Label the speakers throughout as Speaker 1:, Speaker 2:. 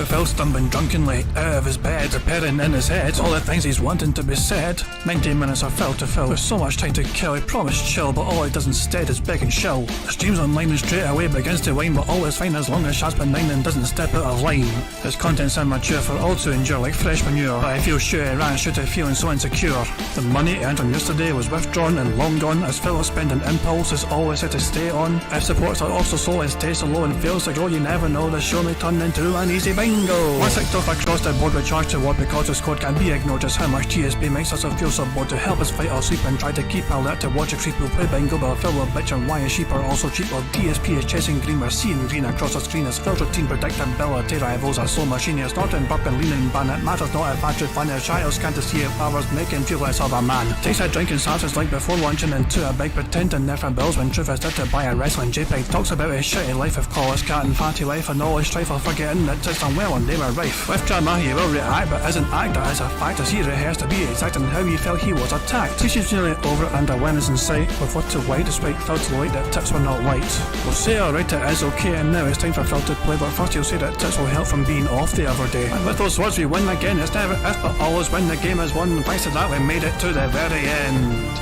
Speaker 1: with Phil stumbling drunkenly out of his bed, appearing in his head all the things he's wanting to be said. 19 minutes of Phil to Phil, with so much time to kill. He promised chill, but all he does instead is beg and show. The stream's online and straight away begins to whine, but all is fine as long as Shad's benign and doesn't step out of line. His content's immature for all to endure like fresh manure, but I feel sure he ran should have feeling so insecure. The money he earned on yesterday was withdrawn and long gone, as Phil was spending impulse is always had to stay on. If supports are also slow and stays so low and fails to grow, you never know, the show may turn into an easy bingo. Once kicked off across the board with charge to what because his code can be ignored, just how much DSP makes us feel so bored. To help us fight or sleep and try to keep alert to watch a creep who play bingo, but Phil will bitch and why his sheep are also cheap. While DSP is chasing green, we're seeing green across the screen as Phil's routine predictability rivals are slow machine. He's not in burping, leaning ban, it matters not if factory fun, his child's can't see if others make him feel less of a man. Takes a drink and starts his like before lunching into a big pretending different bills when truth is dead to buy a wrestling JPEG. Talks about his shitty life of college cat and fatty life and all his strife of forgetting that it's unwell and they were rife. With drama he will react but isn't actor as a fact as he rehearsed to be exact in how he felt he was attacked. He's nearly over and a win is in sight with what to white despite Phil to light that tips were not light. We'll say alright it is okay and now it's time for Phil to play, but first he'll say that tips will help from being off the other day. And with those words we win again, it's never if but always when the game is won. Thanks to that we made it to the very end.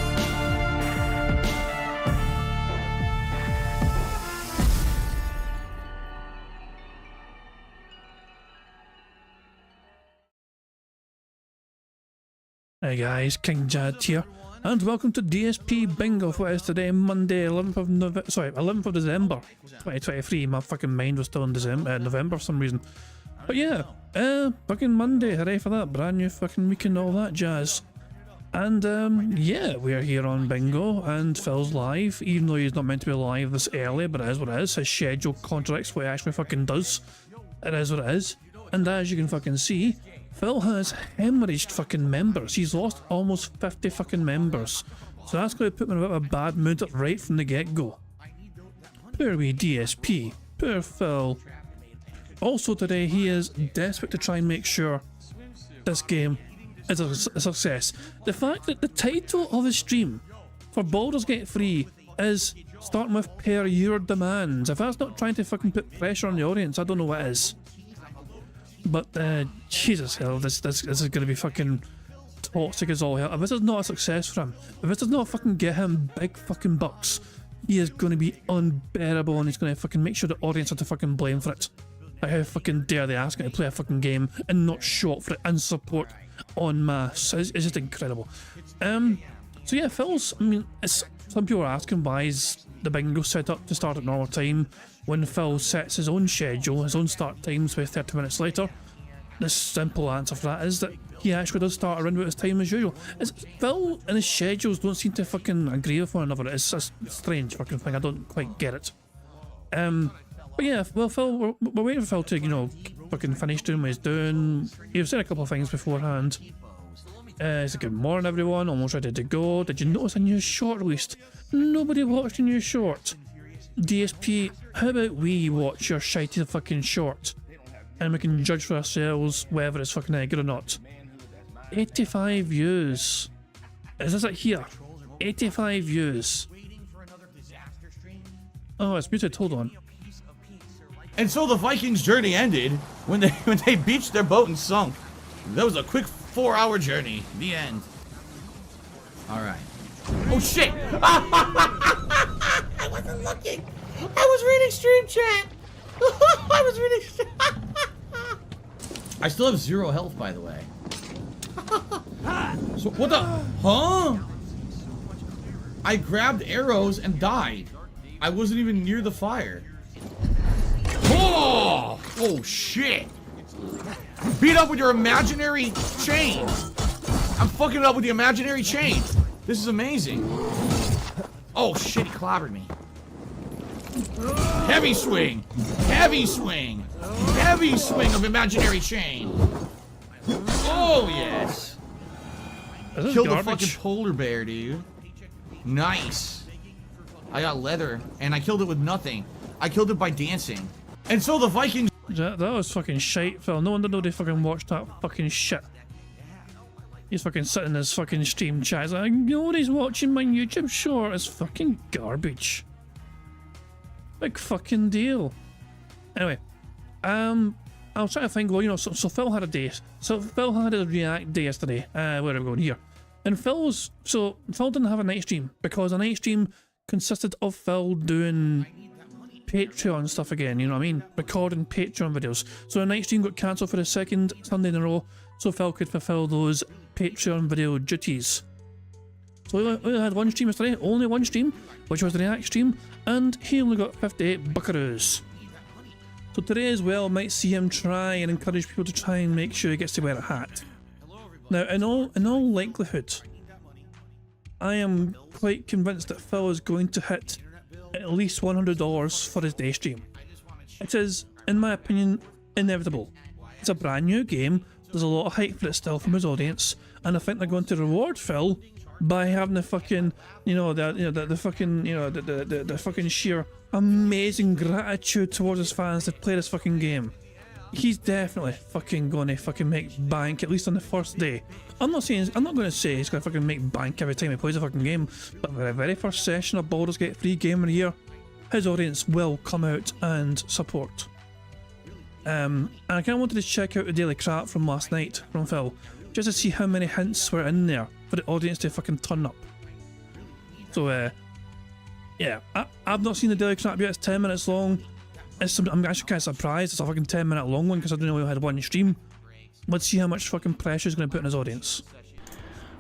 Speaker 1: Hey guys, King Jad here, and welcome to DSP Bingo for us today, Monday, 11th of December, 2023. My fucking mind was still in November for some reason. But yeah, fucking Monday, hooray for that, brand new fucking week and all that jazz. And yeah, we're here on Bingo, and Phil's live, even though he's not meant to be live this early, but it is what it is. His schedule contradicts what he actually fucking does. It is what it is. And as you can fucking see, Phil has hemorrhaged fucking members. He's lost almost 50 fucking members. So that's going to put me in a bit of a bad mood right from the get-go. Poor wee DSP. Poor Phil. Also today, he is desperate to try and make sure this game is a success. The fact that the title of his stream for Baldur's Gate 3 is starting with per your demands. If that's not trying to fucking put pressure on the audience, I don't know what is. But Jesus hell, this is going to be fucking toxic as all hell. If this is not a success for him, if this does not fucking get him big fucking bucks, he is going to be unbearable, and he's going to fucking make sure the audience are to fucking blame for it. Like how fucking dare they ask him to play a fucking game and not show up for it and support en masse. It's just incredible. So yeah, Phil's, I mean, some people are asking why is the bingo set up to start at normal time when Phil sets his own schedule, his own start times with 30 minutes later. The simple answer for that is that he actually does start around about his time as usual. Phil and his schedules don't seem to fucking agree with one another. It's a strange fucking thing, I don't quite get it. But yeah, well, Phil, we're waiting for Phil to, you know, fucking finish doing what he's doing. You've said a couple of things beforehand. It's a good morning everyone, almost ready to go. Did you notice a new short released? Nobody watched a new short. DSP, how about we watch your shitey fucking short and we can judge for ourselves whether it's fucking good or not. 85 views. Is this it here? 85 views. Oh, it's muted, hold on.
Speaker 2: And so the Vikings' journey ended when they beached their boat and sunk. That was a quick 4-hour journey. The end. Alright. Oh shit! I wasn't looking! I was reading stream chat! I was reading I still have 0 health, by the way. So what the? Huh? I grabbed arrows and died. I wasn't even near the fire. Oh! Oh shit! Beat up with your imaginary chain! I'm fucking it up with the imaginary chain! This is amazing! Oh shit, he clobbered me. Heavy swing! Heavy swing! Heavy swing of imaginary chain! Oh yes! Killed the fucking polar bear, dude. Nice. I got leather, and I killed it with nothing. I killed it by dancing. And so the Vikings...
Speaker 1: That was fucking shite, Phil. No wonder nobody fucking watched that fucking shit. He's fucking sitting in his fucking stream chat. He's like, nobody's watching my YouTube short. It's fucking garbage. Big fucking deal. Anyway, I was trying to think, well, you know, so Phil had a day. So Phil had a React day yesterday. Where are we going here? And Phil didn't have a night stream because a night stream consisted of Phil doing Patreon stuff again, you know what I mean? Recording Patreon videos. So a night stream got cancelled for the second Sunday in a row, so Phil could fulfill those Patreon video duties. So we only had one stream yesterday, only one stream, which was the React stream, and he only got 58 buckaroos. So today as well might see him try and encourage people to try and make sure he gets to wear a hat. Now, in all likelihood, I am quite convinced that Phil is going to hit at least $100 for his day stream. It is, in my opinion, inevitable. It's a brand new game, there's a lot of hype for it still from his audience, and I think they're going to reward Phil by having the fucking, the fucking sheer amazing gratitude towards his fans to play this fucking game. He's definitely fucking gonna fucking make bank, at least on the first day. I'm not gonna say he's gonna fucking make bank every time he plays a fucking game, but for the very first session of Baldur's Gate 3 Game of the Year, his audience will come out and support. And I kinda wanted to check out the daily crap from last night from Phil, just to see how many hints were in there for the audience to fucking turn up. So yeah, I've not seen the daily crap yet. It's 10 minutes long. I'm actually kind of surprised it's a fucking 10-minute long one because I didn't know we had one stream. Let's see how much fucking pressure he's going to put on his audience.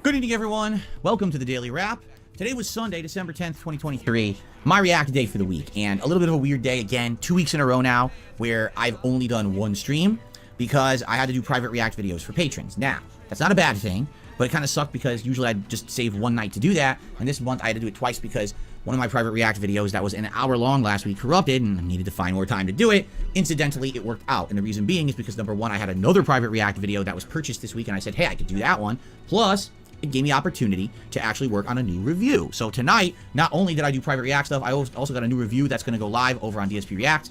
Speaker 3: Good evening, everyone. Welcome to the Daily Wrap. Today was Sunday, December 10th, 2023, my React day for the week, and a little bit of a weird day again, 2 weeks in a row now, where I've only done one stream because I had to do private React videos for patrons. Now, that's not a bad thing, but it kind of sucked because usually I'd just save one night to do that, and this month I had to do it twice because one of my private React videos that was an hour long last week corrupted and I needed to find more time to do it. Incidentally, it worked out, and the reason being is because number one, I had another private React video that was purchased this week and I said, hey, I could do that one. Plus, it gave me opportunity to actually work on a new review. So tonight, not only did I do private React stuff, I also got a new review that's going to go live over on DSP React.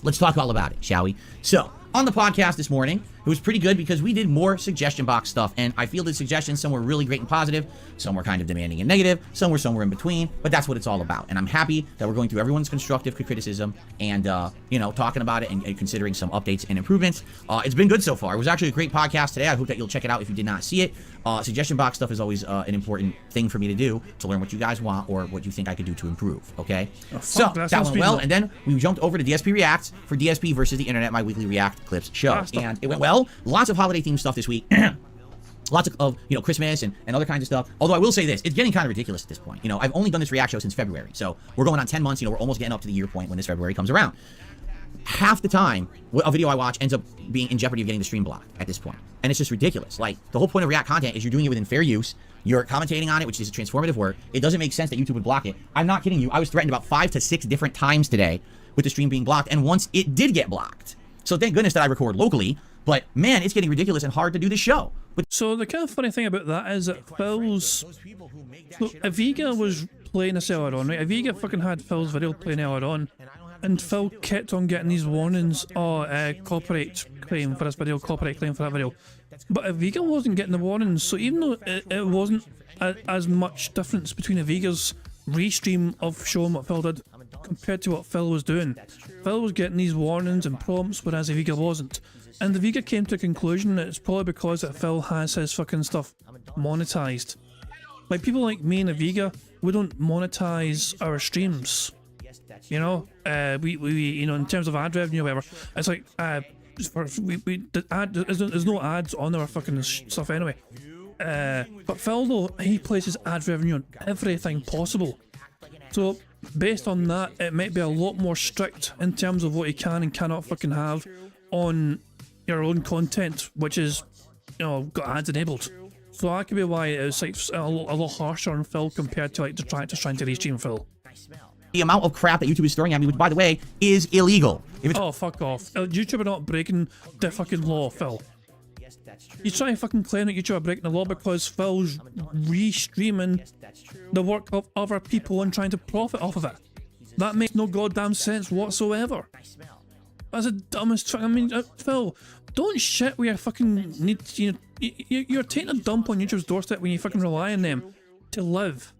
Speaker 3: Let's talk all about it, shall we? So, on the podcast this morning, it was pretty good because we did more suggestion box stuff, and I fielded suggestions. Some were really great and positive, some were kind of demanding and negative, some were somewhere in between, but that's what it's all about. And I'm happy that we're going through everyone's constructive criticism and, talking about it and considering some updates and improvements. It's been good so far. It was actually a great podcast today. I hope that you'll check it out if you did not see it. Suggestion box stuff is always an important thing for me to do to learn what you guys want or what you think I could do to improve, okay? So, that went well, and then we jumped over to DSP React for DSP versus the Internet, my weekly React Clips show. And it went well. Lots of holiday themed stuff this week. Lots of Christmas and other kinds of stuff. Although I will say this, it's getting kind of ridiculous at this point. I've only done this React show since February. So we're going on 10 months. We're almost getting up to the year point when this February comes around. Half the time, a video I watch ends up being in jeopardy of getting the stream blocked at this point. And it's just ridiculous. Like, the whole point of React content is you're doing it within fair use. You're commentating on it, which is a transformative work. It doesn't make sense that YouTube would block it. I'm not kidding you. I was threatened about 5 to 6 different times today with the stream being blocked. And once it did get blocked. So thank goodness that I record locally. But, man, it's getting ridiculous and hard to do the show.
Speaker 1: So the kind of funny thing about that is that Phil's... Look, Aviga was playing this earlier on, right? Aviga fucking had Phil's video playing earlier on, and Phil kept on getting these warnings, copyright claim for this video, copyright claim for that video. But Aviga wasn't getting the warnings, so even though it wasn't as much difference between Aviga's restream of showing what Phil did compared to what Phil was doing, Phil was getting these warnings and prompts, whereas Aviga wasn't. And Aviga came to a conclusion that it's probably because that Phil has his fucking stuff monetized. Like, people like me and Aviga, we don't monetize our streams. We in terms of ad revenue or whatever, it's like, there's no ads on our fucking stuff anyway. But Phil, though, he places ad revenue on everything possible. So, based on that, it might be a lot more strict in terms of what you can and cannot fucking have on your own content, which is, got ads enabled. So that could be why it's like a lot harsher on Phil compared to like detractors trying to restream Phil.
Speaker 3: The amount of crap that YouTube is throwing at me, which, by the way, is illegal.
Speaker 1: Oh, fuck off. YouTube are not breaking the fucking law, Phil. You try to fucking claim that YouTube are breaking the law because Phil's restreaming the work of other people and trying to profit off of it. That makes no goddamn sense whatsoever. That's the dumbest trick. I mean, Phil, don't shit where you fucking need to, you're taking a dump on YouTube's doorstep when you fucking rely on them to live.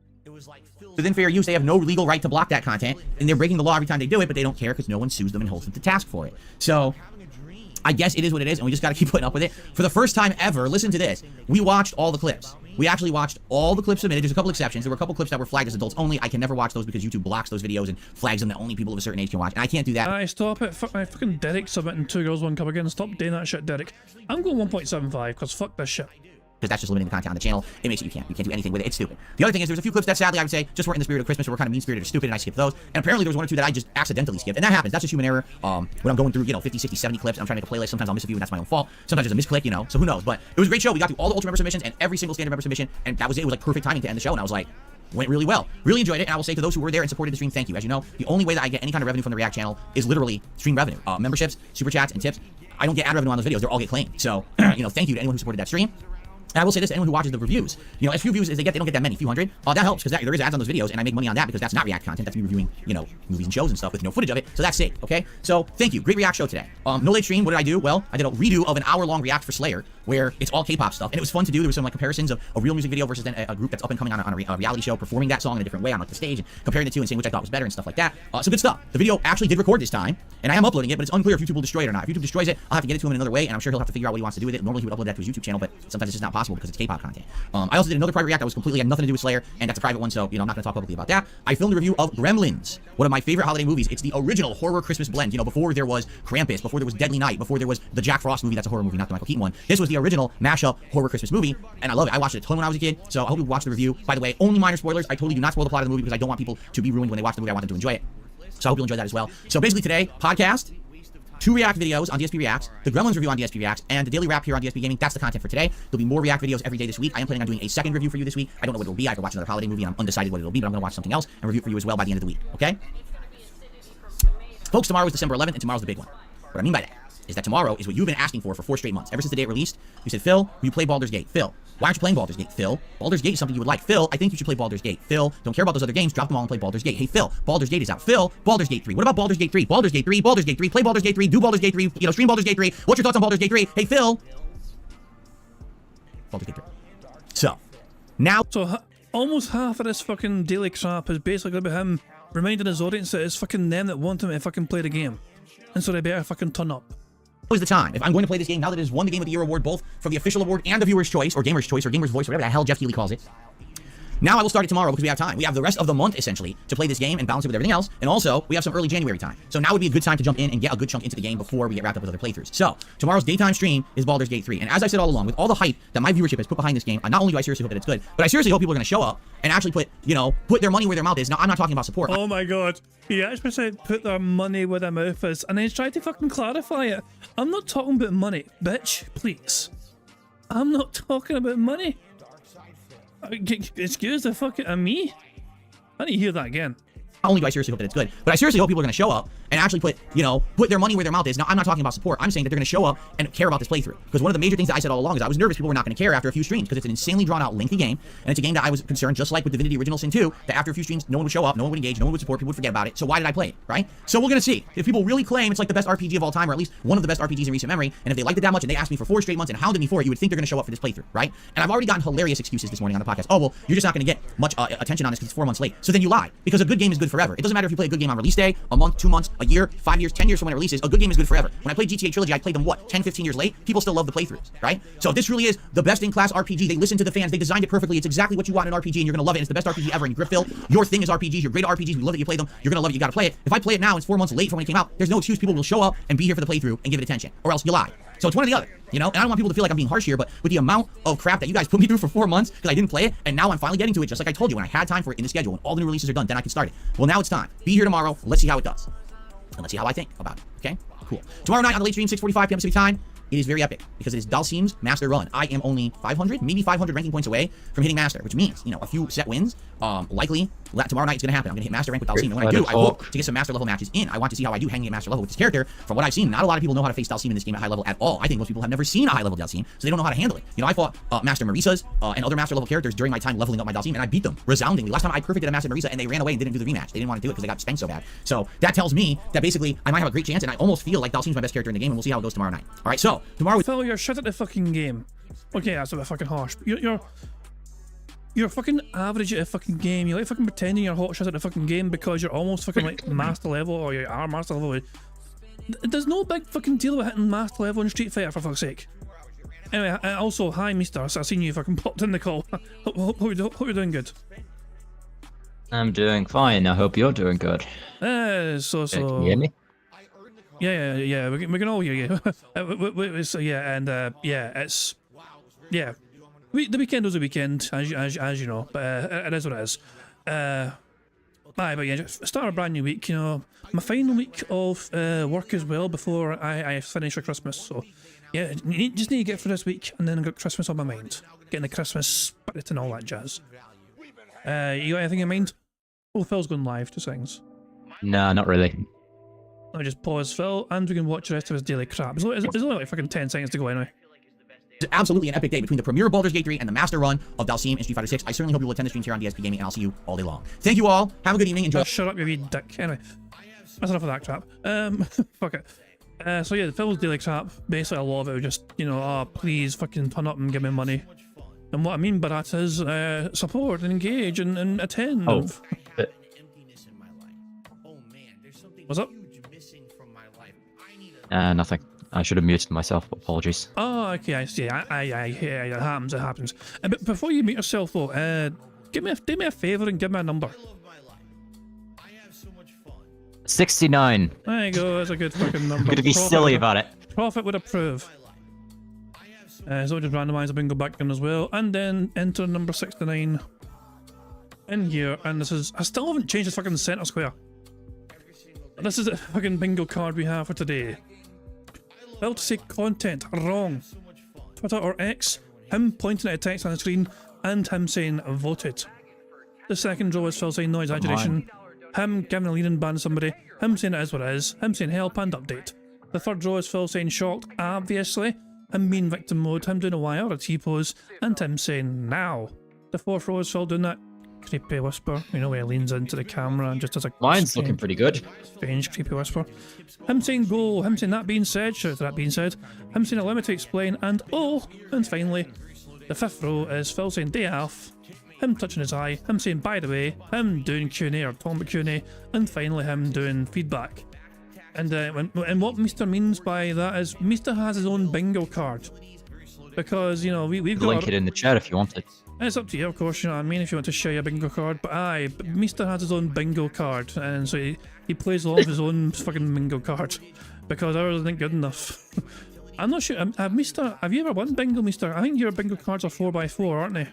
Speaker 3: Within fair use, they have no legal right to block that content, and they're breaking the law every time they do it, but they don't care because no one sues them and holds them to task for it. So, I guess it is what it is, and we just got to keep putting up with it. For the first time ever, listen to this. We watched all the clips. We actually watched all the clips submitted. There's a couple exceptions. There were a couple clips that were flagged as adults only. I can never watch those because YouTube blocks those videos and flags them that only people of a certain age can watch, and I can't do that.
Speaker 1: Stop it. Fuck my fucking Derek submitting 2 girls, 1 cup again. Stop doing that shit, Derek. I'm going 1.75 because fuck this shit.
Speaker 3: Because that's just limiting the content on the channel. It makes it you can't do anything with it. It's stupid. The other thing is there's a few clips that sadly I would say just weren't in the spirit of Christmas or were kind of mean-spirited or stupid, and I skipped those. And apparently there was 1 or 2 that I just accidentally skipped, and that happens. That's just human error. When I'm going through 50, 60, 70 clips, I'm trying to make a playlist. Sometimes I'll miss a few, and that's my own fault. Sometimes there's a misclick, so who knows? But it was a great show. We got through all the Ultra member submissions and every single standard member submission, and that was it. It was like perfect timing to end the show, and I was like, went really well. Really enjoyed it, and I will say to those who were there and supported the stream, thank you. As you know, the only way that I get any kind of revenue from the React channel is literally stream revenue. Memberships, super chats, and tips. I don't get ad revenue on those videos. They're all get claimed. So, thank you to anyone who supported that stream. And I will say this to anyone who watches the reviews. As few views as they don't get that many, a few hundred. That helps because there is ads on those videos, and I make money on that because that's not React content. That's me reviewing, movies and shows and stuff with no footage of it. So that's safe, okay? So thank you. Great React show today. No late stream. What did I do? Well, I did a redo of an hour-long React for Slayer, where it's all K-pop stuff, and it was fun to do. There were some comparisons of a real music video versus then a group that's up and coming on a reality show, performing that song in a different way on the stage, and comparing the two and saying which I thought was better and stuff like that. So good stuff. The video actually did record this time, and I am uploading it, but it's unclear if YouTube will destroy it or not. If YouTube destroys it, I'll have to get it to him in another way, and I'm sure he'll have to figure out what he wants to do with it. Normally he would upload that to his YouTube channel, but sometimes it's just not possible because it's K-pop content. I also did another private React that was completely had nothing to do with Slayer, and that's a private one, so I'm not going to talk publicly about that. I filmed a review of Gremlins, one of my favorite holiday movies. It's the original horror Christmas blend. Before there was Krampus, before there was Deadly Night, before there was the Jack Frost movie. That's a horror movie, not the Michael Keaton one. This was the original mashup horror Christmas movie, and I love it. I watched it a ton when I was a kid, so I hope you watch the review. By the way, only minor spoilers. I totally do not spoil the plot of the movie because I don't want people to be ruined when they watch the movie. I want them to enjoy it. So I hope you'll enjoy that as well. So basically today, podcast, 2 React videos on DSP Reacts, the Gremlins review on DSP Reacts, and the daily wrap here on DSP Gaming. That's the content for today. There'll be more React videos every day this week. I am planning on doing a second review for you this week. I don't know what it'll be. I have to watch another holiday movie, and I'm undecided what it'll be, but I'm going to watch something else and review it for you as well by the end of the week, okay? Folks, tomorrow is December 11th, and tomorrow's the big one. What I mean by that is that tomorrow is what you've been asking for 4 straight months. Ever since the day it released, you said, Phil, will you play Baldur's Gate? Phil, why aren't you playing Baldur's Gate? Phil, Baldur's Gate is something you would like. Phil, I think you should play Baldur's Gate. Phil, don't care about those other games. Drop them all and play Baldur's Gate. Hey, Phil, Baldur's Gate is out. Phil, Baldur's Gate 3. What about Baldur's Gate 3? Baldur's Gate 3, Baldur's Gate 3, play Baldur's Gate 3, do Baldur's Gate 3, stream Baldur's Gate 3. What's your thoughts on Baldur's Gate 3? Hey, Phil. Baldur's Gate 3. So, now...
Speaker 1: So, almost half of this fucking daily crap is basically going to be him reminding his audience that it's fucking them that want him to fucking play the game. And so they better fucking turn up.
Speaker 3: Is the time. If I'm going to play this game, now that it has won the Game of the Year award, both from the official award and the viewer's choice, or gamer's choice, or gamer's voice, whatever the hell Jeff Keighley calls it. Now I will start it tomorrow because we have time. We have the rest of the month, essentially, to play this game and balance it with everything else. And also, we have some early January time. So now would be a good time to jump in and get a good chunk into the game before we get wrapped up with other playthroughs. So, tomorrow's daytime stream is Baldur's Gate 3. And as I said all along, with all the hype that my viewership has put behind this game, not only do I seriously hope that it's good, but I seriously hope people are going to show up and actually put, put their money where their mouth is. Now, I'm not talking about support.
Speaker 1: Oh my god. He actually said put their money where their mouth is, and then he's tried to fucking clarify it. I'm not talking about money. Bitch, please. I'm not talking about money. Excuse the fucking me? I need to hear that again.
Speaker 3: Not only do I seriously hope that it's good, but I seriously hope people are going to show up and actually put, put their money where their mouth is. Now, I'm not talking about support. I'm saying that they're going to show up and care about this playthrough. Because one of the major things that I said all along is I was nervous people were not going to care after a few streams because it's an insanely drawn out, lengthy game. And it's a game that I was concerned, just like with Divinity Original Sin 2, that after a few streams, no one would show up, no one would engage, no one would support, people would forget about it. So why did I play it, right? So we're going to see. If people really claim it's like the best RPG of all time, or at least one of the best RPGs in recent memory, and if they liked it that much and they asked me for 4 straight months and hounded me for it, you would think they're going to show up for this playthrough, right? And I've already gotten hilarious excuses this morning on the podcast. Oh, well, you're just not going to get much attention on this because it's 4 months late. So then you lie. Because a good game is good forever. It doesn't matter if you play a good game on release day, a month, 2 months, a year, 5 years, 10 years from when it releases, a good game is good forever. When I played GTA Trilogy, I played them, 10, 15 years late? People still love the playthroughs, right? So if this really is the best-in-class RPG, they listen to the fans, they designed it perfectly, it's exactly what you want in an RPG, and you're gonna love it, it's the best RPG ever, and Griffville, your thing is RPGs, you're great at RPGs, we love that you play them, you're gonna love it, you gotta play it. If I play it now, it's 4 months late from when it came out, there's no excuse people will show up and be here for the playthrough and give it attention, or else you lie. So it's one or the other, And I don't want people to feel like I'm being harsh here, but with the amount of crap that you guys put me through for 4 months because I didn't play it, and now I'm finally getting to it, just like I told you, when I had time for it in the schedule, when all the new releases are done, then I can start it. Well, now it's time. Be here tomorrow, let's see how it does. And let's see how I think about it, okay? Cool. Tomorrow night on the late stream, 6:45 p.m. Pacific time, it is very epic because it is Dalsim's Master Run. I am only 500, maybe 500 ranking points away from hitting Master, which means, a few set wins, likely, tomorrow night it's going to happen. I'm going to hit Master rank with Dalsim, and when I do, I hope to get some Master level matches in. I want to see how I do hanging at Master level with this character. From what I've seen, not a lot of people know how to face Dalsim in this game at high level at all. I think most people have never seen a high level Dalsim, so they don't know how to handle it. I fought Master Marissa's and other Master level characters during my time leveling up my Dalsim, and I beat them resoundingly. Last time I perfected a Master Marissa, and they ran away and didn't do the rematch. They didn't want to do it because they got spanked so bad. So that tells me that basically I might have a great chance, and I almost feel like Dalsim's my best character in the game, and we'll see how it goes tomorrow night. All right, so tomorrow.
Speaker 1: Phil, you're shit at the fucking game. Okay, that's a bit fucking harsh. You're fucking average at a fucking game. You like fucking pretending you're hot shit at the fucking game because you're almost fucking like master level, or you are master level. there's no big fucking deal with hitting master level in Street Fighter, for fuck's sake. Anyway, also, hi, Mister. I seen you fucking popped in the call. hope you're doing good.
Speaker 4: I'm doing fine. I hope you're doing good.
Speaker 1: So.
Speaker 4: Can you hear me?
Speaker 1: Yeah. We can all hear you. So yeah, and it's yeah. The weekend was a weekend, as you know, but it is what it is. But yeah, start a brand new week. You know, my final week of work as well before I finish for Christmas. So yeah, just need to get through this week, and then I've got Christmas on my mind, getting the Christmas spirit and all that jazz. You got anything in mind? Oh, Phil's going live to things.
Speaker 4: No, not really.
Speaker 1: Let me just pause Phil, and we can watch the rest of his daily crap. It's only like fucking 10 seconds to go anyway.
Speaker 3: It's absolutely an epic day between the premiere of Baldur's Gate 3 and the master run of Dalsim and Street Fighter 6. I certainly hope you will attend the streams here on DSP Gaming, and I'll see you all day long. Thank you all. Have a good evening. Enjoy.
Speaker 1: Oh, shut up, you wee dick. Anyway, that's enough of that crap. Fuck it. So yeah, Phil's daily crap, basically a lot of it was just, you know, oh, please fucking turn up and give me money. And what I mean by that is support and engage and attend.
Speaker 4: Oh.
Speaker 1: What's up?
Speaker 4: Nothing. I should have muted myself. Apologies.
Speaker 1: Oh, okay, I see. Yeah, it happens. But before you mute yourself though, do me a favour and give me a number.
Speaker 4: 69.
Speaker 1: There you go, that's a good fucking number.
Speaker 4: I'm gonna be silly about it.
Speaker 1: Profit would approve. So just randomise the bingo back in as well, and then enter number 69 in here, and this is, I still haven't changed the fucking centre square. This is the fucking bingo card we have for today. Failed to say content, wrong. Twitter or X, him pointing at a text on the screen, and him saying voted. The second row is Phil saying no exaggeration, him giving a lead and ban somebody, him saying it is what it is, him saying help and update. The third row is Phil saying shocked, obviously, him being victim mode, him doing a Y or a T-pose, and him saying now. The fourth row is Phil doing that creepy whisper, you know, where he leans into the camera and just does a
Speaker 4: Mine's looking pretty good.
Speaker 1: strange creepy whisper. Him saying go, him saying that being said, shout out to that being said, him saying allow me to explain, and oh, and finally, the fifth row is Phil saying day off, him touching his eye, him saying by the way, him doing Q&A or talking about Q&A, and finally him doing feedback. And what Meester means by that is Meester has his own bingo card. Because, you know, we've got...
Speaker 4: Link it in the chat if you want it.
Speaker 1: It's up to you, of course, you know what I mean, if you want to share your bingo card, but Meester has his own bingo card, and so he plays along with his own fucking bingo card, because ours isn't good enough. I'm not sure, Meester, have you ever won bingo, Meester? I think your bingo cards are 4x4, aren't they?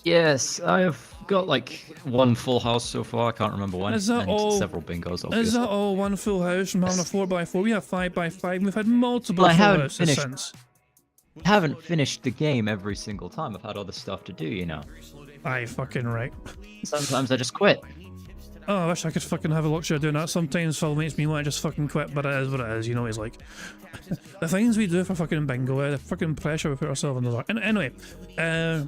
Speaker 4: Yes, I have got like one full house so far. I can't remember when.
Speaker 1: Is that
Speaker 4: and
Speaker 1: all?
Speaker 4: Several bingos, obviously.
Speaker 1: Is that all one full house from having a 4x4? We have 5x5, we've had multiple full houses since.
Speaker 4: I haven't finished the game every single time. I've had other stuff to do, you know.
Speaker 1: Aye, fucking right.
Speaker 4: Sometimes I just quit.
Speaker 1: Oh, I wish I could fucking have a luxury of doing that. Sometimes Phil makes me want to just fucking quit, but it is what it is, you know, he's like... the things we do for fucking bingo, the fucking pressure we put ourselves under. And anyway,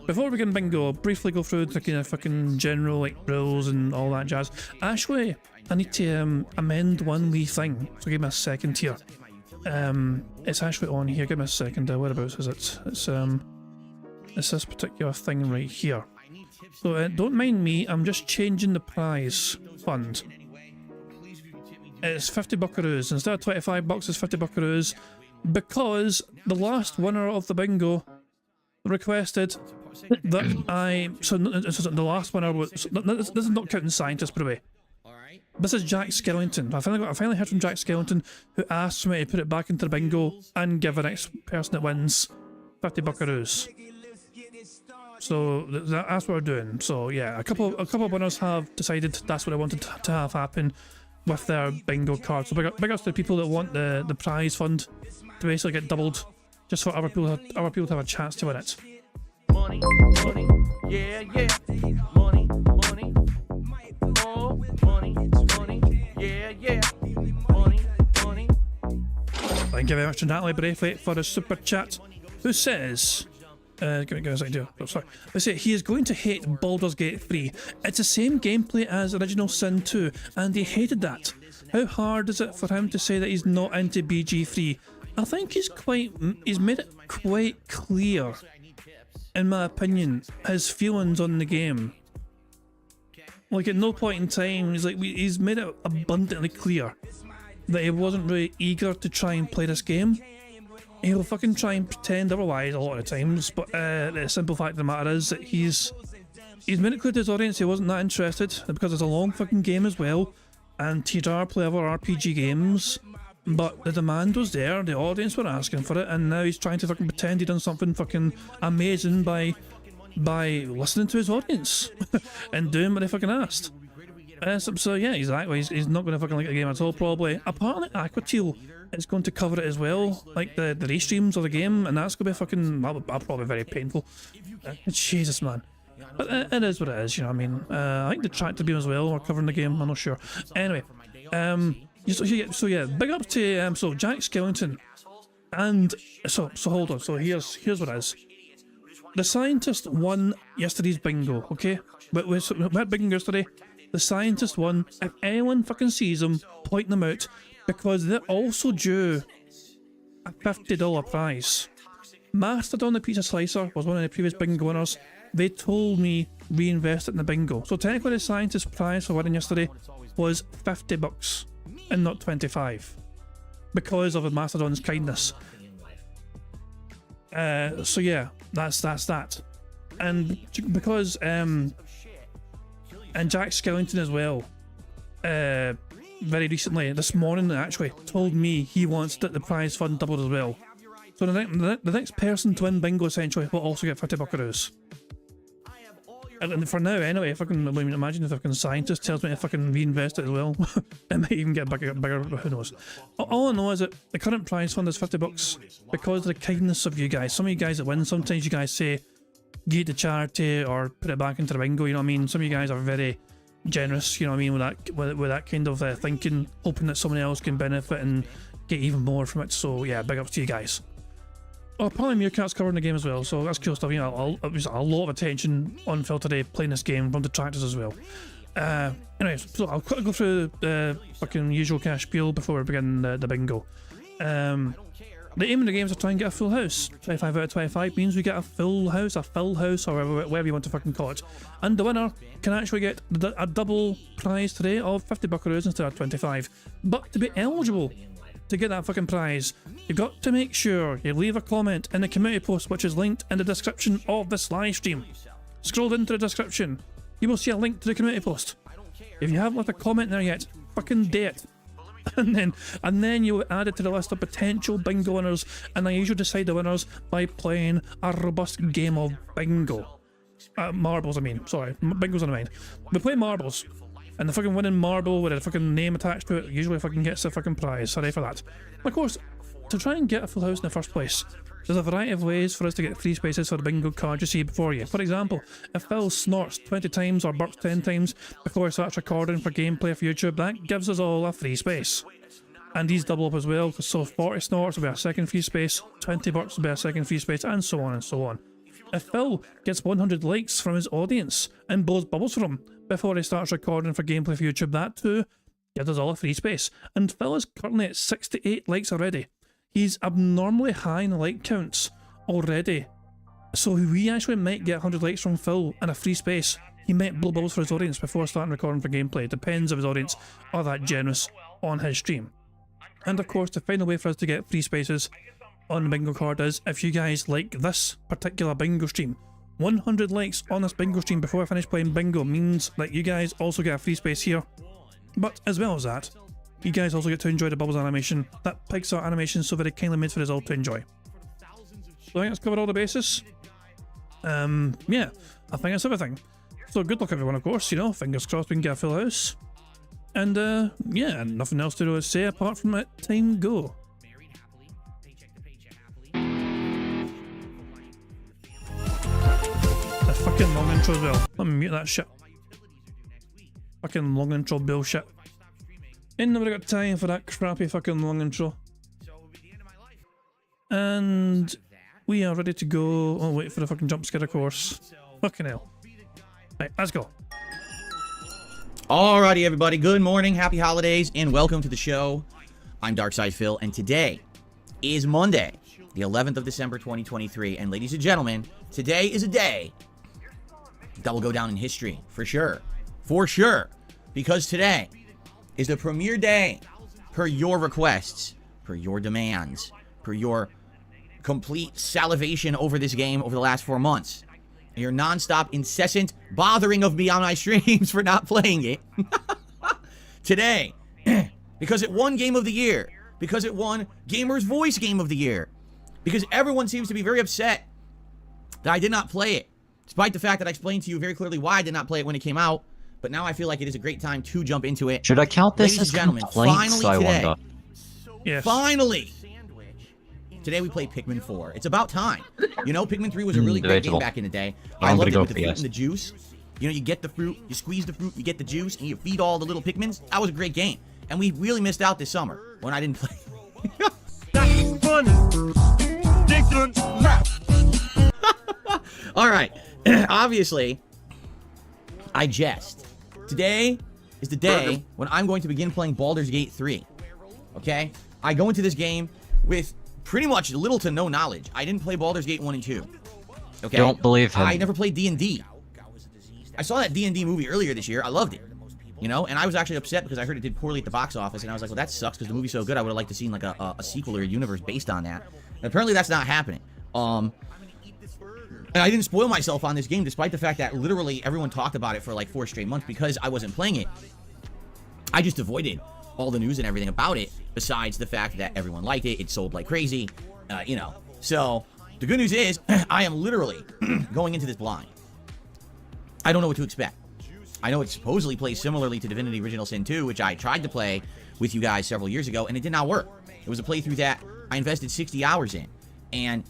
Speaker 1: before we begin bingo, I'll briefly go through the kind of fucking general, like, rules and all that jazz. Actually, I need to amend one wee thing, so give me a second here. It's actually on here, give me a second, whereabouts is it? It's this particular thing right here. So don't mind me, I'm just changing the prize fund. It's 50 buckaroos, instead of 25 bucks it's 50 buckaroos, because the last winner of the bingo requested that so the last winner was, this is not counting scientists by the way. This is Jack Skellington. I finally heard from Jack Skellington, who asked me to put it back into the bingo and give the next person that wins 50 buckaroos. So that's what we're doing. So yeah, a couple of winners have decided that's what I wanted to have happen with their bingo card. So big ups to the people that want the prize fund to basically get doubled, just for other people to have a chance to win it.
Speaker 5: Money, money, yeah, yeah. Money, money, oh, money, money, yeah, yeah. Money, money.
Speaker 1: Thank you very much to Natalie Braithwaite for the super chat, who says, give me a second here. Oh, sorry. They say he is going to hate Baldur's Gate 3. It's the same gameplay as Original Sin 2, and he hated that. How hard is it for him to say that he's not into BG3? I think he's made it quite clear, in my opinion, his feelings on the game. Like at no point in time, he's made it abundantly clear that he wasn't really eager to try and play this game. He'll fucking try and pretend otherwise a lot of times, but the simple fact of the matter is that he's made it clear to his audience he wasn't that interested, because it's a long fucking game as well, and he'd rather play other RPG games, but the demand was there, the audience were asking for it, and now he's trying to fucking pretend he done something fucking amazing by listening to his audience and doing what they fucking asked. So yeah, exactly. He's not going to fucking like the game at all, probably. Apparently, Aquateal is going to cover it as well, like the restreams of the game, and that's going to be fucking that'll probably be very painful. Jesus, man. But it is what it is, you know what I mean? I think the Tractor Beam as well are covering the game. I'm not sure. Anyway, so yeah, big up to so Jack Skellington, and so hold on. So here's what it is. The scientist won yesterday's bingo. Okay, we had bingo yesterday. The scientist won. If anyone fucking sees them, point them out, because they're also due a $50 prize. Mastodon the Pizza Slicer was one of the previous bingo winners. They told me reinvest it in the bingo. So technically the scientist prize for winning yesterday was $50 and not 25 because of Mastodon's kindness. So yeah, that's that. And because and Jack Skellington as well, very recently, this morning actually, told me he wants the prize fund doubled as well. So the next person to win bingo essentially will also get 50 buckaroos. And for now anyway, if I can imagine if a fucking scientist tells me to fucking reinvest it as well, it might even get bigger, who knows. All I know is that the current prize fund is $50 because of the kindness of you guys. Some of you guys that win, sometimes you guys say, give it to charity or put it back into the bingo, you know what I mean? Some of you guys are very generous, you know what I mean, with that kind of thinking, hoping that someone else can benefit and get even more from it. So yeah, big ups to you guys. Oh, apparently Meerkat's covering the game as well, so that's cool stuff. You know, it was a lot of attention on Phil today playing this game from detractors as well. Anyway, so I'll quickly go through the fucking usual cash spiel before we begin the bingo. The aim of the game is to try and get a full house. 25 out of 25 means we get a full house, or whatever you want to fucking call it. And the winner can actually get a double prize today of 50 buckaroos instead of 25. But to be eligible to get that fucking prize, you've got to make sure you leave a comment in the community post, which is linked in the description of this live stream. Scroll into the description, you will see a link to the community post. If you haven't left a comment there yet, fucking do it. And then you add it to the list of potential bingo winners, and I usually decide the winners by playing a robust game of bingo. Marbles, I mean. Sorry, bingo's on the mind. We play marbles, and the fucking winning marble with a fucking name attached to it usually fucking gets the fucking prize. Sorry for that. Of course, to try and get a full house in the first place, there's a variety of ways for us to get free spaces for the bingo card you see before you. For example, if Phil snorts 20 times or burps 10 times before he starts recording for gameplay for YouTube, that gives us all a free space. And these double up as well, so 40 snorts will be a second free space, 20 burps will be a second free space, and so on and so on. If Phil gets 100 likes from his audience and blows bubbles for him before he starts recording for gameplay for YouTube, that too gives us all a free space. And Phil is currently at 68 likes already. He's abnormally high in the like counts already. So we actually might get 100 likes from Phil and a free space. He might blow bubbles for his audience before starting recording for gameplay. It depends if his audience are that generous on his stream. And of course, the final way for us to get free spaces on the bingo card is if you guys like this particular bingo stream. 100 likes on this bingo stream before I finish playing bingo means that you guys also get a free space here. But as well as that, you guys also get to enjoy the bubbles animation. That Pixar animation is so very kindly made for us all to enjoy. So I think that's covered all the bases. Yeah, I think that's everything. So good luck everyone, of course, you know, fingers crossed we can get a full house. And yeah, nothing else to say apart from let time go. A fucking long intro as well. Let me mute that shit. Fucking long intro bullshit. Ain't nobody got time for that crappy fucking long intro. And we are ready to go. Oh, wait for the fucking jump scare, of course. Fucking hell. Right, let's go.
Speaker 3: Alrighty, everybody. Good morning, happy holidays, and welcome to the show. I'm Darkside Phil, and today is Monday, the 11th of December, 2023. And ladies and gentlemen, today is a day that will go down in history, for sure. For sure. Because today is the premiere day per your requests, per your demands, per your complete salivation over this game over the last 4 months. Your nonstop, incessant bothering of me on my streams for not playing it. Today, because it won Game of the Year, because it won Gamer's Voice Game of the Year, because everyone seems to be very upset that I did not play it, despite the fact that I explained to you very clearly why I did not play it when it came out. But now I feel like it is a great time to jump into it.
Speaker 4: Should I count this
Speaker 3: Ladies
Speaker 4: as
Speaker 3: and gentlemen,
Speaker 4: complaints,
Speaker 3: finally
Speaker 4: I
Speaker 3: today,
Speaker 4: wonder?
Speaker 1: Yes.
Speaker 3: finally, today we play Pikmin 4. It's about time. You know, Pikmin 3 was a really great game
Speaker 4: debatable.
Speaker 3: back in the day.
Speaker 4: I'm
Speaker 3: loved
Speaker 4: gonna
Speaker 3: it
Speaker 4: go
Speaker 3: with the
Speaker 4: for
Speaker 3: fruit
Speaker 4: yes.
Speaker 3: and the juice. You know, you get the fruit, you squeeze the fruit, you get the juice, and you feed all the little Pikmins. That was a great game. And we really missed out this summer when I didn't play. All right. Obviously, I jest. Today is the day when I'm going to begin playing Baldur's Gate 3. Okay? I go into this game with pretty much little to no knowledge. I didn't play Baldur's Gate 1 and 2. Okay?
Speaker 4: Don't believe him.
Speaker 3: I never played D&D. I saw that D&D movie earlier this year. I loved it. You know? And I was actually upset because I heard it did poorly at the box office. And I was like, well, that sucks because the movie's so good. I would have liked to seen like a sequel or a universe based on that. And apparently that's not happening. And I didn't spoil myself on this game, despite the fact that literally everyone talked about it for like 4 straight months because I wasn't playing it. I just avoided all the news and everything about it, besides the fact that everyone liked it. It sold like crazy, you know. So the good news is I am literally going into this blind. I don't know what to expect. I know it supposedly plays similarly to Divinity Original Sin 2, which I tried to play with you guys several years ago, and it did not work. It was a playthrough that I invested 60 hours in, and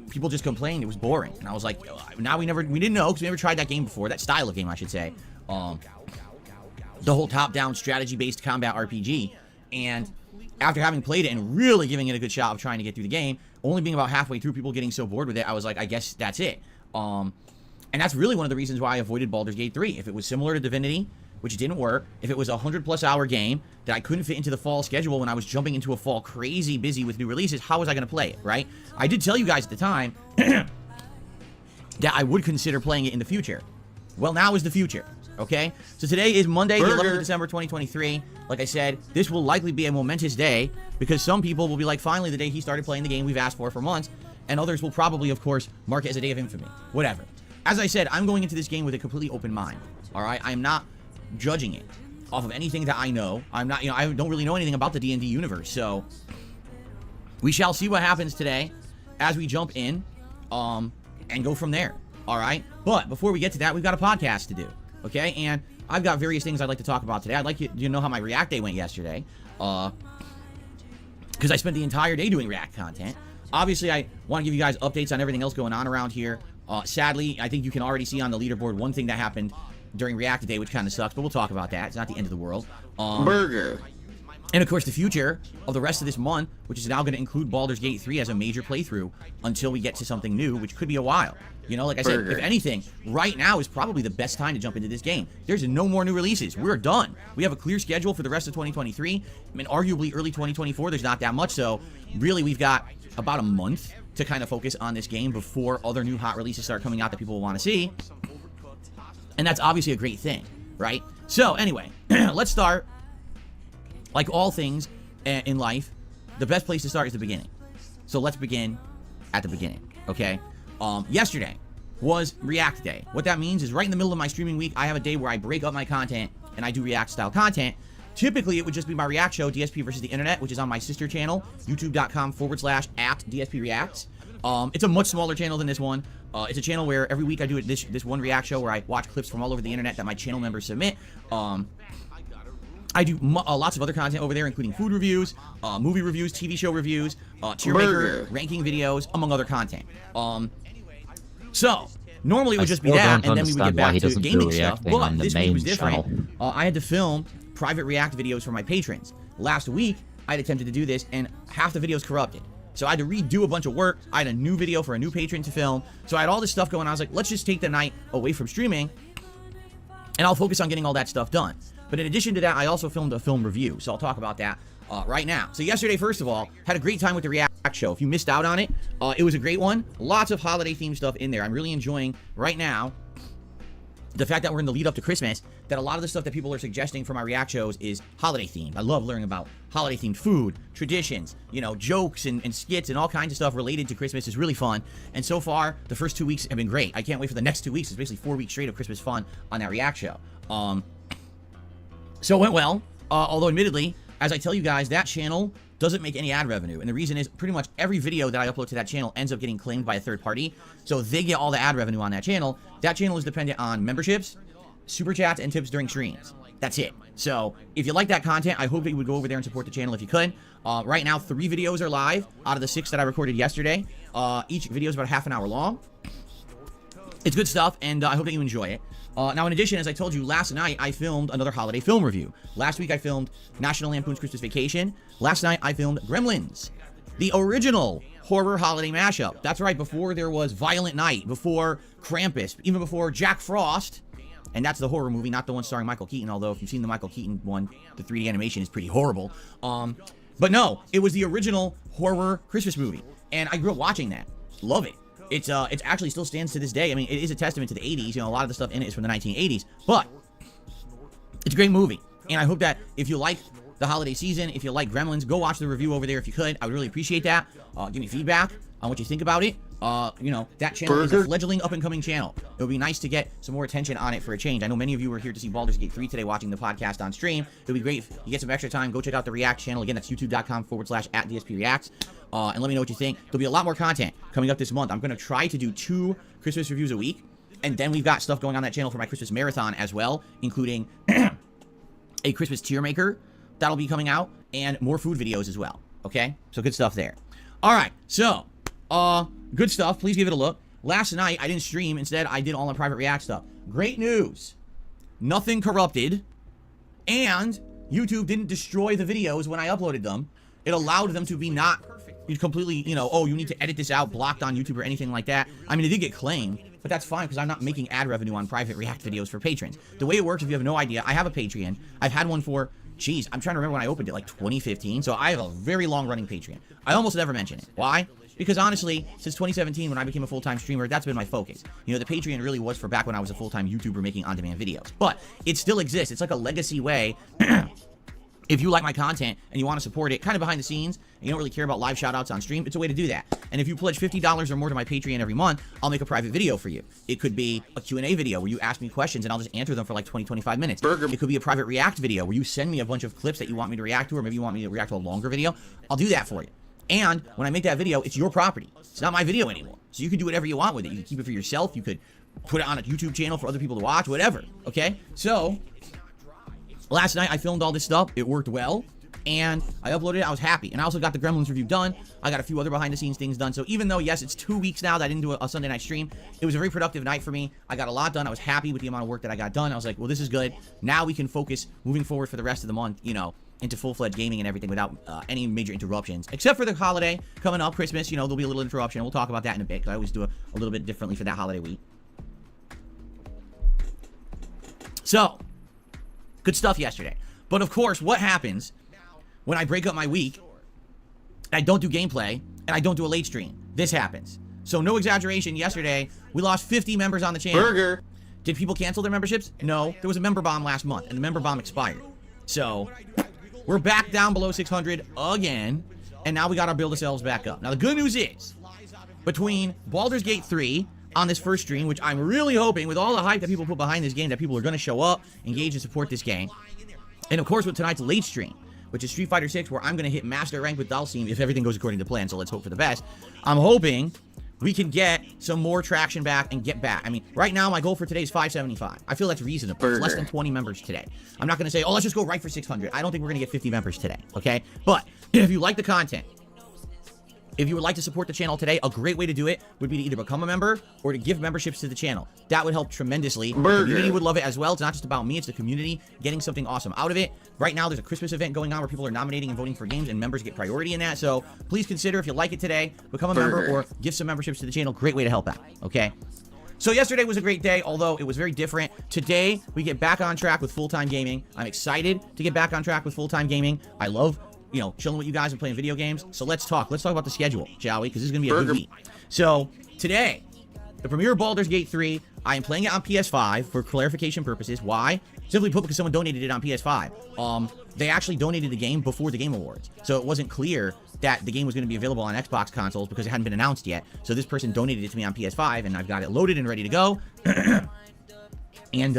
Speaker 3: people just complained it was boring. And I was like, now we didn't know because we never tried that game before, that style of game, I should say. The whole top-down strategy-based combat RPG. And after having played it and really giving it a good shot of trying to get through the game, only being about halfway through, people getting so bored with it, I was like, I guess that's it. And that's really one of the reasons why I avoided Baldur's Gate 3. If it was similar to Divinity, which didn't work, if it was a 100+ hour game that I couldn't fit into the fall schedule when I was jumping into a fall crazy busy with new releases, how was I going to play it, right? I did tell you guys at the time that I would consider playing it in the future. Well, now is the future, okay? So today is Monday, the 11th of December, 2023. Like I said, this will likely be a momentous day because some people will be like, finally, the day he started playing the game we've asked for months, and others will probably, of course, mark it as a day of infamy. Whatever. As I said, I'm going into this game with a completely open mind, all right? I'm not judging it off of anything that I know. I'm not, I don't really know anything about the D&D universe, so we shall see what happens today as we jump in, and go from there, all right? But before we get to that, we've got a podcast to do, okay? And I've got various things I'd like to talk about today. I'd like you to know how my React Day went yesterday, because I spent the entire day doing React content. Obviously, I want to give you guys updates on everything else going on around here. Sadly, I think you can already see on the leaderboard one thing that happened during React Day, which kind of sucks, but we'll talk about that. It's not the end of the world. And of course, the future of the rest of this month, which is now going to include Baldur's Gate 3 as a major playthrough until we get to something new, which could be a while. You know, like I said, if anything, right now is probably the best time to jump into this game. There's no more new releases. We're done. We have a clear schedule for the rest of 2023. I mean, arguably early 2024, there's not that much, so really we've got about a month to kind of focus on this game before other new hot releases start coming out that people will want to see. And that's obviously a great thing, right? So anyway, let's start. Like all things in life, the best place to start is the beginning. So let's begin at the beginning, okay? Yesterday was React Day. What that means is right in the middle of my streaming week, I have a day where I break up my content and I do React-style content. Typically, it would just be my React show, DSP versus the Internet, which is on my sister channel, youtube.com/@DSPReacts. It's a much smaller channel than this one. It's a channel where every week I do this one React show where I watch clips from all over the internet that my channel members submit. I do lots of other content over there, including food reviews, movie reviews, TV show reviews, tier maker, ranking videos, among other content. So normally it would just be that, and then we would get back to gaming stuff. But this week was different. I had to film private React videos for my patrons. Last week, I had attempted to do this, and half the videos corrupted. So I had to redo a bunch of work. I had a new video for a new patron to film. So I had all this stuff going on. I was like, let's just take the night away from streaming, and I'll focus on getting all that stuff done. But in addition to that, I also filmed a film review. So I'll talk about that right now. So yesterday, first of all, had a great time with the React show. If you missed out on it, it was a great one. Lots of holiday themed stuff in there. I'm really enjoying right now the fact that we're in the lead up to Christmas, that a lot of the stuff that people are suggesting for my react shows is holiday themed. I love learning about holiday themed food, traditions, you know, jokes and skits and all kinds of stuff related to Christmas is really fun. And so far, the first 2 weeks have been great. I can't wait for the next 2 weeks. It's basically 4 weeks straight of Christmas fun on that react show. So it went well, although admittedly, as I tell you guys, that channel doesn't make any ad revenue. And the reason is pretty much every video that I upload to that channel ends up getting claimed by a third party. So they get all the ad revenue on that channel. That channel is dependent on memberships, super chats, and tips during streams. That's it. So if you like that content, I hope that you would go over there and support the channel if you could. Right now, 3 videos are live out of the 6 that I recorded yesterday. Each video is about half an hour long. It's good stuff, and I hope that you enjoy it. Now, in addition, as I told you, last night I filmed another holiday film review. Last week I filmed National Lampoon's Christmas Vacation. Last night I filmed Gremlins, the original horror holiday mashup. That's right, before there was Violent Night, before Krampus, even before Jack Frost. And that's the horror movie, not the one starring Michael Keaton, although if you've seen the Michael Keaton one, the 3D animation is pretty horrible. But no, it was the original horror Christmas movie. And I grew up watching that. Love it. It's actually still stands to this day. I mean, it is a testament to the 80s. You know, a lot of the stuff in it is from the 1980s. But it's a great movie. And I hope that if you like the holiday season, if you like Gremlins, go watch the review over there if you could. I would really appreciate that. Give me feedback on what you think about it. You know, that channel is a fledgling up-and-coming channel. It would be nice to get some more attention on it for a change. I know many of you were here to see Baldur's Gate 3 today watching the podcast on stream. It would be great if you get some extra time. Go check out the React channel. Again, that's youtube.com/@DSPReacts. And let me know what you think. There'll be a lot more content coming up this month. I'm going to try to do 2 Christmas reviews a week. And then we've got stuff going on that channel for my Christmas marathon as well, including a Christmas tier maker that'll be coming out and more food videos as well. Okay? So good stuff there. All right. So, good stuff. Please give it a look. Last night, I didn't stream. Instead, I did all my private react stuff. Great news. Nothing corrupted. And YouTube didn't destroy the videos when I uploaded them. It allowed them to be not completely, you know, oh, you need to edit this out, blocked on YouTube or anything like that. I mean, it did get claimed, but that's fine because I'm not making ad revenue on private react videos for patrons. The way it works, if you have no idea, I have a Patreon. I've had one for, geez, I'm trying to remember when I opened it, like 2015. So I have a very long-running Patreon. I almost never mention it. Why? Because honestly, since 2017, when I became a full-time streamer, that's been my focus. You know, the Patreon really was for back when I was a full-time YouTuber making on-demand videos. But it still exists. It's like a legacy way. If you like my content and you want to support it kind of behind the scenes, and you don't really care about live shout-outs on stream, it's a way to do that. And if you pledge $50 or more to my Patreon every month, I'll make a private video for you. It could be a Q&A video where you ask me questions and I'll just answer them for like 20-25 minutes. It could be a private react video where you send me a bunch of clips that you want me to react to, or maybe you want me to react to a longer video. I'll do that for you. And when I make that video, it's your property. It's not my video anymore. So you can do whatever you want with it. You can keep it for yourself. You could put it on a YouTube channel for other people to watch, whatever. Okay? So, last night I filmed all this stuff. It worked well. And I uploaded it. I was happy. And I also got the Gremlins review done. I got a few other behind-the-scenes things done. So even though, yes, it's 2 weeks now that I didn't do a Sunday night stream, it was a very productive night for me. I got a lot done. I was happy with the amount of work that I got done. I was like, well, this is good. Now we can focus moving forward for the rest of the month, you know, into full-fledged gaming and everything without any major interruptions. Except for the holiday coming up, Christmas, you know, there'll be a little interruption. We'll talk about that in a bit, because I always do a little bit differently for that holiday week. So, good stuff yesterday. But of course, what happens when I break up my week, and I don't do gameplay, and I don't do a late stream? This happens. So no exaggeration, yesterday, we lost 50 members on the channel. Did people cancel their memberships? No. There was a member bomb last month, and the member bomb expired. So, we're back down below 600 again, and now we got to build ourselves back up. Now, the good news is, between Baldur's Gate 3 on this first stream, which I'm really hoping, with all the hype that people put behind this game, that people are going to show up, engage, and support this game, and of course with tonight's late stream, which is Street Fighter 6, where I'm going to hit Master Rank with Dalsim if everything goes according to plan, so let's hope for the best. I'm hoping we can get some more traction back and get back. I mean, right now, my goal for today is 575. I feel that's reasonable. It's less than 20 members today. I'm not going to say, oh, let's just go right for 600. I don't think we're going to get 50 members today, okay? But if you like the content, if you would like to support the channel today, a great way to do it would be to either become a member or to give memberships to the channel. That would help tremendously. The community would love it as well. It's not just about me, it's the community getting something awesome out of it. Right now, there's a Christmas event going on where people are nominating and voting for games, and members get priority in that. So please consider, if you like it today, become a member or give some memberships to the channel. Great way to help out, okay? So yesterday was a great day, although it was very different. Today, we get back on track with full-time gaming. I'm excited to get back on track with full-time gaming. I love, you know, chilling with you guys and playing video games. So let's talk. Let's talk about the schedule, shall we? Because this is going to be a good week. So today, the premiere of Baldur's Gate 3 I am playing it on PS5 for clarification purposes. Why? Simply put, because someone donated it on PS5. They actually donated the game before the Game Awards, so it wasn't clear that the game was going to be available on Xbox consoles because it hadn't been announced yet. So this person donated it to me on PS5, and I've got it loaded and ready to go. And,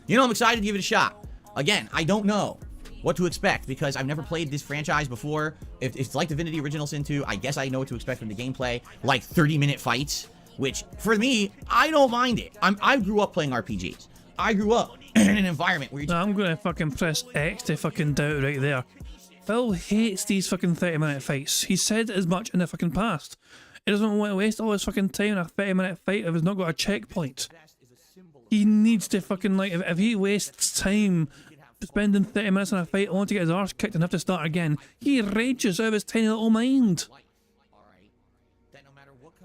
Speaker 3: you know, I'm excited to give it a shot. Again, I don't know what to expect because I've never played this franchise before. If it's like Divinity Original Sin 2, I guess I know what to expect from the gameplay, like 30-minute fights, which, for me, I don't mind it. I grew up playing RPGs. I grew up in an environment where you...
Speaker 1: I'm gonna fucking press X to fucking doubt right there. Phil hates these fucking 30-minute fights. He said as much in the fucking past. He doesn't want to waste all his fucking time in a 30-minute fight if he's not got a checkpoint. He needs to fucking, like, if he wastes time spending 30 minutes in a fight only to get his arse kicked and have to start again, he rages out of his tiny little mind.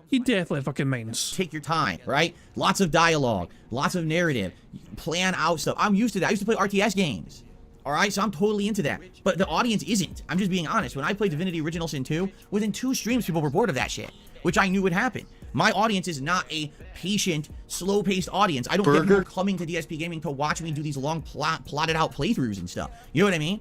Speaker 1: He definitely fucking minds.
Speaker 3: Take your time, right? Lots of dialogue, lots of narrative, plan out stuff. I'm used to that. I used to play RTS games. All right, so I'm totally into that. But the audience isn't. I'm just being honest. When I played Divinity Original Sin 2, within 2 streams, people were bored of that shit, which I knew would happen. My audience is not a patient, slow-paced audience. I don't get people coming to DSP Gaming to watch me do these long, plotted-out playthroughs and stuff. You know what I mean?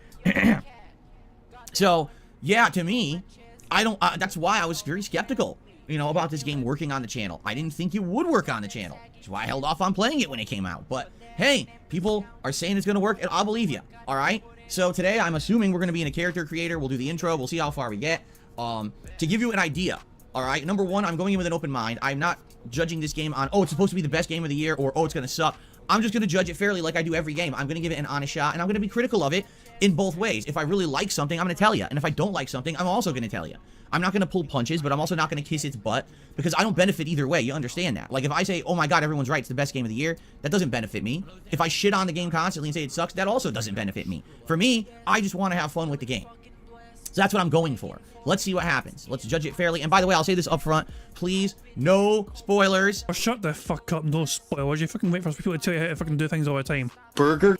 Speaker 3: So, yeah, to me, I don't. That's why I was very skeptical, you know, about this game working on the channel. I didn't think it would work on the channel. That's why I held off on playing it when it came out. But hey, people are saying it's gonna work, and I'll believe you. All right. So today, I'm assuming we're gonna be in a character creator. We'll do the intro. We'll see how far we get. To give you an idea. All right. Number one, I'm going in with an open mind. I'm not judging this game on, oh, it's supposed to be the best game of the year, or oh, it's gonna suck. I'm just gonna judge it fairly, like I do every game. I'm gonna give it an honest shot, and I'm gonna be critical of it in both ways. If I really like something, I'm gonna tell you, and if I don't like something, I'm also gonna tell you. I'm not gonna pull punches, but I'm also not gonna kiss its butt because I don't benefit either way. You understand that? Like if I say, oh my god, everyone's right, it's the best game of the year, that doesn't benefit me. If I shit on the game constantly and say it sucks, that also doesn't benefit me. For me, I just want to have fun with the game. So that's what I'm going for. Let's see what happens. Let's judge it fairly. And by the way, I'll say this up front. Please, no spoilers.
Speaker 1: Oh, shut the fuck up, no spoilers. You fucking wait for people to tell you how to fucking do things all the time.
Speaker 3: Burger.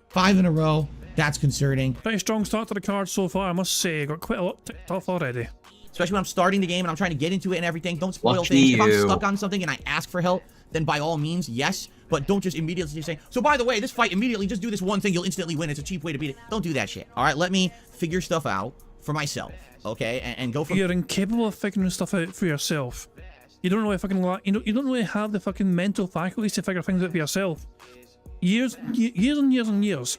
Speaker 3: 5 in a row. That's concerning.
Speaker 1: Pretty strong start to the card so far, I must say. Got quite a lot ticked off already.
Speaker 3: Especially when I'm starting the game and I'm trying to get into it and everything. Don't spoil things. If I'm stuck on something and I ask for help, then by all means, yes. But don't just immediately say, so by the way, this fight, immediately just do this one thing, you'll instantly win. It's a cheap way to beat it. Don't do that shit. All right, let me figure stuff out for myself, okay? And go from...
Speaker 1: You're incapable of figuring stuff out for yourself. You don't really fucking you don't really have the fucking mental faculties to figure things out for yourself. Years and years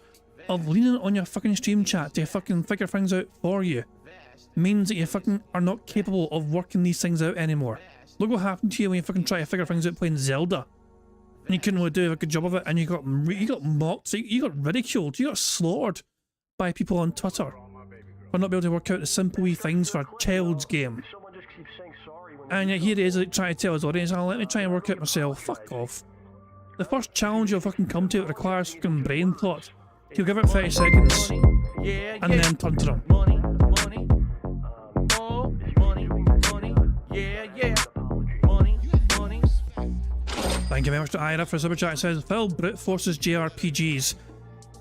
Speaker 1: of leaning on your fucking stream chat to fucking figure things out for you means that you fucking are not capable of working these things out anymore. Look what happened to you when you fucking try to figure things out playing Zelda. And you couldn't really do a good job of it, and you got mocked, you got ridiculed, you got slaughtered by people on Twitter for not being able to work out the simple wee things for a child's game. And yet here he is, like, trying to tell his audience, oh, let me try and work it myself. Fuck off. The first challenge you'll fucking come to, it requires fucking brain thought. He'll give it 30 seconds, and then turn to them. Thank you very much to Ira for super chat. It says, Phil brute forces JRPGs.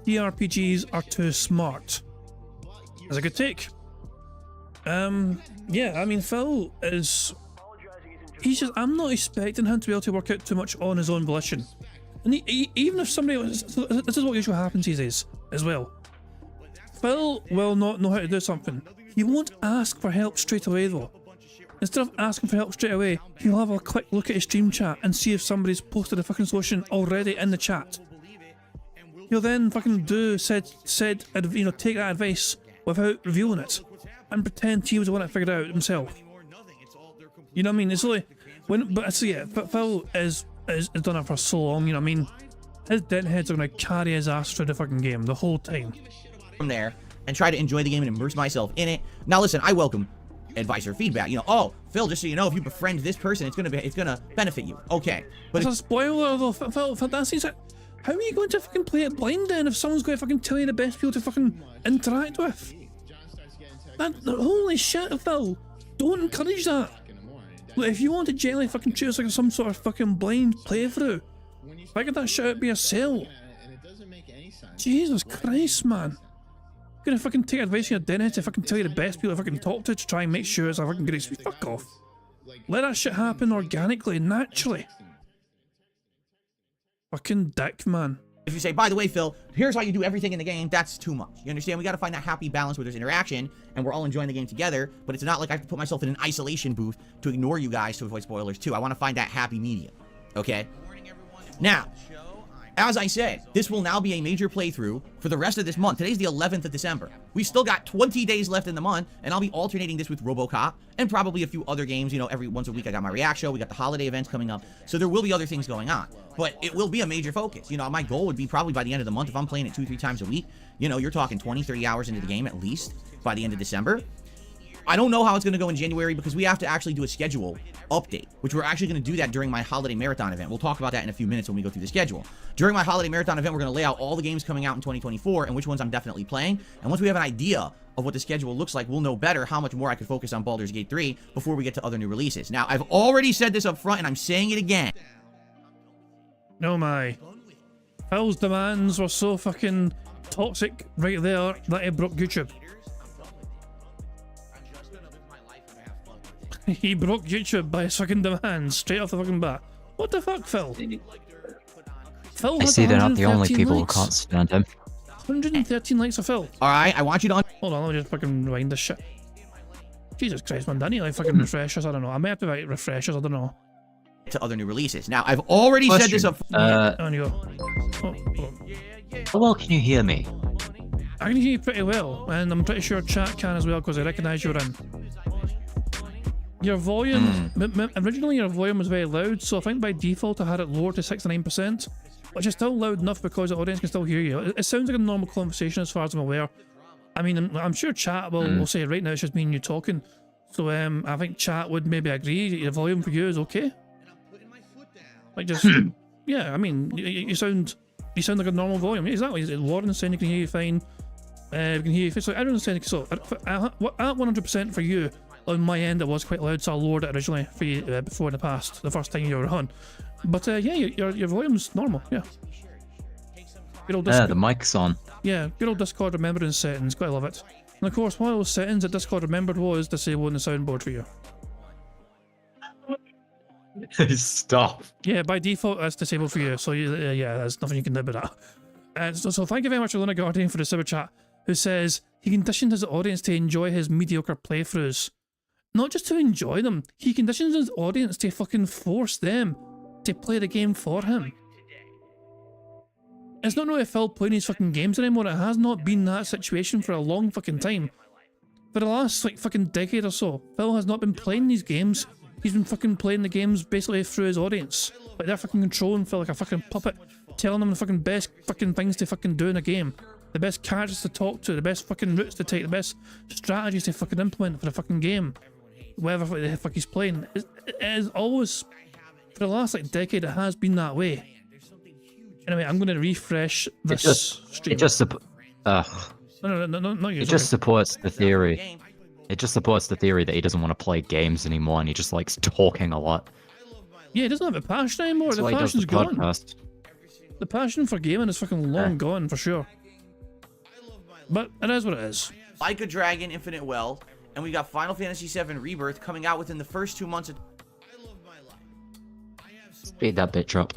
Speaker 1: JRPGs are too smart. That's a good take. Yeah, I mean, Phil is... I'm not expecting him to be able to work out too much on his own volition. And even if somebody... This is what usually happens these days, as well. Phil will not know how to do something. He won't ask for help straight away, though. Instead of asking for help straight away, he'll have a quick look at his stream chat and see if somebody's posted a fucking solution already in the chat. He'll then fucking take that advice without revealing it and pretend he was the one that figured it out himself. You know what I mean? It's really but Phil is done it for so long. You know what I mean? His dent heads are gonna carry his ass through the fucking game the whole time.
Speaker 3: From there and try to enjoy the game and immerse myself in it. Now listen, I welcome advice or feedback. You know, oh, Phil, just so you know, if you befriend this person, it's gonna benefit you. Okay, but
Speaker 1: it's a spoiler though, Phil. That's it. How are you going to fucking play it blind then if someone's going to fucking tell you the best people to fucking interact with? Holy shit, Phil! Don't encourage that. Look, if you want to generally fucking choose like some sort of fucking blind playthrough, figure that shit out by yourself. Jesus Christ, man. You're gonna fucking take advice from your dentist to fucking tell you the best people to fucking talk to try and make sure it's a fucking good experience. Fuck off. Let that shit happen organically, naturally. Fucking dick, man.
Speaker 3: If you say, by the way, Phil, here's how you do everything in the game, that's too much. You understand? We got to find that happy balance where there's interaction and we're all enjoying the game together, but it's not like I have to put myself in an isolation booth to ignore you guys to avoid spoilers too. I want to find that happy medium. Okay? Now, as I said, this will now be a major playthrough for the rest of this month. Today's the 11th of December. We've still got 20 days left in the month, and I'll be alternating this with RoboCop and probably a few other games. You know, every once a week I got my React show. We got the holiday events coming up. So there will be other things going on. But it will be a major focus. You know, my goal would be probably by the end of the month, if I'm playing it 2-3 times a week, you know, you're talking 20, 30 hours into the game at least by the end of December. I don't know how it's going to go in January because we have to actually do a schedule update, which we're actually going to do that during my holiday marathon event. We'll talk about that in a few minutes when we go through the schedule. During my holiday marathon event, we're going to lay out all the games coming out in 2024 and which ones I'm definitely playing. And once we have an idea of what the schedule looks like, we'll know better how much more I could focus on Baldur's Gate 3 before we get to other new releases. Now, I've already said this up front and I'm saying it again.
Speaker 1: No, my. Phil's demands were so fucking toxic right there that it broke YouTube. He broke YouTube by his fucking demands straight off the fucking bat. What the fuck, Phil? Phil
Speaker 4: I
Speaker 1: has
Speaker 4: see they're not the only
Speaker 1: 113
Speaker 4: people who
Speaker 1: likes.
Speaker 4: can't stand him.
Speaker 1: 113 likes of Phil.
Speaker 3: Alright, I want you to
Speaker 1: Hold on, let me just fucking rewind this shit. Jesus Christ, man, do I need like fucking refreshers? I don't know. I may have to write refreshers, I don't know.
Speaker 3: to other new releases. Now, I've already said this up
Speaker 1: On you go. Oh, hold on.
Speaker 4: How well can you hear me?
Speaker 1: I can hear you pretty well, and I'm pretty sure chat can as well because I recognise you're in. Your volume, originally your volume was very loud, so I think by default I had it lowered to 69%, which is still loud enough because the audience can still hear you. It sounds like a normal conversation as far as I'm aware. I mean, I'm sure chat will say right now it's just me and you talking, so I think chat would maybe agree that your volume for you is okay. Like just, yeah, I mean, you sound like a normal volume. Exactly, Lauren's saying you can hear you fine, we can hear you, so everyone's saying so. At 100% for you, on my end it was quite loud, so I lowered it originally for you before in the past, the first time you were on. But yeah, your volume's normal, yeah. Good old
Speaker 4: The mic's on.
Speaker 1: yeah, good old Discord remembrance settings, gotta love it. And of course, one of those settings that Discord remembered was disabling the soundboard for you.
Speaker 4: Stop.
Speaker 1: Yeah, by default that's disabled for you, so yeah, there's nothing you can do about that. So thank you very much to Luna Guardian for the super chat, who says he conditioned his audience to enjoy his mediocre playthroughs. Not just to enjoy them, he conditions his audience to fucking force them to play the game for him. It's not really Phil playing his fucking games anymore, it has not been that situation for a long fucking time. For the last like fucking decade or so, Phil has not been playing these games, he's been fucking playing the games basically through his audience. Like they're fucking controlling Phil like a fucking puppet, telling him the fucking best fucking things to fucking do in a game. The best characters to talk to, the best fucking routes to take, the best strategies to fucking implement for the fucking game. Whatever the fuck he's playing. It is always, for the last like decade, it has been that way. Anyway, I'm going to refresh this stream.
Speaker 4: It just supports the theory. It just supports the theory that he doesn't want to play games anymore and he just likes talking a lot.
Speaker 1: Yeah, he doesn't have a passion anymore.
Speaker 4: That's
Speaker 1: the
Speaker 4: why he does
Speaker 1: passion's
Speaker 4: the
Speaker 1: gone.
Speaker 4: podcast.
Speaker 1: The passion for gaming is fucking long gone for sure. But it is what it is.
Speaker 3: Like a Dragon, Infinite Wealth, and we got Final Fantasy VII Rebirth coming out within the first 2 months of...
Speaker 4: Speed that bitch up.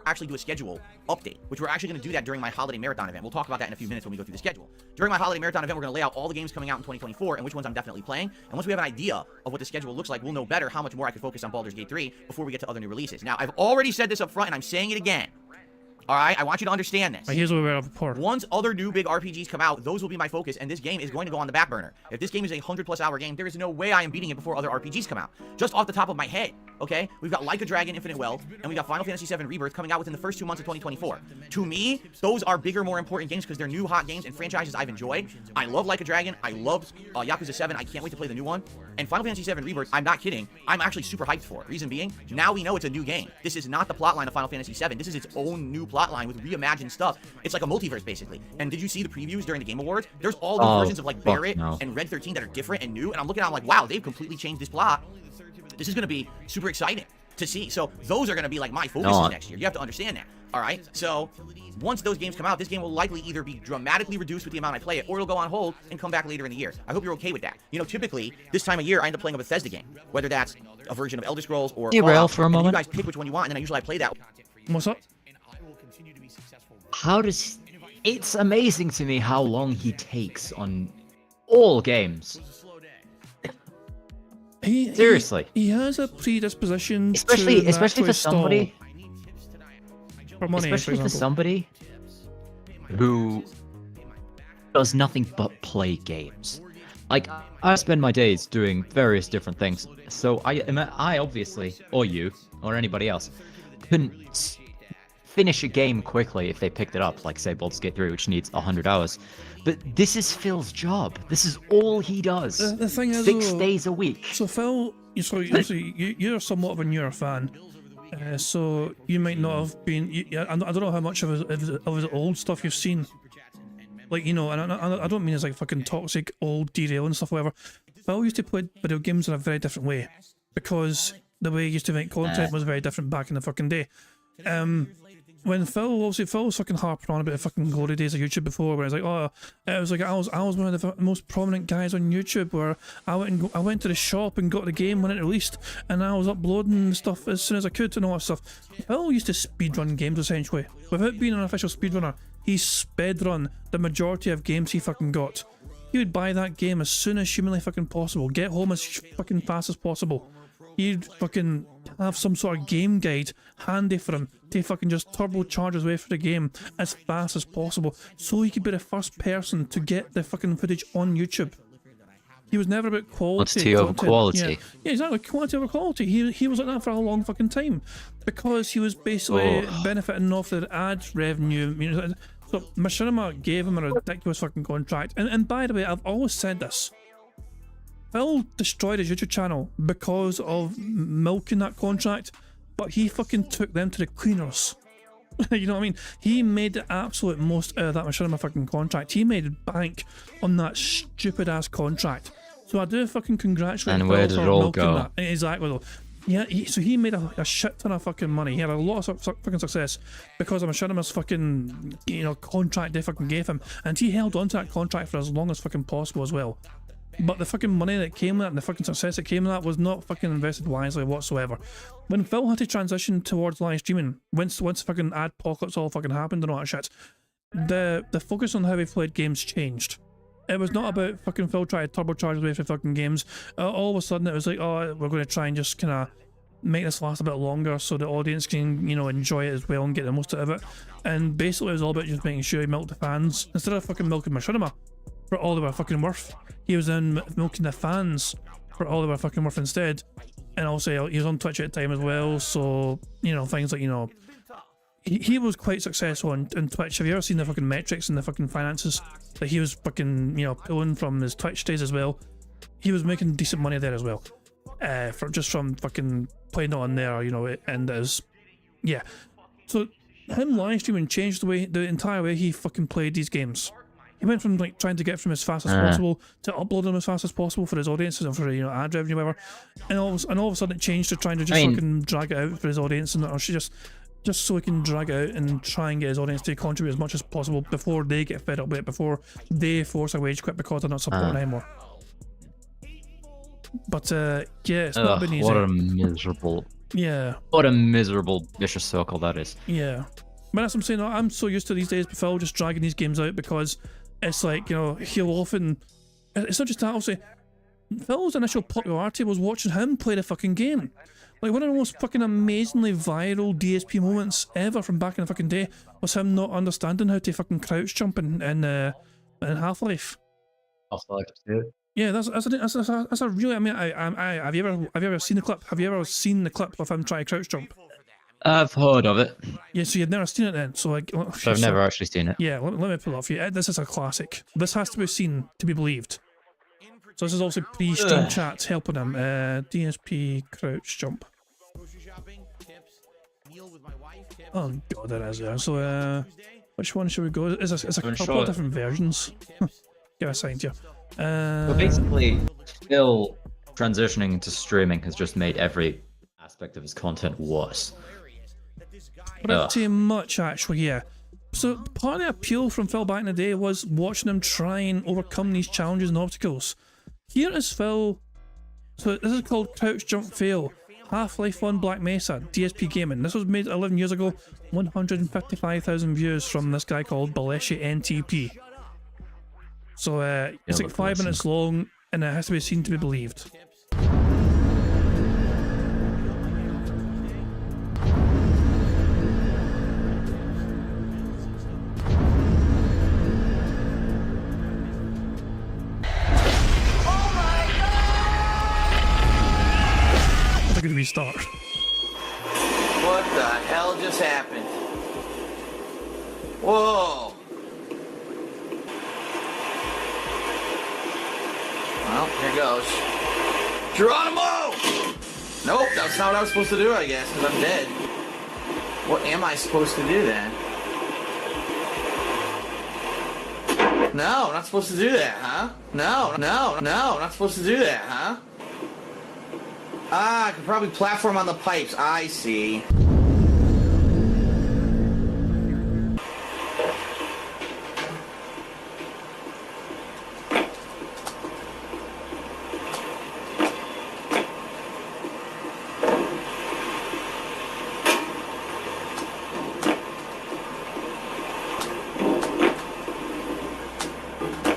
Speaker 3: Actually do a schedule update, which we're actually going to do that during my holiday marathon event. We'll talk about that in a few minutes when we go through the schedule. During my holiday marathon event, we're going to lay out all the games coming out in 2024 and which ones I'm definitely playing. And once we have an idea of what the schedule looks like, we'll know better how much more I could focus on Baldur's Gate 3 before we get to other new releases. Now, I've already said this up front and I'm saying it again. Alright, I want you to understand this.
Speaker 1: Here's what we're up for.
Speaker 3: Once other new big RPGs come out, those will be my focus, and this game is going to go on the back burner. If this game is a 100+ hour game, there is no way I am beating it before other RPGs come out. Just off the top of my head, okay? We've got Like a Dragon, Infinite Wealth, and we got Final Fantasy VII Rebirth coming out within the first 2 months of 2024. To me, those are bigger, more important games because they're new, hot games and franchises I've enjoyed. I love Like a Dragon. I love Yakuza 7. I can't wait to play the new one. And Final Fantasy VII Rebirth, I'm not kidding, I'm actually super hyped for. Reason being, now we know it's a new game. This is not the plotline of Final Fantasy VII. This is its own new plotline with reimagined stuff. It's like a multiverse, basically. And did you see the previews during the Game Awards? There's all these versions of like Barrett and Red 13 that are different and new. And I'm looking at it, I'm like, wow, they've completely changed this plot. This is going to be super exciting to see. So those are going to be like my focuses next year. You have to understand that. All right, so once those games come out, this game will likely either be dramatically reduced with the amount I play it, or it'll go on hold and come back later in the year. I hope you're okay with that. You know, typically, this time of year, I end up playing a Bethesda game, whether that's a version of Elder Scrolls or
Speaker 4: Derail for a
Speaker 3: and
Speaker 4: moment.
Speaker 3: you guys pick which one you want, and then usually I play that.
Speaker 1: What's up?
Speaker 4: How does... It's amazing to me how long he takes on all games. Seriously.
Speaker 1: He has a predisposition
Speaker 4: Especially
Speaker 1: to
Speaker 4: for
Speaker 1: naturally
Speaker 4: somebody...
Speaker 1: stall for money,
Speaker 4: Especially
Speaker 1: for
Speaker 4: for
Speaker 1: example.
Speaker 4: somebody who does nothing but play games. Like, I spend my days doing various different things, so I obviously, or you, or anybody else, couldn't finish a game quickly if they picked it up, like say Baldur's Gate 3, which needs 100 hours. But this is Phil's job. This is all he does.
Speaker 1: The thing is,
Speaker 4: 6
Speaker 1: though,
Speaker 4: days a week.
Speaker 1: So Phil, you're somewhat of a newer fan, so you might not have been. I don't know how much of his old stuff you've seen. Like, you know, and I don't mean as like fucking toxic old derail and stuff, whatever. Phil used to play video games in a very different way, because the way he used to make content was very different back in the fucking day. When Phil was fucking harping on about the fucking glory days of YouTube before, where it's like, oh, it was like I was one of the most prominent guys on YouTube, where I went to the shop and got the game when it released, and I was uploading stuff as soon as I could and all that stuff. Phil used to speedrun games essentially, without being an official speedrunner. He speedrun the majority of games he fucking got. He would buy that game as soon as humanly fucking possible, get home as fucking fast as possible. He'd fucking have some sort of game guide handy for him to fucking just turbocharge his way through the game as fast as possible, so he could be the first person to get the fucking footage on YouTube. He was never about quality.
Speaker 4: Quantity over quality.
Speaker 1: Yeah, exactly. Quantity over quality. He was like that for a long fucking time, because he was basically benefiting off the ad revenue. You know, so Machinima gave him a ridiculous fucking contract. And by the way, I've always said this. Phil destroyed his YouTube channel because of milking that contract, but he fucking took them to the cleaners. You know what I mean? He made the absolute most out of that Machinima fucking contract. He made bank on that stupid ass contract. So I do fucking congratulate
Speaker 4: And
Speaker 1: Phil
Speaker 4: where did
Speaker 1: for
Speaker 4: it all
Speaker 1: milking
Speaker 4: go?
Speaker 1: that. Exactly though. Yeah, so he made a shit ton of fucking money. He had a lot of fucking success because of Machinima's fucking, you know, contract they fucking gave him, and he held on to that contract for as long as fucking possible as well. But the fucking money that came with that and the fucking success that came with that was not fucking invested wisely whatsoever. When Phil had to transition towards live streaming, once fucking adpocalypse all fucking happened and all that shit, the focus on how he played games changed. It was not about fucking Phil trying to turbocharge his way through fucking games. All of a sudden it was like, oh, we're going to try and just kind of make this last a bit longer so the audience can, you know, enjoy it as well and get the most out of it. And basically it was all about just making sure he milked the fans instead of fucking milking Machinima for all they were fucking worth. He was in milking the fans for all they were fucking worth instead. And also he was on Twitch at the time as well, so, you know, things like, you know, he was quite successful on Twitch. Have you ever seen the fucking metrics and the fucking finances that he was fucking, you know, pulling from his Twitch days as well? He was making decent money there as well, from fucking playing it on there, you know, and as, yeah. So him live streaming changed the entire way he fucking played these games. He went from like trying to get from as fast as possible to upload them as fast as possible for his audiences and for, you know, ad revenue, whatever. And all of a sudden it changed to trying to just fucking drag it out for his audience, and or just so he can drag it out and try and get his audience to contribute as much as possible before they get fed up with it, before they force a wage quit because they're not supporting anymore. But yeah, it's not been easy.
Speaker 4: What a miserable, what a miserable vicious circle that is.
Speaker 1: Yeah, but that's what I'm saying. I'm so used to these days, Phil just dragging these games out, because it's like, you know, he'll often, it's not just that, I'll say, Phil's initial popularity was watching him play the fucking game. Like, one of the most fucking amazingly viral DSP moments ever from back in the fucking day was him not understanding how to fucking crouch jump in Half-Life.
Speaker 4: Half-Life 2.
Speaker 1: Yeah, that's a really, I mean, have you ever seen the clip? Have you ever seen the clip of him trying to crouch jump?
Speaker 4: I've heard of it.
Speaker 1: Yeah, so you've never seen it then. So like,
Speaker 4: I've never actually seen it.
Speaker 1: Yeah, let me pull it up for you. This is a classic. This has to be seen to be believed. So this is also pre-stream chat helping him. DSP crouch jump. Oh god, that is there. So which one should we go? It's a couple of different versions. Get assigned here.
Speaker 4: Well, basically, Phil transitioning to streaming has just made every aspect of his content worse.
Speaker 1: Pretty much, actually, yeah. So part of the appeal from Phil back in the day was watching him try and overcome these challenges and obstacles. Here is Phil. So this is called Crouch Jump Fail. Half-Life 1 Black Mesa, DSP Gaming. This was made 11 years ago. 155,000 views from this guy called Baleshi NTP. So it's like 5 minutes long, and it has to be seen to be believed. That's a good restart.
Speaker 6: What the hell just happened? Whoa! Well, here goes. Geronimo! Nope, that's not what I was supposed to do, I guess, because I'm dead. What am I supposed to do then? No, I'm not supposed to do that, huh? No, I'm not supposed to do that, huh? Ah, I could probably platform on the pipes. I see.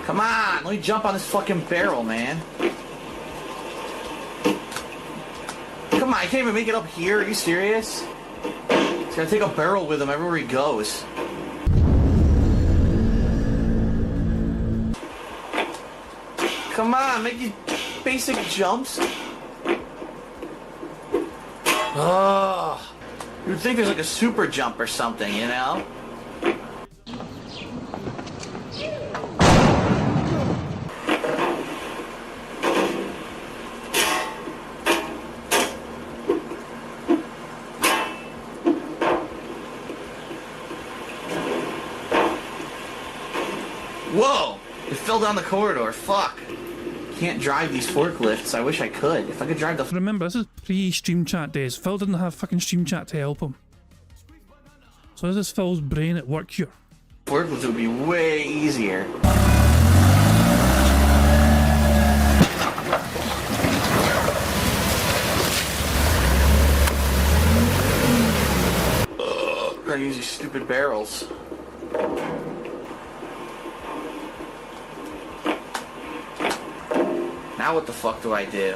Speaker 6: Come on, let me jump on this fucking barrel, man. Come on, I can't even make it up here. Are you serious? He's gonna take a barrel with him everywhere he goes. Come on, make these basic jumps. Oh, you'd think there's like a super jump or something, you know? Whoa! It fell down the corridor. Fuck. Can't drive these forklifts. I wish I could. If I could drive the...
Speaker 1: Remember, this is pre-Stream Chat days. Phil didn't have fucking Stream Chat to help him. So this is Phil's brain at work here.
Speaker 6: forklifts would be way easier. Gotta use these stupid barrels. Now what the fuck do I do?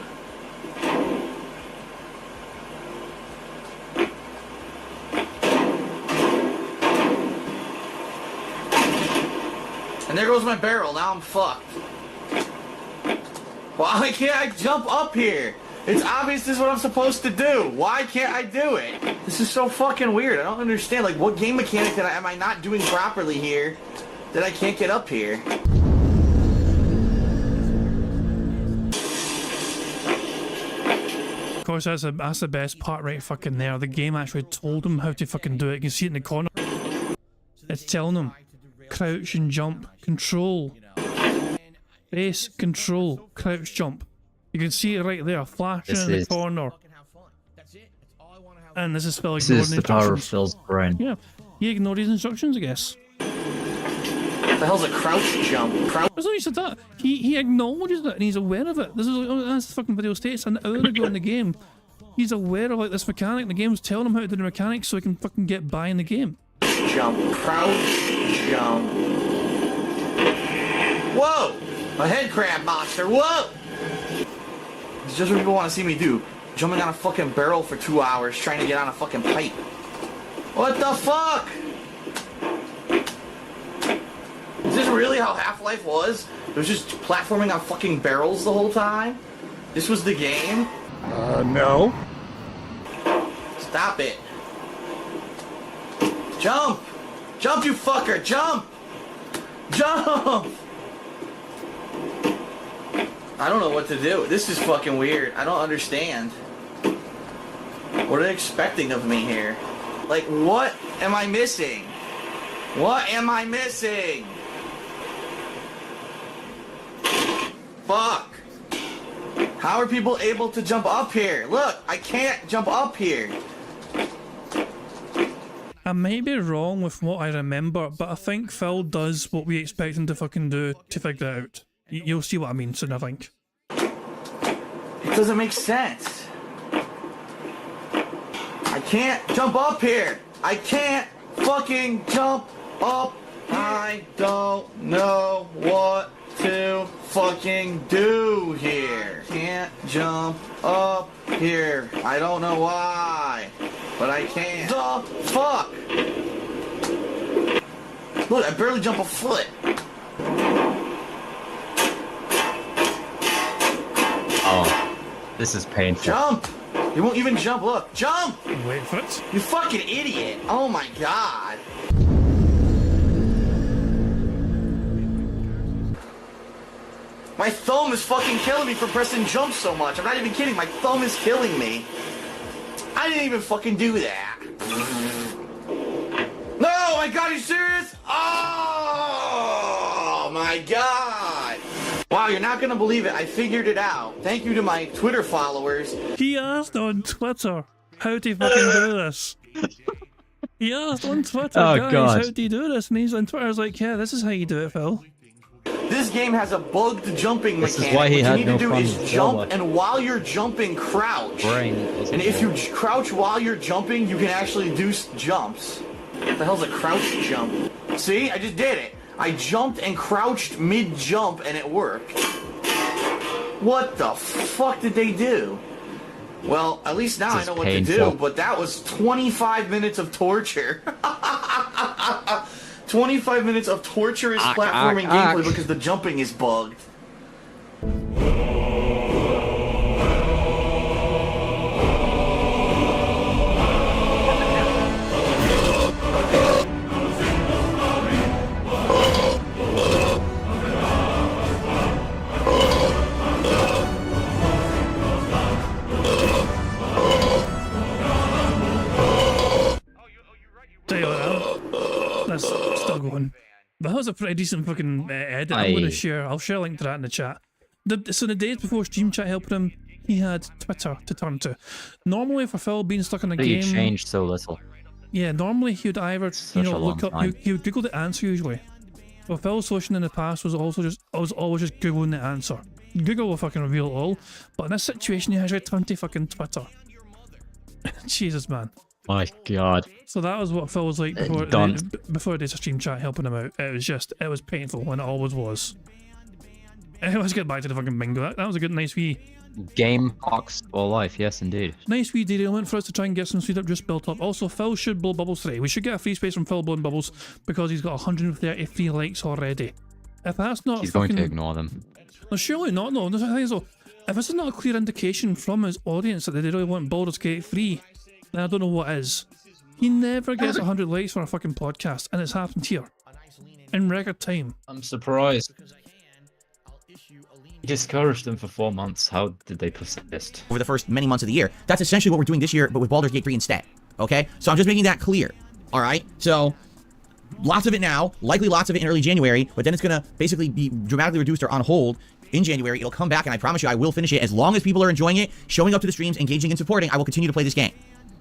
Speaker 6: And there goes my barrel. Now I'm fucked. Why can't I jump up here? It's obvious this is what I'm supposed to do. Why can't I do it? This is so fucking weird. I don't understand. Like, what game mechanic am I not doing properly here that I can't get up here?
Speaker 1: Of course, that's the best part right fucking there. The game actually told him how to fucking do it. You can see it in the corner. It's telling him. Crouch and jump. Control. Base, control. Crouch, jump. You can see it right there. Flashing in the corner. And this is Phil ignoring the instructions. This is the power of Phil's brain. Yeah. He ignored his instructions, I guess.
Speaker 6: What the hell's a crouch jump?
Speaker 1: As long as he said that, he acknowledges it and he's aware of it. This is as the fucking video states an hour ago in the game. He's aware of like this mechanic. The game's telling him how to do the mechanics so he can fucking get by in the game.
Speaker 6: Jump, crouch, jump. Whoa! A head crab monster. Whoa! It's just what people want to see me do. Jumping on a fucking barrel for 2 hours trying to get on a fucking pipe. What the fuck? Is this really how Half-Life was? It was just platforming on fucking barrels the whole time? This was the game?
Speaker 7: No.
Speaker 6: Stop it. Jump! Jump, you fucker! Jump! Jump! I don't know what to do. This is fucking weird. I don't understand. What are they expecting of me here? Like, what am I missing? What am I missing? Fuck. How are people able to jump up here? Look, I can't jump up here.
Speaker 1: I may be wrong with what I remember, but I think Phil does what we expect him to fucking do to figure it out. You'll see what I mean soon, I think.
Speaker 6: It doesn't make sense. I can't jump up here. I can't fucking jump up. I don't know what to fucking do here. Can't jump up here. I don't know why, but I can't. The fuck? Look, I barely jump a foot.
Speaker 4: Oh, this is painful.
Speaker 6: Jump! You won't even jump. Look, jump!
Speaker 1: Wait for it.
Speaker 6: You fucking idiot! Oh my god! My thumb is fucking killing me for pressing jump so much. I'm not even kidding. My thumb is killing me. I didn't even fucking do that. No, my god, are you serious? Oh my god! Wow, you're not gonna believe it. I figured it out. Thank you to my Twitter followers.
Speaker 1: He asked on Twitter how to fucking do this. He asked on Twitter, guys,
Speaker 4: God.
Speaker 1: how do you do this? And he's on Twitter, was like, yeah, this is how you do it, Phil.
Speaker 6: This game has a bugged jumping
Speaker 4: This is
Speaker 6: mechanic.
Speaker 4: why he
Speaker 6: what
Speaker 4: had
Speaker 6: you need
Speaker 4: no
Speaker 6: to do
Speaker 4: fun
Speaker 6: is
Speaker 4: with
Speaker 6: jump,
Speaker 4: Zelda.
Speaker 6: and while you're jumping, crouch.
Speaker 4: Brain
Speaker 6: And if you crouch while you're jumping, you can actually do jumps. What the hell's a crouch jump? See, I just did it. I jumped and crouched mid-jump, and it worked. What the fuck did they do? Well, at least now I know what to do, but that was 25 minutes of torture. 25 minutes of torturous platforming gameplay because the jumping is bugged.
Speaker 1: Tell you what, that's still going. That was a pretty decent fucking edit. I'm going to share. I'll share a link to that in the chat. So the days before Stream Chat helping him, he had Twitter to turn to. Normally, for Phil being stuck in a game,
Speaker 4: you changed so little.
Speaker 1: Yeah, normally he would either look up. He would Google the answer usually. But Phil's solution in the past was always just googling the answer. Google will fucking reveal it all. But in this situation, he has to turn to fucking Twitter. Jesus, man.
Speaker 4: My God.
Speaker 1: So that was what Phil was like before the Stream Chat helping him out. It was painful, and it always was. Anyway, let's get back to the fucking bingo. That was a good, nice wee...
Speaker 4: Game box for life, yes indeed.
Speaker 1: Nice wee derailment for us to try and get some speed up just built up. Also, Phil should blow bubbles today. We should get a free space from Phil blowing bubbles because he's got 133 likes already. If that's not
Speaker 4: He's going to ignore them.
Speaker 1: No, surely not, no. The thing is, though, if this is not a clear indication from his audience that they really want Baldur's Gate 3, then I don't know what is. He never gets 100 likes for a fucking podcast, and it's happened here. In record time.
Speaker 4: I'm surprised. He discouraged them for 4 months. How did they persist?
Speaker 3: Over the first many months of the year. That's essentially what we're doing this year, but with Baldur's Gate 3 instead. Okay? So I'm just making that clear. Alright? So, lots of it now, likely lots of it in early January, but then it's gonna basically be dramatically reduced or on hold in January. It'll come back, and I promise you I will finish it. As long as people are enjoying it, showing up to the streams, engaging and supporting, I will continue to play this game.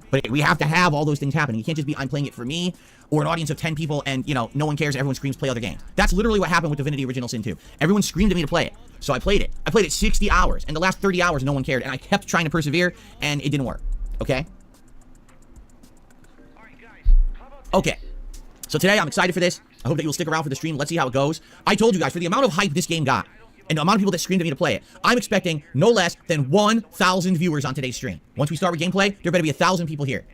Speaker 3: But we have to have all those things happening. You can't just be, I'm playing it for me, or an audience of 10 people, and, you know, no one cares, everyone screams play other games. That's literally what happened with Divinity Original Sin 2. Everyone screamed at me to play it, so I played it. I played it 60 hours, and the last 30 hours no one cared, and I kept trying to persevere, and it didn't work. Okay? Okay. So today, I'm excited for this. I hope that you'll stick around for the stream. Let's see how it goes. I told you guys, for the amount of hype this game got, and the amount of people that screamed at me to play it, I'm expecting no less than 1,000 viewers on today's stream. Once we start with gameplay, there better be 1,000 people here.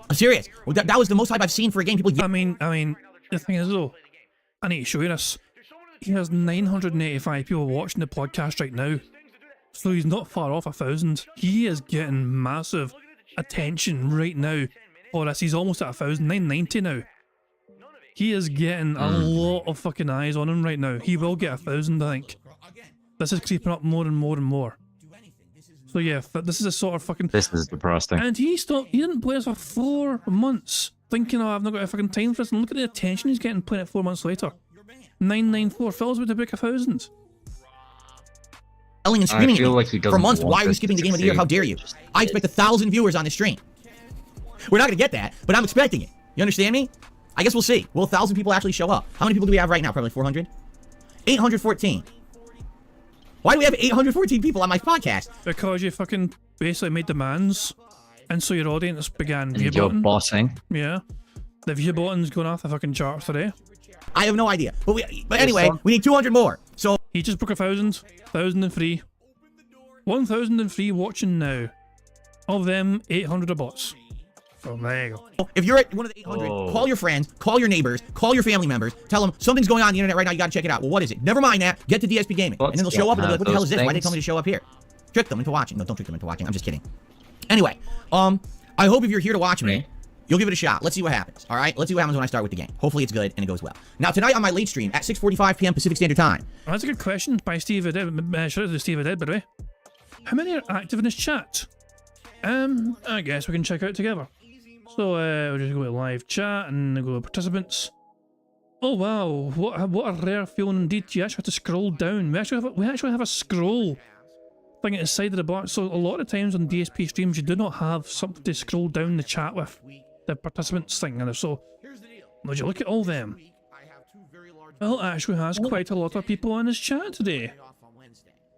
Speaker 3: I'm serious. That was the most hype I've seen for a game. People.
Speaker 1: I mean, the thing is though, I need to show you this. He has 985 people watching the podcast right now, so he's not far off 1,000. He is getting massive attention right now for this. He's almost at 1,000, 990 now. He is getting a lot of fucking eyes on him right now. He will get 1,000, I think. This is creeping up more and more and more. So yeah, this is a sort of fucking...
Speaker 4: This is depressing.
Speaker 1: And he didn't play this for 4 months, thinking, oh, I've not got a fucking time for this, and look at the attention he's getting playing it 4 months later. 994, Phil's about to break 1,000.
Speaker 3: Yelling and screaming at me
Speaker 4: like he
Speaker 3: for months.
Speaker 4: want
Speaker 3: Why are you
Speaker 4: this
Speaker 3: skipping
Speaker 4: to
Speaker 3: the game of the year? How dare you? I expect 1,000 viewers on this stream. We're not going to get that, but I'm expecting it. You understand me? I guess we'll see. Will 1,000 people actually show up? How many people do we have right now? Probably 400? 814. Why do we have 814 people on my podcast?
Speaker 1: Because you fucking basically made demands, and so your audience began view
Speaker 4: You're
Speaker 1: botting.
Speaker 4: bossing.
Speaker 1: Yeah. The view botting's going off the fucking charts today.
Speaker 3: I have no idea. But anyway, we need 200 more. So
Speaker 1: He just broke 1,000. 1,003. 1,003 watching now. Of them, 800 are bots. So there you go.
Speaker 3: if you're at one of the 800, call your friends, call your neighbors, call your family members, tell them something's going on the internet right now, you gotta check it out. Well, what is it? Never mind that. Get to DSP Gaming. And then they'll show up and they'll be like, what the hell is this? Why did they tell me to show up here? Trick them into watching. No, don't trick them into watching. I'm just kidding. Anyway, I hope if you're here to watch me, you'll give it a shot. Let's see what happens. All right? Let's see what happens when I start with the game. Hopefully it's good and it goes well. Now, tonight on my late stream at 6:45 p.m. Pacific Standard Time.
Speaker 1: Well, that's a good question by Steve Aded. Shout out to Steve Aded, by the way. How many are active in this chat? I guess we can check out together. So, we'll just go to live chat and go to participants. Oh wow, what a rare feeling indeed. You actually have to scroll down. We actually have a scroll thing at the side of the bar. So a lot of times on DSP streams you do not have something to scroll down the chat with. The participants thing. And so, would you look at all them? Well, it actually has quite a lot of people on his chat today.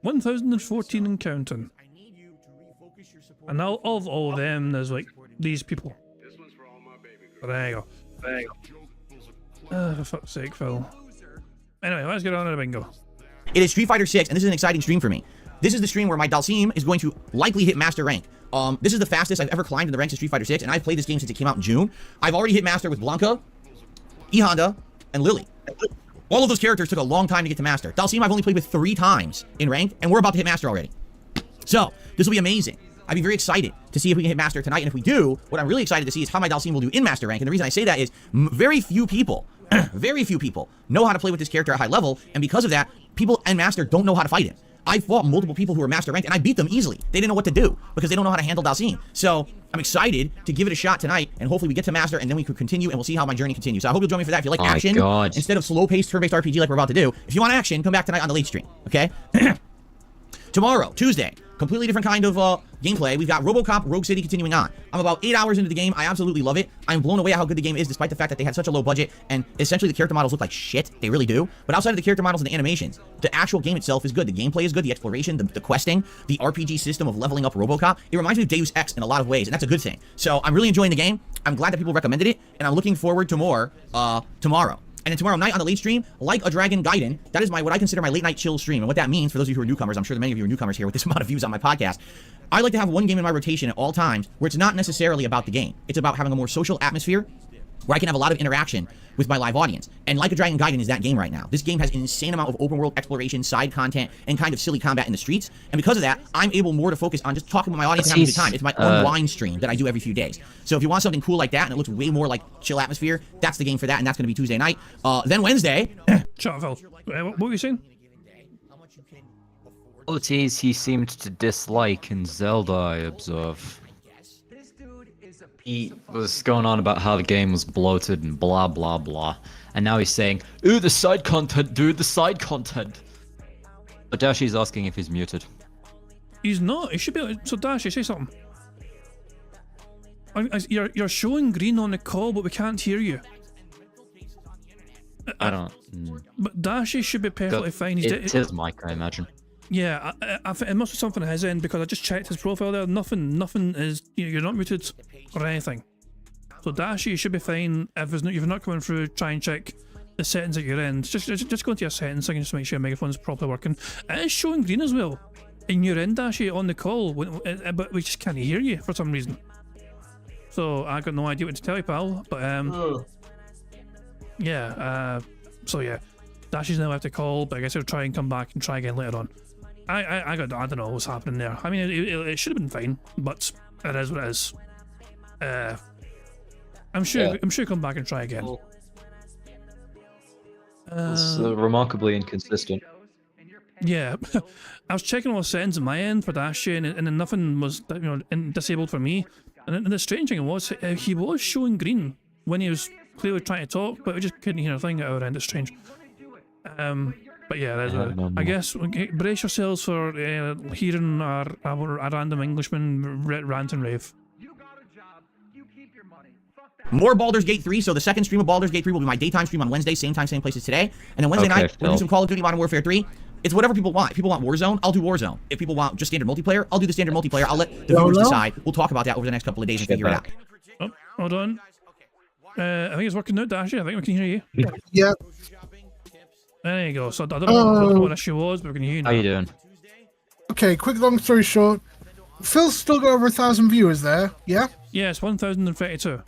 Speaker 1: 1,014 and counting. And now of all of them, there's like these people. There you go. There you go. For fuck's sake, Phil. Anyway, let's get on to the bingo.
Speaker 3: It is Street Fighter 6, and this is an exciting stream for me. This is the stream where my Dalsim is going to likely hit Master Rank. This is the fastest I've ever climbed in the ranks of Street Fighter 6, and I've played this game since it came out in June. I've already hit Master with Blanca, E Honda, and Lily. All of those characters took a long time to get to Master. Dalsim I've only played with 3 times in ranked, and we're about to hit Master already. So, this will be amazing. I'd be very excited to see if we can hit Master tonight, and if we do, what I'm really excited to see is how my Dalsim will do in Master Rank, and the reason I say that is very few people know how to play with this character at high level, and because of that, people in Master don't know how to fight him. I fought multiple people who were Master Ranked, and I beat them easily. They didn't know what to do, because they don't know how to handle Dalsim. So, I'm excited to give it a shot tonight, and hopefully we get to Master, and then we could continue, and we'll see how my journey continues. So I hope you'll join me for that. If you like action, instead of slow-paced, turn-based RPG like we're about to do, if you want action, come back tonight on the late stream, okay? Tomorrow, Tuesday, completely different kind of gameplay. We've got RoboCop Rogue City continuing on. I'm about 8 hours into the game. I absolutely love it. I'm blown away at how good the game is, despite the fact that they had such a low budget, and essentially the character models look like shit. They really do. But outside of the character models and the animations, the actual game itself is good. The gameplay is good. The exploration, the questing, the RPG system of leveling up RoboCop. It reminds me of Deus Ex in a lot of ways, and that's a good thing. So I'm really enjoying the game. I'm glad that people recommended it, and I'm looking forward to more tomorrow. And then tomorrow night on the late stream, Like a Dragon Gaiden, that is what I consider my late night chill stream. And what that means, for those of you who are newcomers, I'm sure that many of you are newcomers here with this amount of views on my podcast, I like to have one game in my rotation at all times where it's not necessarily about the game. It's about having a more social atmosphere where I can have a lot of interaction with my live audience. And Like a Dragon Gaiden is that game right now. This game has an insane amount of open world exploration, side content, and kind of silly combat in the streets. And because of that, I'm able more to focus on just talking with my audience and having a good time. It's my unwind stream that I do every few days. So if you want something cool like that and it looks way more like chill atmosphere, that's the game for that, and that's going to be Tuesday night. Then Wednesday...
Speaker 1: Shut up, Phil. What were you saying?
Speaker 4: Qualities he seemed to dislike in Zelda, I observe. He was going on about how the game was bloated and blah blah blah, and now he's saying, "Ooh, the side content, dude, the side content." But Dashi's asking if he's muted.
Speaker 1: He's not. He should be. So Dashi, say something. You're showing green on the call, but we can't hear you.
Speaker 4: I don't.
Speaker 1: But Dashi should be perfectly fine.
Speaker 4: It's his mic, I imagine.
Speaker 1: Yeah, I think it must be something on his end, because I just checked his profile there. Nothing is. You're not muted or anything. So Dashi, you should be fine. If you're not coming through, try and check the settings at your end. Just go into your settings and just make sure your microphone's properly working. It is showing green as well in your end, Dashi, on the call, but we just can't hear you for some reason. So I got no idea what to tell you, pal. But yeah. So yeah, Dashi's now have to call, but I guess he'll try and come back and try again later on. I don't know what's happening there. I mean, it should have been fine, but it is what it is. I'm sure he'll come back and try again.
Speaker 4: It's remarkably inconsistent.
Speaker 1: Yeah, I was checking all the settings on my end for Dashi, and then nothing was disabled for me. And the strange thing was, he was showing green when he was clearly trying to talk, but we just couldn't hear a thing at our end. It's strange. But yeah, I guess brace yourselves for hearing a random Englishman rant and rave.
Speaker 7: You got a job, you keep your money. Fuck
Speaker 3: More Baldur's Gate 3. So the second stream of Baldur's Gate 3 will be my daytime stream on Wednesday, same time, same place as today. And then Wednesday night, we'll do some Call of Duty Modern Warfare 3. It's whatever people want. If people want Warzone, I'll do Warzone. If people want just standard multiplayer, I'll do the standard multiplayer. I'll let the viewers decide. We'll talk about that over the next couple of days and figure it out.
Speaker 1: Oh, hold on. I think it's working out, Dashy. I think we can hear you.
Speaker 7: Yeah.
Speaker 1: There you go. So I don't know what issue was, but we can hear you now.
Speaker 4: How you doing?
Speaker 7: Okay, quick long story short. Phil's still got over 1,000 viewers there, yeah?
Speaker 1: Yeah, it's 1,032.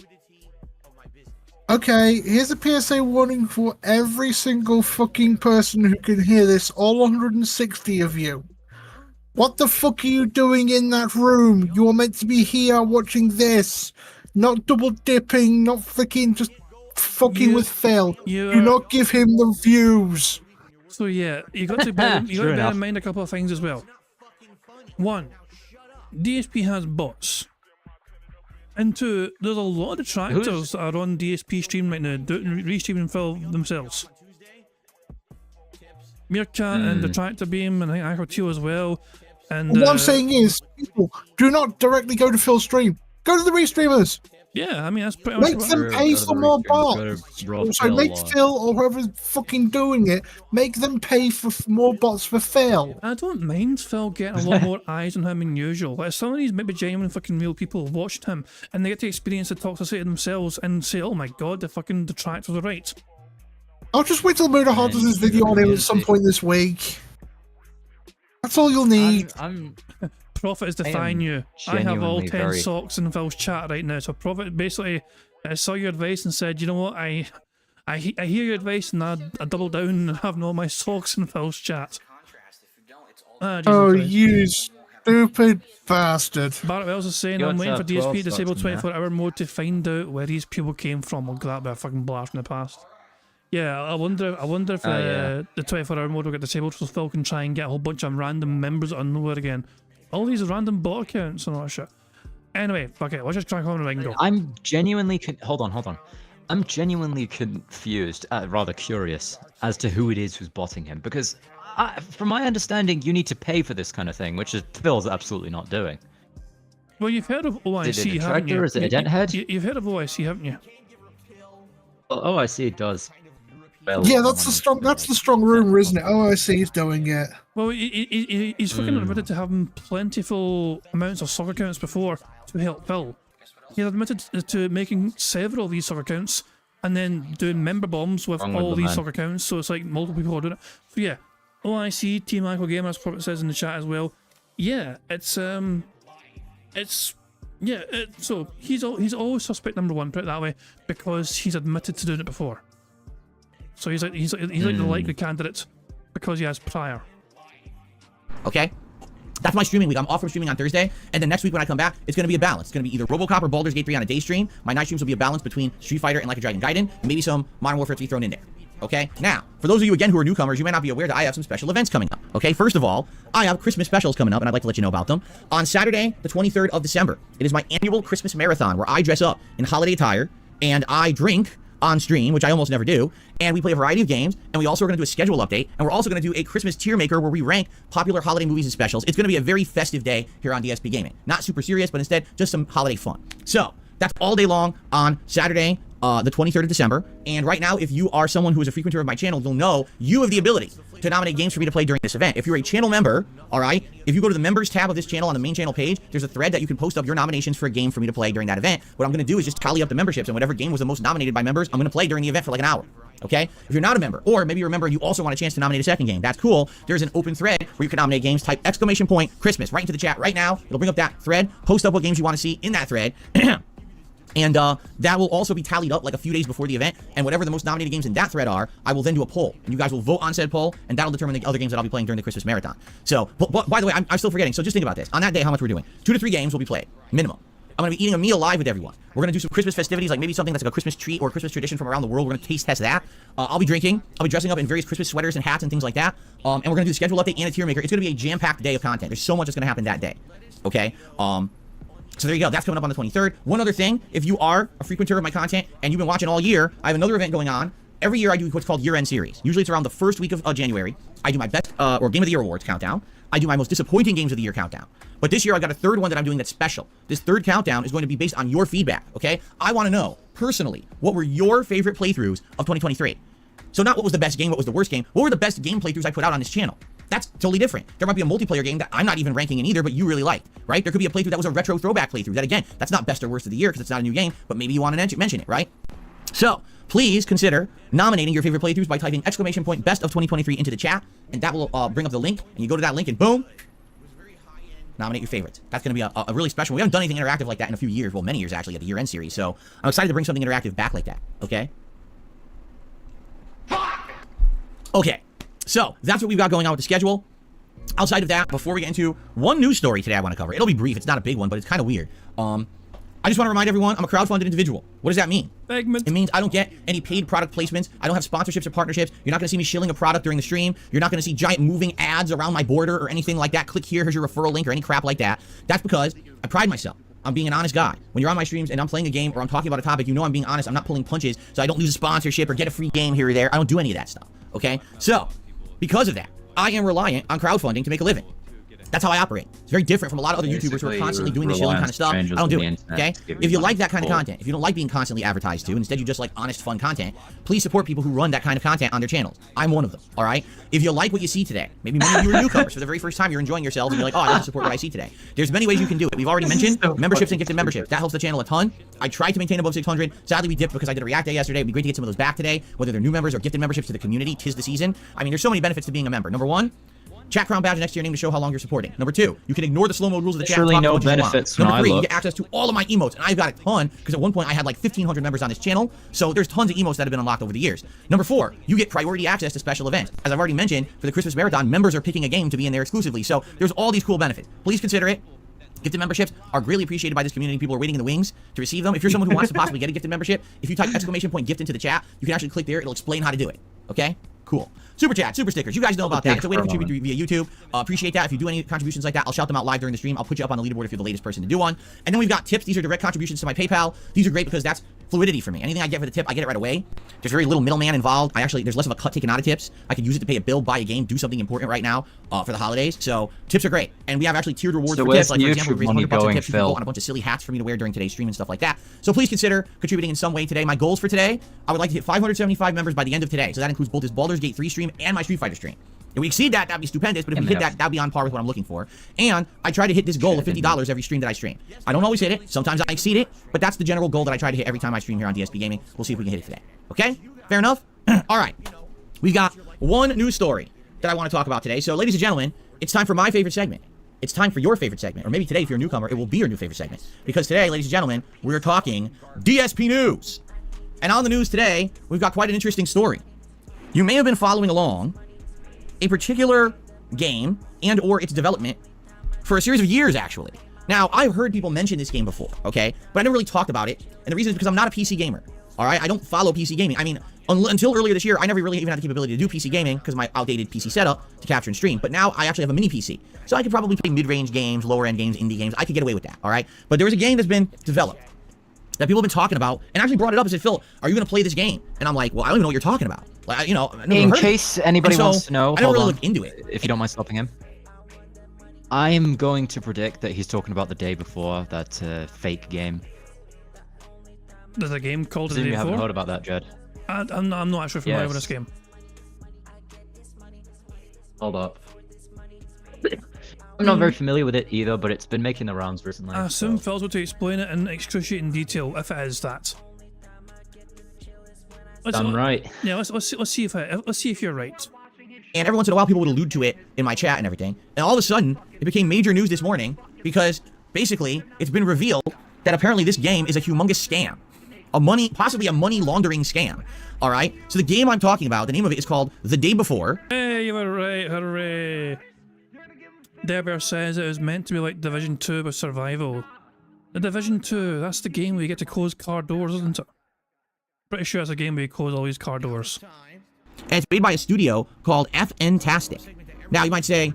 Speaker 7: Okay, here's a PSA warning for every single fucking person who can hear this, all 160 of you. What the fuck are you doing in that room? You are meant to be here watching this, not double dipping, not flicking, just fucking with Phil. Do not give him the views.
Speaker 1: So yeah, you got to bear in mind a couple of things as well. One, DSP has bots. And two, there's a lot of detractors that are on DSP stream right now, restreaming Phil themselves. Meerkat and Detractor Beam, and I think Aqua 2 as well. And
Speaker 7: what I'm saying is, people, do not directly go to Phil's stream. Go to the restreamers.
Speaker 1: Yeah, I mean, that's pretty much
Speaker 7: Make them pay for more bots. So make Phil or whoever's fucking doing it, make them pay for more bots for Phil.
Speaker 1: I don't mind Phil getting a lot more eyes on him than usual. Like, some of these maybe genuine fucking real people have watched him and they get to experience the toxicity themselves and say, oh my god, the fucking detractors are right.
Speaker 7: I'll just wait till Murder Hard does his video on him at some point this week. That's all you'll need.
Speaker 1: Prophet is defying you. I have all 10 socks in Phil's chat right now. So Prophet basically saw your advice and said, you know what, I hear your advice and I double down and have all my socks in Phil's chat.
Speaker 7: Oh, you stupid bastard.
Speaker 1: Barrett Wells is saying, I'm waiting for DSP to disable 24-hour mode to find out where these people came from. We'll get that by a fucking blast in the past. Yeah, I wonder if the 24-hour mode will get disabled so Phil can try and get a whole bunch of random members on nowhere again. All these random bot accounts and all that shit. Anyway, okay, let's just crack on and go.
Speaker 4: I'm genuinely hold on. I'm genuinely confused, rather curious, as to who it is who's botting him. Because, from my understanding, you need to pay for this kind of thing, which is Phil's absolutely not doing.
Speaker 1: Well, you've heard of OIC, haven't you?
Speaker 4: Is it a denthead?
Speaker 1: You've heard of OIC, haven't you?
Speaker 4: Oh, I see. It does. Well,
Speaker 7: yeah, that's the strong rumor, isn't it? Oh, I see he's doing it.
Speaker 1: Well, he's fucking admitted to having plentiful amounts of soccer accounts before to help Phil. He admitted to making several of these soccer accounts and then doing member bombs with all these soccer accounts. So it's like multiple people are doing it. So yeah, OIC, Team Michael Gamer, as Prophet says in the chat as well. Yeah, so he's always suspect number one, put it that way, because he's admitted to doing it before. So he's like the likely candidate because he has prior.
Speaker 3: Okay? That's my streaming week. I'm off from streaming on Thursday, and then next week when I come back, it's going to be a balance. It's going to be either RoboCop or Baldur's Gate 3 on a day stream. My night streams will be a balance between Street Fighter and Like a Dragon Gaiden, and maybe some Modern Warfare 3 thrown in there. Okay? Now, for those of you, again, who are newcomers, you may not be aware that I have some special events coming up. Okay? First of all, I have Christmas specials coming up, and I'd like to let you know about them. On Saturday, the 23rd of December, it is my annual Christmas marathon, where I dress up in holiday attire, and I drink on stream, which I almost never do, and we play a variety of games, and we also are going to do a schedule update, and we're also going to do a Christmas tier maker where we rank popular holiday movies and specials. It's going to be a very festive day here on DSP Gaming. Not super serious, but instead just some holiday fun. So that's all day long on Saturday, the 23rd of December. And right now, if you are someone who is a frequenter of my channel, you'll know you have the ability to nominate games for me to play during this event. If you're a channel member, all right, if you go to the members tab of this channel on the main channel page, there's a thread that you can post up your nominations for a game for me to play during that event. What I'm going to do is just tally up the memberships, and whatever game was the most nominated by members, I'm going to play during the event for like an hour. Okay? If you're not a member, or maybe you're a member and you also want a chance to nominate a second game, that's cool. There's an open thread where you can nominate games. Type !Christmas right into the chat right now. It'll bring up that thread. Post up what games you want to see in that thread. And that will also be tallied up like a few days before the event, and whatever the most nominated games in that thread are, I will then do a poll, and you guys will vote on said poll, and that'll determine the other games that I'll be playing during the Christmas marathon. So, but by the way, I'm still forgetting, so just think about this. On that day, how much we're doing. 2 to 3 games will be played, minimum. I'm going to be eating a meal live with everyone. We're going to do some Christmas festivities, like maybe something that's like a Christmas treat or a Christmas tradition from around the world. We're going to taste test that. I'll be drinking. I'll be dressing up in various Christmas sweaters and hats and things like that. And we're going to do the schedule update and a tier maker. It's going to be a jam-packed day of content. There's so much that's going to happen that day. Okay? So there you go. That's coming up on the 23rd. One other thing, if you are a frequenter of my content and you've been watching all year, I have another event going on. Every year I do what's called year-end series. Usually it's around the first week of January. I do my best or Game of the Year awards countdown. I do my most disappointing games of the year countdown. But this year I got a third one that I'm doing that's special. This third countdown is going to be based on your feedback, okay? I want to know, personally, what were your favorite playthroughs of 2023? So not what was the best game, what was the worst game, what were the best game playthroughs I put out on this channel? That's totally different. There might be a multiplayer game that I'm not even ranking in either, but you really liked, right? There could be a playthrough that was a retro throwback playthrough. That, again, that's not best or worst of the year because it's not a new game, but maybe you want to mention it, right? So, please consider nominating your favorite playthroughs by typing !best of 2023 into the chat, and that will bring up the link, and you go to that link, and boom, nominate your favorites. That's going to be a really special one. We haven't done anything interactive like that in a few years, well, many years actually, at the year-end series, so I'm excited to bring something interactive back like that, okay? Okay, so that's what we've got going on with the schedule. Outside of that, before we get into one news story today I want to cover. It'll be brief. It's not a big one, but it's kind of weird. I just want to remind everyone, I'm a crowdfunded individual. What does that mean?
Speaker 1: Segment.
Speaker 3: It means I don't get any paid product placements. I don't have sponsorships or partnerships. You're not going to see me shilling a product during the stream. You're not going to see giant moving ads around my border or anything like that. Click here, here's your referral link or any crap like that. That's because I pride myself on being an honest guy. When you're on my streams and I'm playing a game or I'm talking about a topic, you know I'm being honest. I'm not pulling punches, so I don't lose a sponsorship or get a free game here or there. I don't do any of that stuff, okay? So, because of that, I am reliant on crowdfunding to make a living. That's how I operate. It's very different from a lot of other YouTubers who are constantly doing this shilling kind of stuff. I don't do it, okay? If you like that kind of content, if you don't like being constantly advertised to, and instead you just like honest, fun content, please support people who run that kind of content on their channels. I'm one of them, all right? If you like what you see today, maybe many of you are newcomers for the very first time, you're enjoying yourselves, and you're like, oh, I want to support what I see today. There's many ways you can do it. We've already mentioned memberships and gifted memberships. That helps the channel a ton. I tried to maintain above 600. Sadly, we dipped because I did a React Day yesterday. It'd be great to get some of those back today, whether they're new members or gifted memberships to the community. 'Tis the season. I mean, there's so many benefits to being a member. Number one, chat crown badge next to your name to show how long you're supporting. Number two, you can ignore the slow mode rules of the chat.
Speaker 4: Literally no benefits.
Speaker 3: Number three, you get access to all of my emotes, and I've got a ton because at one point I had like 1,500 members on this channel, so there's tons of emotes that have been unlocked over the years. Number four, you get priority access to special events. As I've already mentioned, for the Christmas Marathon, members are picking a game to be in there exclusively, so there's all these cool benefits. Please consider it. Gifted memberships are greatly appreciated by this community. People are waiting in the wings to receive them. If you're someone who wants to possibly get a gifted membership, if you type !gift into the chat, you can actually click there. It'll explain how to do it. Okay? Cool. Super chat, super stickers. You guys know about that. It's a way to contribute via YouTube. Appreciate that. If you do any contributions like that, I'll shout them out live during the stream. I'll put you up on the leaderboard if you're the latest person to do one. And then we've got tips. These are direct contributions to my PayPal. These are great because that's fluidity for me. Anything I get for the tip, I get it right away. There's very little middleman involved. There's less of a cut taken out of tips. I could use it to pay a bill, buy a game, do something important right now for the holidays. So tips are great. And we have actually tiered rewards for tips. Like for example, we raised 100 bucks of tips. You can vote on a bunch of silly hats for me to wear during today's stream and stuff like that. So please consider contributing in some way today. My goals for today, I would like to hit 575 members by the end of today. So that includes both this Baldur's Gate 3 stream and my Street Fighter stream. If we exceed that, that'd be stupendous, but if we hit that, that'd be on par with what I'm looking for. And I try to hit this goal of $50 every stream that I stream. I don't always hit it. Sometimes I exceed it, but that's the general goal that I try to hit every time I stream here on DSP Gaming. We'll see if we can hit it today. Okay? Fair enough? All right. We've got one news story that I want to talk about today. So, ladies and gentlemen, it's time for my favorite segment. It's time for your favorite segment. Or maybe today, if you're a newcomer, it will be your new favorite segment. Because today, ladies and gentlemen, we're talking DSP News. And on the news today, we've got quite an interesting story. You may have been following along a particular game and or its development for a series of years, actually. Now, I've heard people mention this game before, okay? But I never really talked about it. And the reason is because I'm not a PC gamer, all right? I don't follow PC gaming. I mean, until earlier this year, I never really even had the capability to do PC gaming because of my outdated PC setup to capture and stream. But now I actually have a mini PC. So I could probably play mid-range games, lower-end games, indie games. I could get away with that, all right? But there was a game that's been developed that people have been talking about and actually brought it up and said, Phil, are you going to play this game? And I'm like, well, I don't even know what you're talking about. Like, you know,
Speaker 4: in case anybody wants to know,
Speaker 3: I don't really look into it.
Speaker 4: If you don't mind stopping him. I am going to predict that he's talking about the day before, that fake game.
Speaker 1: There's a game called the day
Speaker 4: You
Speaker 1: before?
Speaker 4: haven't heard about that, Jed.
Speaker 1: I'm not actually familiar with this game.
Speaker 4: Hold up. I'm not very familiar with it either, but it's been making the rounds recently.
Speaker 1: I assume Phil's going to explain it in excruciating detail, if it is that.
Speaker 4: Done right.
Speaker 1: Yeah, let's see if you're right.
Speaker 3: And every once in a while, people would allude to it in my chat and everything. And all of a sudden, it became major news this morning because basically, it's been revealed that apparently this game is a humongous scam. Possibly a money laundering scam. All right? So the game I'm talking about, the name of it is called The Day Before.
Speaker 1: Hey, you were right. Hooray. Deber says it was meant to be like Division 2 with survival. The Division 2, that's the game where you get to close car doors, isn't it? Pretty sure it's a game where you close all these car doors.
Speaker 3: And it's made by a studio called FNtastic. Now, you might say,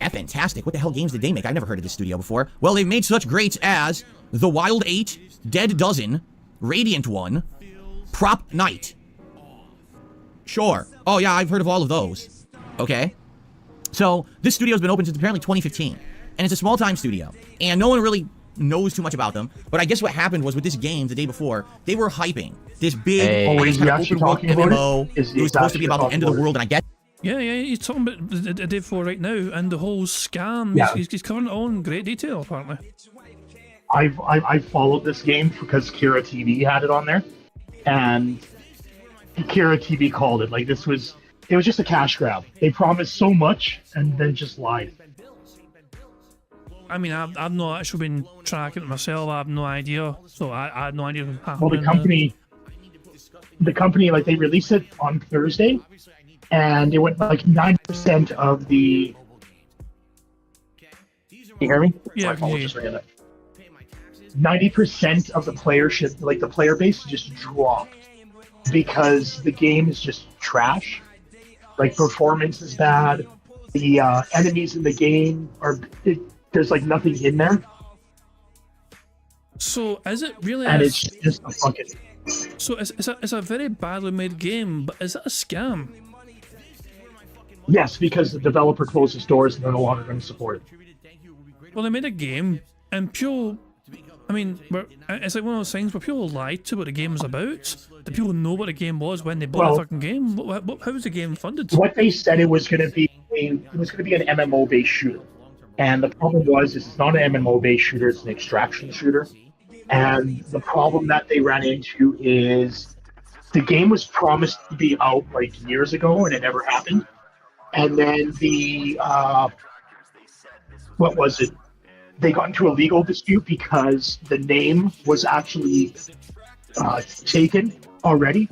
Speaker 3: FNtastic? What the hell games did they make? I've never heard of this studio before. Well, they've made such greats as The Wild 8, Dead Dozen, Radiant One, Prop Night. Sure. Oh, yeah, I've heard of all of those. Okay. So this studio has been open since apparently 2015, and it's a small-time studio, and no one really knows too much about them. But I guess what happened was with this game the day before, they were hyping this big kind of open world MMO. It was supposed to be about the end of the world, and I guess.
Speaker 1: Yeah, he's talking about the day before right now, and the whole scam.
Speaker 8: Yeah.
Speaker 1: He's covering it all in great detail, apparently.
Speaker 8: I've followed this game because Kira TV had it on there, and Kira TV called it. Like, it was just a cash grab. They promised so much and then just lied.
Speaker 1: I mean, I've not actually been tracking it myself. I have no idea. So I had no idea what happened.
Speaker 8: Well, the company, like, they released it on Thursday, and it went like 9% of the. Can you hear me?
Speaker 1: Yeah, I can hear you.
Speaker 8: 90% of the playership, like the player base, just dropped because the game is just trash. Like, performance is bad. The enemies in the game there's like nothing in there.
Speaker 1: So is it really?
Speaker 8: And it's just a fucking.
Speaker 1: So it's a very badly made game, but is it a scam?
Speaker 8: Yes, because the developer closed its doors and they're no longer going to support it.
Speaker 1: Well, they made a game, and people. I mean, it's like one of those things where people lie to what the game is about. The people know what the game was when they bought the fucking game. How was the game funded?
Speaker 8: What they said it was going to be an MMO based shooter, and the problem was it's not an MMO based shooter; it's an extraction shooter. And the problem that they ran into is the game was promised to be out like years ago, and it never happened. And then what was it? They got into a legal dispute because the name was actually taken already.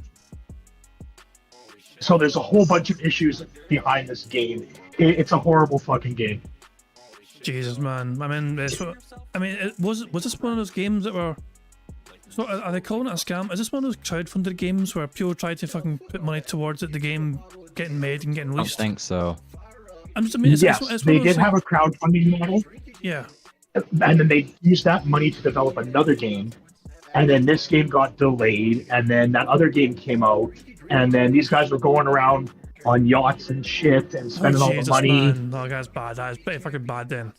Speaker 8: So there's a whole bunch of issues behind this game. It's a horrible fucking game.
Speaker 1: Jesus, man. I mean, was this one of those games that were? So are they calling it a scam? Is this one of those crowdfunded games where people try to fucking put money towards it, the game getting made and getting released?
Speaker 4: I think so.
Speaker 8: Yes, they did have a crowdfunding model.
Speaker 1: Yeah.
Speaker 8: And then they used that money to develop another game, and then this game got delayed, and then that other game came out, and then these guys were going around on yachts and shit and spending all the money.
Speaker 1: Man. No, that's bad. That is pretty fucking bad then.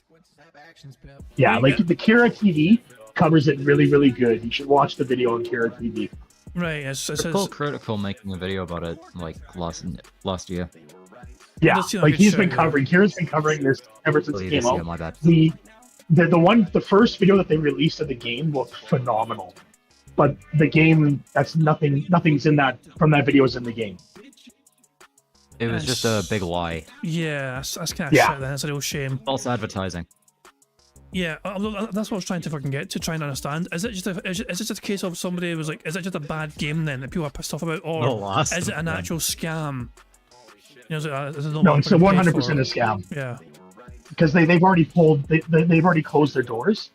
Speaker 8: Yeah, like the Kira TV covers it really, really good. You should watch the video on Kira TV.
Speaker 1: Right, it's
Speaker 4: Critical making a video about it like last year.
Speaker 8: Yeah, like Kira's been covering this ever since it came out.
Speaker 4: My bad.
Speaker 8: The first video that they released of the game looked phenomenal, but the game, nothing's in that from that video is in the game.
Speaker 4: It was just a big lie.
Speaker 1: Yeah, that's kind of shit. Then that's a real shame.
Speaker 4: False advertising.
Speaker 1: Yeah, that's what I was trying to fucking get to, try and understand. Is it just a case of somebody was like, is it just a bad game then that people are pissed off about, or is it an actual scam? You know,
Speaker 8: no, it's a 100% a scam.
Speaker 1: Yeah.
Speaker 8: Because they've already closed their doors,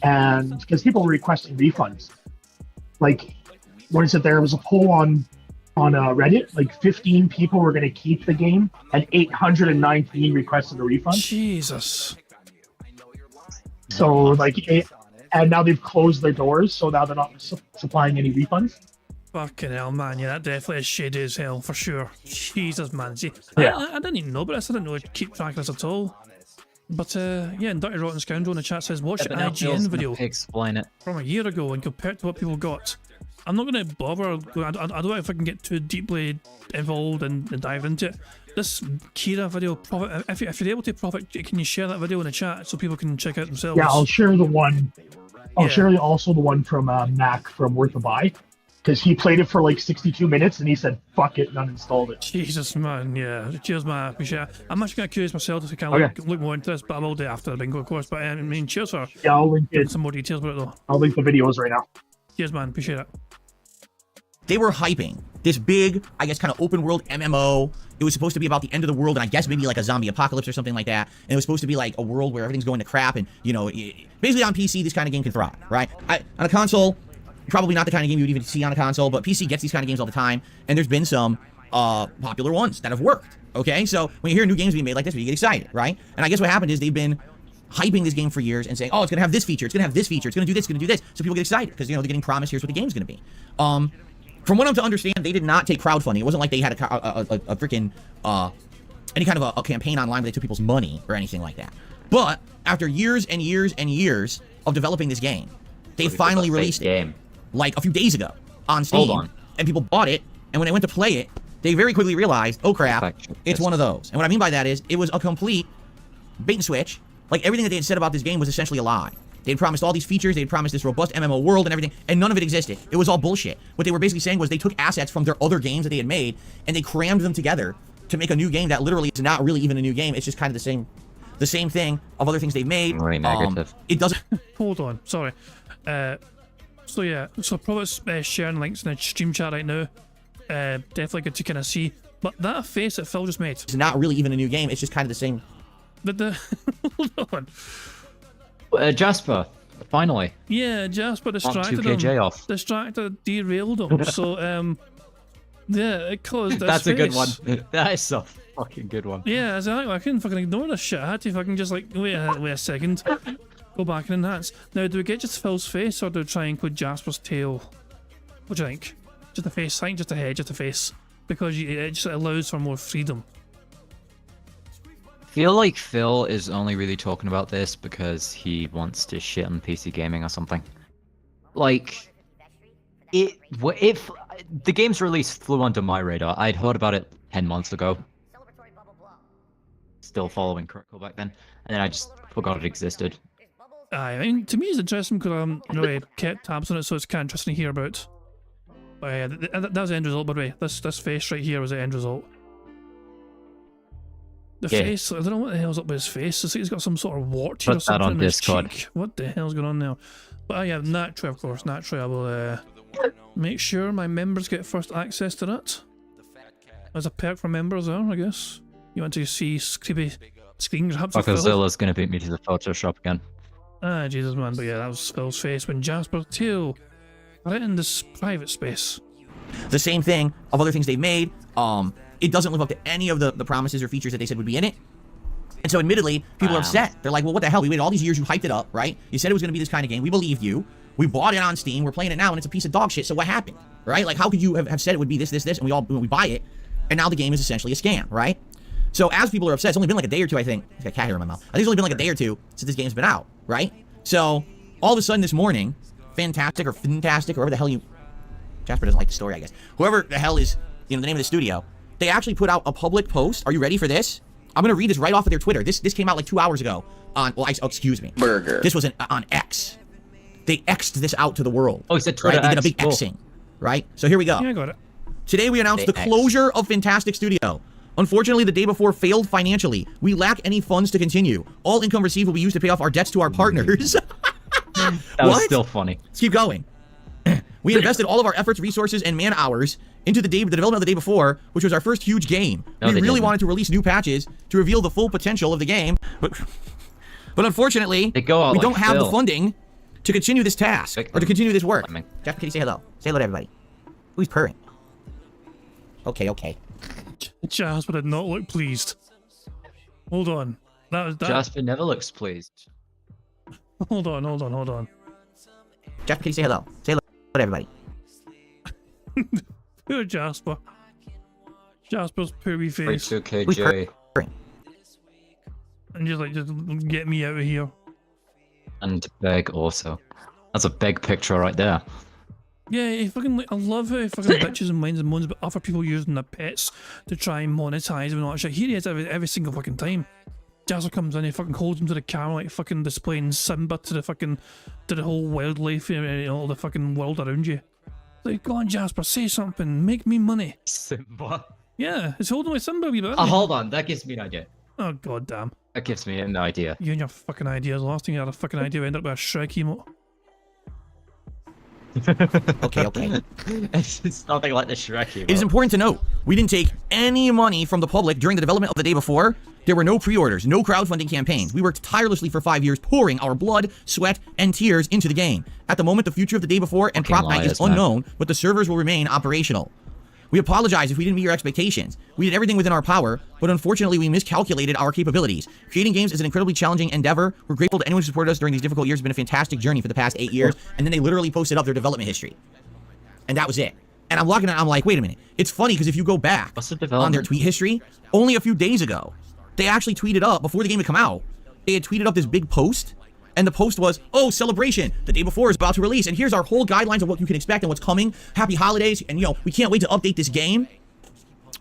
Speaker 8: and because people were requesting refunds. Like, what is it? There was a poll on Reddit. Like 15 people were going to keep the game, and 819 requested a refund.
Speaker 1: Jesus.
Speaker 8: So and now they've closed their doors, so now they're not supplying any refunds.
Speaker 1: Fucking hell, man. Yeah, that definitely is shady as hell, for sure. Jesus, man. See,
Speaker 8: yeah.
Speaker 1: I didn't even know about this. I didn't know I'd keep track of this at all. But, yeah, and Dirty Rotten Scoundrel in the chat says, watch the IGN video
Speaker 4: explain it
Speaker 1: from a year ago and compare it to what people got. I'm not going to bother. I don't know if I can get too deeply involved and dive into it. This Kira video, if you're able to profit, can you share that video in the chat so people can check out themselves?
Speaker 8: Yeah, I'll share the one. I'll share also the one from Mac from Worth a Buy. Because he played it for like 62 minutes and he said, fuck it, and uninstalled it.
Speaker 1: Jesus, man, yeah. Cheers, man. I appreciate it. I'm actually kind of curious myself to kind of look more into this, but I will do after the bingo, of course. But I mean, cheers for
Speaker 8: I'll link
Speaker 1: some more details about it, though.
Speaker 8: I'll link the videos right now.
Speaker 1: Cheers, man. Appreciate it.
Speaker 3: They were hyping this big, I guess, kind of open world MMO. It was supposed to be about the end of the world, and I guess maybe like a zombie apocalypse or something like that. And it was supposed to be like a world where everything's going to crap, and, you know, basically on PC, this kind of game can thrive, right? On a console, probably not the kind of game you would even see on a console, but PC gets these kind of games all the time, and there's been some popular ones that have worked, okay? So when you hear new games being made like this, you get excited, right? And I guess what happened is they've been hyping this game for years and saying, oh, it's going to have this feature, it's going to have this feature, it's going to do this, it's going to do this. So people get excited because, you know, they're getting promised, here's what the game's going to be. From what I'm to understand, they did not take crowdfunding. It wasn't like they had a freaking any kind of a campaign online where they took people's money or anything like that. But after years and years and years of developing this game, they finally released it like a few days ago on Steam.
Speaker 4: Hold on.
Speaker 3: And people bought it, and when they went to play it, they very quickly realized, oh crap, it's one of those. And what I mean by that is, it was a complete bait and switch. Like, everything that they had said about this game was essentially a lie. They had promised all these features, they had promised this robust MMO world and everything, and none of it existed. It was all bullshit. What they were basically saying was they took assets from their other games that they had made, and they crammed them together to make a new game that literally is not really even a new game. It's just kind of the same thing of other things they've made.
Speaker 4: Very negative.
Speaker 3: It doesn't...
Speaker 1: Hold on, sorry. So yeah, so probably sharing links in the stream chat right now. Definitely good to kind of see. But that face that Phil just made...
Speaker 3: It's not really even a new game. It's just kind of the same...
Speaker 1: Hold on.
Speaker 4: Jasper, finally.
Speaker 1: Yeah, Jasper distracted
Speaker 4: 2KJ
Speaker 1: him.
Speaker 4: off.
Speaker 1: Distracted, derailed him. So, yeah, it caused this
Speaker 4: That's a good
Speaker 1: face.
Speaker 4: one. That is a fucking good one.
Speaker 1: Yeah, exactly. I couldn't fucking ignore this shit. I had to fucking just like, wait a second. Go back and enhance. Now, do we get just Phil's face, or do we try and include Jasper's tail? What do you think? Just a face? I think just a head, just a face. Because it just allows for more freedom.
Speaker 4: I feel like Phil is only really talking about this because he wants to shit on PC gaming or something. Like, the game's release flew under my radar. I'd heard about it 10 months ago. Still following Kirko back then, and then I just forgot it existed.
Speaker 1: I mean, to me it's interesting because I kept tabs on it, so it's kind of interesting to hear about. But that was the end result, by the way. This face right here was the end result. The face, I don't know what the hell's up with his face. It's like he's got some sort of wart here or something on his cheek. What the hell's going on now? But yeah, naturally, of course, naturally I will make sure my members get first access to that. As a perk for members there, I guess. You want to see creepy screen grabs of Phil?
Speaker 4: Zilla's gonna beat me to the Photoshop again.
Speaker 1: Ah, Jesus, man. But yeah, that was Phil's face when Jasper Tail got it in this private space.
Speaker 3: The same thing of other things they've made. It doesn't live up to any of the promises or features that they said would be in it. And so admittedly, people are upset. They're like, well, what the hell? We waited all these years, you hyped it up, right? You said it was going to be this kind of game. We believed you. We bought it on Steam. We're playing it now, and it's a piece of dog shit. So what happened, right? Like, how could you have said it would be this, and we buy it, and now the game is essentially a scam, right? So as people are upset, it's only been like a day or two, I think. I got a cat hair in my mouth. I think it's only been like a day or two since this game's been out, right? So all of a sudden this morning, Fantastic, or whoever the hell you... Jasper doesn't like the story, I guess. Whoever the hell is, the name of the studio, they actually put out a public post. Are you ready for this? I'm going to read this right off of their Twitter. This came out like 2 hours ago on, well, excuse me.
Speaker 6: Burger.
Speaker 3: This was on X. They X'd this out to the world.
Speaker 4: Oh, he said Twitter
Speaker 3: right? They did a big
Speaker 4: X.
Speaker 3: Xing, right? So here we go.
Speaker 1: Yeah, I got it.
Speaker 3: Today we announced the closure of Fantastic Studio. Unfortunately, the day before failed financially. We lack any funds to continue. All income received will be used to pay off our debts to our partners.
Speaker 4: That was still funny.
Speaker 3: Let's keep going. We invested all of our efforts, resources, and man hours into the development of the day before, which was our first huge game. We really wanted to release new patches to reveal the full potential of the game, but unfortunately, we don't have the funding to continue this task or to continue this work. Jeff, can you say hello? Say hello to everybody. Who's purring? Okay.
Speaker 1: Jasper did not look pleased. Hold on. That.
Speaker 4: Jasper never looks pleased.
Speaker 1: Hold on.
Speaker 3: Jeff, can you say hello? Say hello to everybody.
Speaker 1: Poor Jasper. Jasper's poopy face.
Speaker 4: KJ.
Speaker 1: And just get me out of here.
Speaker 4: And Beg also. That's a big picture right there.
Speaker 1: Yeah, I love how he fucking bitches and whines and moans about other people using their pets to try and monetize them and all that shit. Here he is every single fucking time. Jasper comes in, he fucking holds him to the camera like fucking displaying Simba to the whole wildlife and all the fucking world around you. Like, go on, Jasper, say something, make me money.
Speaker 4: Simba?
Speaker 1: Yeah, he's holding my Simba a wee bit.
Speaker 4: Hold on, that gives me an idea.
Speaker 1: Oh, god damn.
Speaker 4: That gives me an idea.
Speaker 1: You and your fucking ideas. Last thing you had a fucking idea, we ended up with a Shrek emote.
Speaker 3: Okay.
Speaker 4: It's nothing like the Shrek emote.
Speaker 3: It is important to note, we didn't take any money from the public during the development of the day before. There were no pre-orders, no crowdfunding campaigns. We worked tirelessly for 5 years, pouring our blood, sweat, and tears into the game. At the moment, the future of the day before and Prop Night is unknown, but the servers will remain operational. We apologize if we didn't meet your expectations. We did everything within our power, but unfortunately we miscalculated our capabilities. Creating games is an incredibly challenging endeavor. We're grateful to anyone who supported us during these difficult years. It's been a fantastic journey for the past 8 years. And then they literally posted up their development history. And that was it. And I'm logging on, I'm like, wait a minute. It's funny because if you go back on their tweet history, only a few days ago, they actually tweeted up, before the game had come out, they had tweeted up this big post. And the post was, oh, celebration. The day before is about to release. And here's our whole guidelines of what you can expect and what's coming. Happy holidays. And, we can't wait to update this game,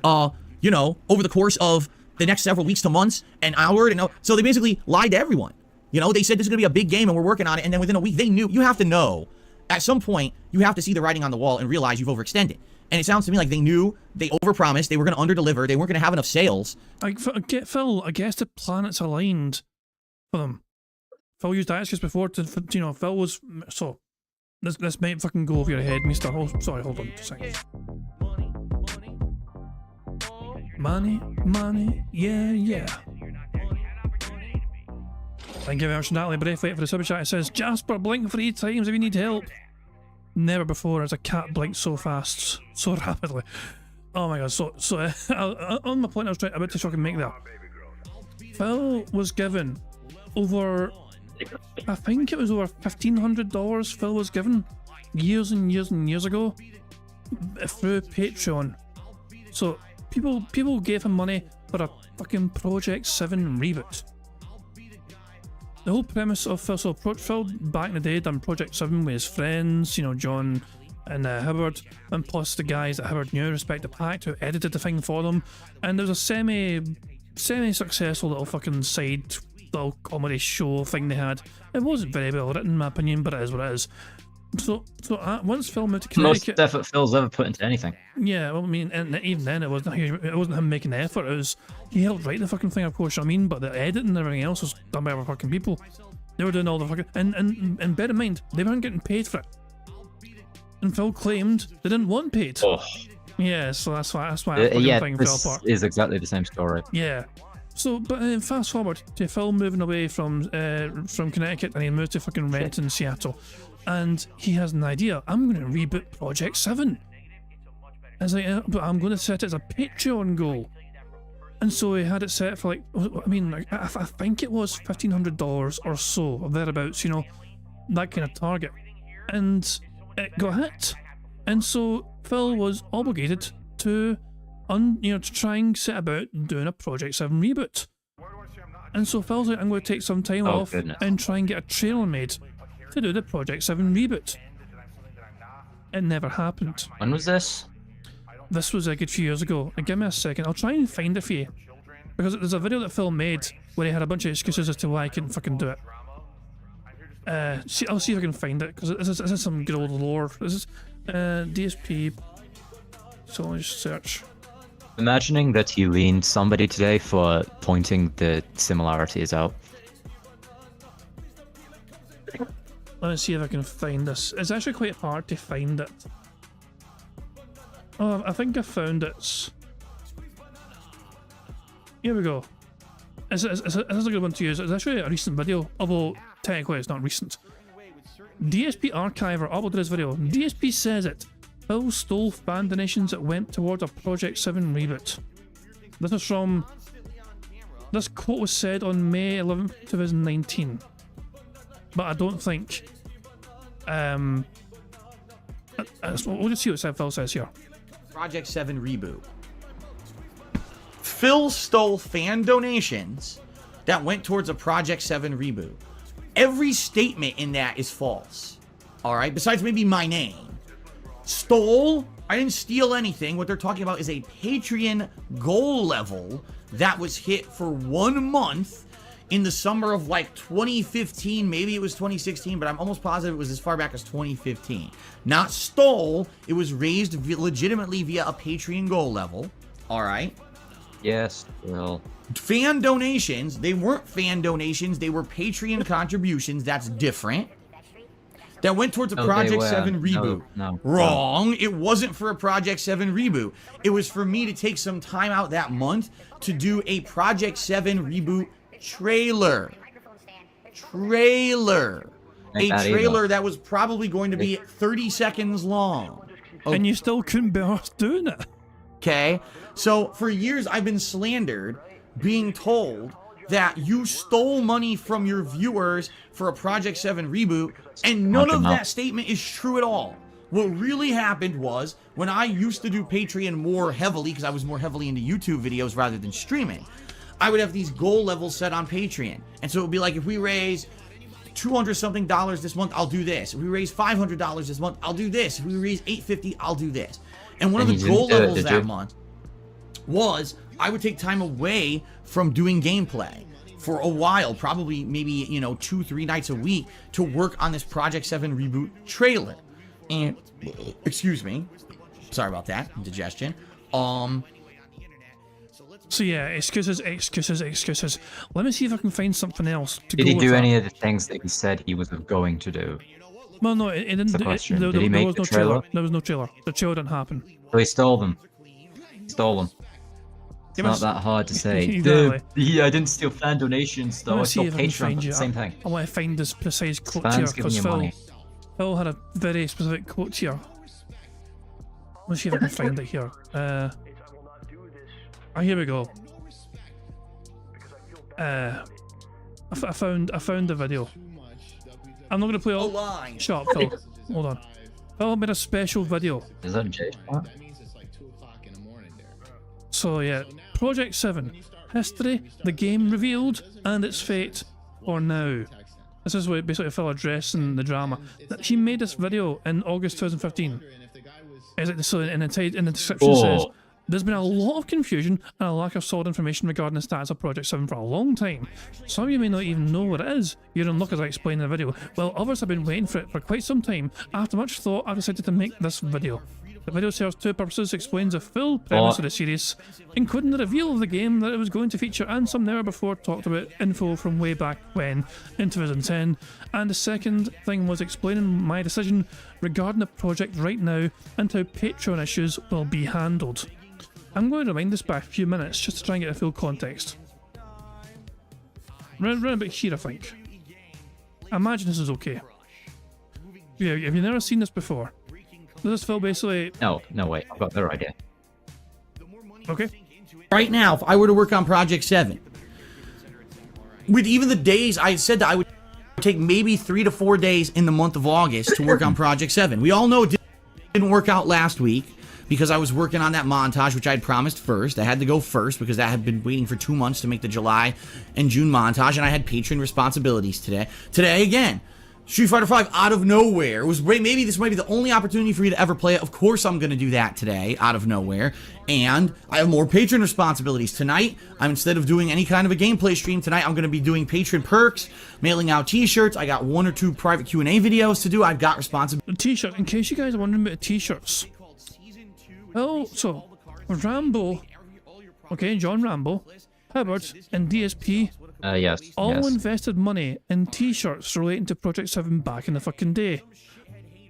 Speaker 3: over the course of the next several weeks to months and onward. And so they basically lied to everyone. They said this is going to be a big game and we're working on it. And then within a week, they knew. You have to know. At some point, you have to see the writing on the wall and realize you've overextended. And it sounds to me like they knew, they overpromised, they were going to underdeliver, they weren't going to have enough sales.
Speaker 1: Phil, I guess the planets aligned for them. Phil used access before to, Phil was, so, this might fucking go over your head, mister. Oh, sorry, hold on a second. Money, yeah. Thank you very much, Natalie Braithwaite, for the super chat. It says, Jasper, blink 3 times if you need help. Never before has a cat blinked so fast, so rapidly. Oh my god, so on my point I was about to fucking make there. Phil was given over, I think it was over $1,500 Phil was given years and years ago through Patreon. So people gave him money for a fucking Project 7 reboot. The whole premise of Phil, so Phil back in the day done Project 7 with his friends, John and Howard, and plus the guys that Howard knew, Respect the Pact, who edited the thing for them, and there was a semi-successful little fucking side little comedy show thing they had. It wasn't very well written in my opinion, but it is what it is. So once Phil moved to Connecticut,
Speaker 4: most effort Phil's ever put into anything.
Speaker 1: Yeah, well, I mean, and even then, it wasn't him making the effort. It was he helped write the fucking thing, of course. I mean, but the editing and everything else was done by other fucking people. They were doing all the fucking and bear in mind, they weren't getting paid for it. And Phil claimed they didn't want paid.
Speaker 4: Oh.
Speaker 1: Yeah, so that's why
Speaker 4: yeah,
Speaker 1: thing
Speaker 4: this
Speaker 1: fell apart.
Speaker 4: Is exactly the same story.
Speaker 1: Yeah. So, but fast forward to Phil moving away from Connecticut, and he moved to fucking Renton, Seattle. And he has an idea. I'm going to reboot Project 7. As but I'm going to set it as a Patreon goal. And so he had it set for I think it was $1,500 or so, or thereabouts, that kind of target. And it got hit. And so Phil was obligated to, to try and set about doing a Project 7 reboot. And so Phil's like, I'm going to take some time off and try and get a trailer made to do the Project 7 reboot. It never happened.
Speaker 4: When was this?
Speaker 1: This was a good few years ago. Give me a second, I'll try and find it for you. Because there's a video that Phil made where he had a bunch of excuses as to why I couldn't fucking do it. I'll see if I can find it, because this is some good old lore. This is DSP. So let me just search.
Speaker 4: Imagining that you leaned somebody today for pointing the similarities out.
Speaker 1: Let me see if I can find this. It's actually quite hard to find it. Oh, I think I found it. Here we go. This is a good one to use. It's actually a recent video, although technically it's not recent. DSP Archiver uploaded this video. DSP says it. Phil stole fan donations that went toward a Project 7 reboot. This is from... This quote was said on May 11th, 2019. But I don't think... we'll just see what Phil says here.
Speaker 3: Project 7 reboot. Phil stole fan donations that went towards a Project 7 reboot. Every statement in that is false. Alright? Besides maybe my name. Stole? I didn't steal anything. What they're talking about is a Patreon goal level that was hit for 1 month in the summer of 2015, maybe it was 2016, but I'm almost positive it was as far back as 2015. Not stole, it was raised legitimately via a Patreon goal level, all right?
Speaker 4: Yes, well.
Speaker 3: Fan donations, they weren't fan donations, they were Patreon contributions, that's different. That went towards a Project 7 reboot.
Speaker 4: No.
Speaker 3: Wrong. It wasn't for a Project 7 reboot. It was for me to take some time out that month to do a Project 7 reboot trailer. A trailer that was probably going to be 30 seconds long.
Speaker 1: Okay. And you still couldn't be arsed doing it.
Speaker 3: Okay. So for years I've been slandered, being told that you stole money from your viewers for a Project 7 reboot, and none of that statement is true at all. What really happened was, when I used to do Patreon more heavily, because I was more heavily into YouTube videos rather than streaming, I would have these goal levels set on Patreon. And so it would be like, if we raise $200 something this month, I'll do this. If we raise $500 this month, I'll do this. If we raise $850, I'll do this. And one of the goal levels that month was, I would take time away from doing gameplay for a while, probably maybe, 2-3 nights a week, to work on this Project 7 reboot trailer. And, excuse me, sorry about that, indigestion.
Speaker 1: So yeah, excuses. Let me see if I can find something else to go with.
Speaker 4: Did he do any of the things that he said he was going to do?
Speaker 1: Well, no, it didn't.
Speaker 4: Did he make the trailer?
Speaker 1: There was no trailer. The trailer didn't happen.
Speaker 4: So he stole them. It's not that hard to say.
Speaker 1: Exactly.
Speaker 4: I didn't steal fan donations, though. I stole Patreon. Same thing.
Speaker 1: I want to find this precise quote
Speaker 4: Fans
Speaker 1: here,
Speaker 4: giving
Speaker 1: because
Speaker 4: you money.
Speaker 1: Phil had a very specific quote here. Let's see if I can find it here. Here we go. I found the video. I'm not gonna play all. Shut up, Phil. Hold on. Phil made a special video.
Speaker 4: Is that Jay?
Speaker 1: So yeah, Project 7, history, the game revealed, and its fate for now. This is what basically Phil addressing the drama. He made this video in August 2015. Is it so in the description says, there's been a lot of confusion and a lack of solid information regarding the status of Project 7 for a long time. Some of you may not even know what it is. You're in luck, as I explained in the video, while others have been waiting for it for quite some time. After much thought, I've decided to make this video. The video serves two purposes: explains the full premise of the series, including the reveal of the game that it was going to feature, and some never before talked about info from way back when, in 2010. And the second thing was explaining my decision regarding the project right now and how Patreon issues will be handled. I'm going to rewind this back a few minutes just to try and get a full context. Round about here, I think. I imagine this is okay. Yeah, have you never seen this before? This is Phil basically...
Speaker 4: No, wait, I've got a better idea.
Speaker 1: Okay.
Speaker 3: Right now, if I were to work on Project 7, with even the days, I said that I would take maybe 3 to 4 days in the month of August to work on Project 7. We all know it didn't work out last week because I was working on that montage, which I had promised first. I had to go first because I had been waiting for 2 months to make the July and June montage, and I had patron responsibilities today. Today, again, Street Fighter V out of nowhere. It was maybe this might be the only opportunity for you to ever play it. Of course I'm going to do that today, out of nowhere. And I have more patron responsibilities. Tonight, instead of doing any kind of a gameplay stream tonight, I'm going to be doing patron perks, mailing out t-shirts. I got 1 or 2 private Q&A videos to do. I've got responsibilities.
Speaker 1: T-shirt, in case you guys are wondering about t-shirts. Oh, so Rambo, okay, John Rambo, Hubbard, and DSP all invested money in t-shirts relating to Project 7 back in the fucking day.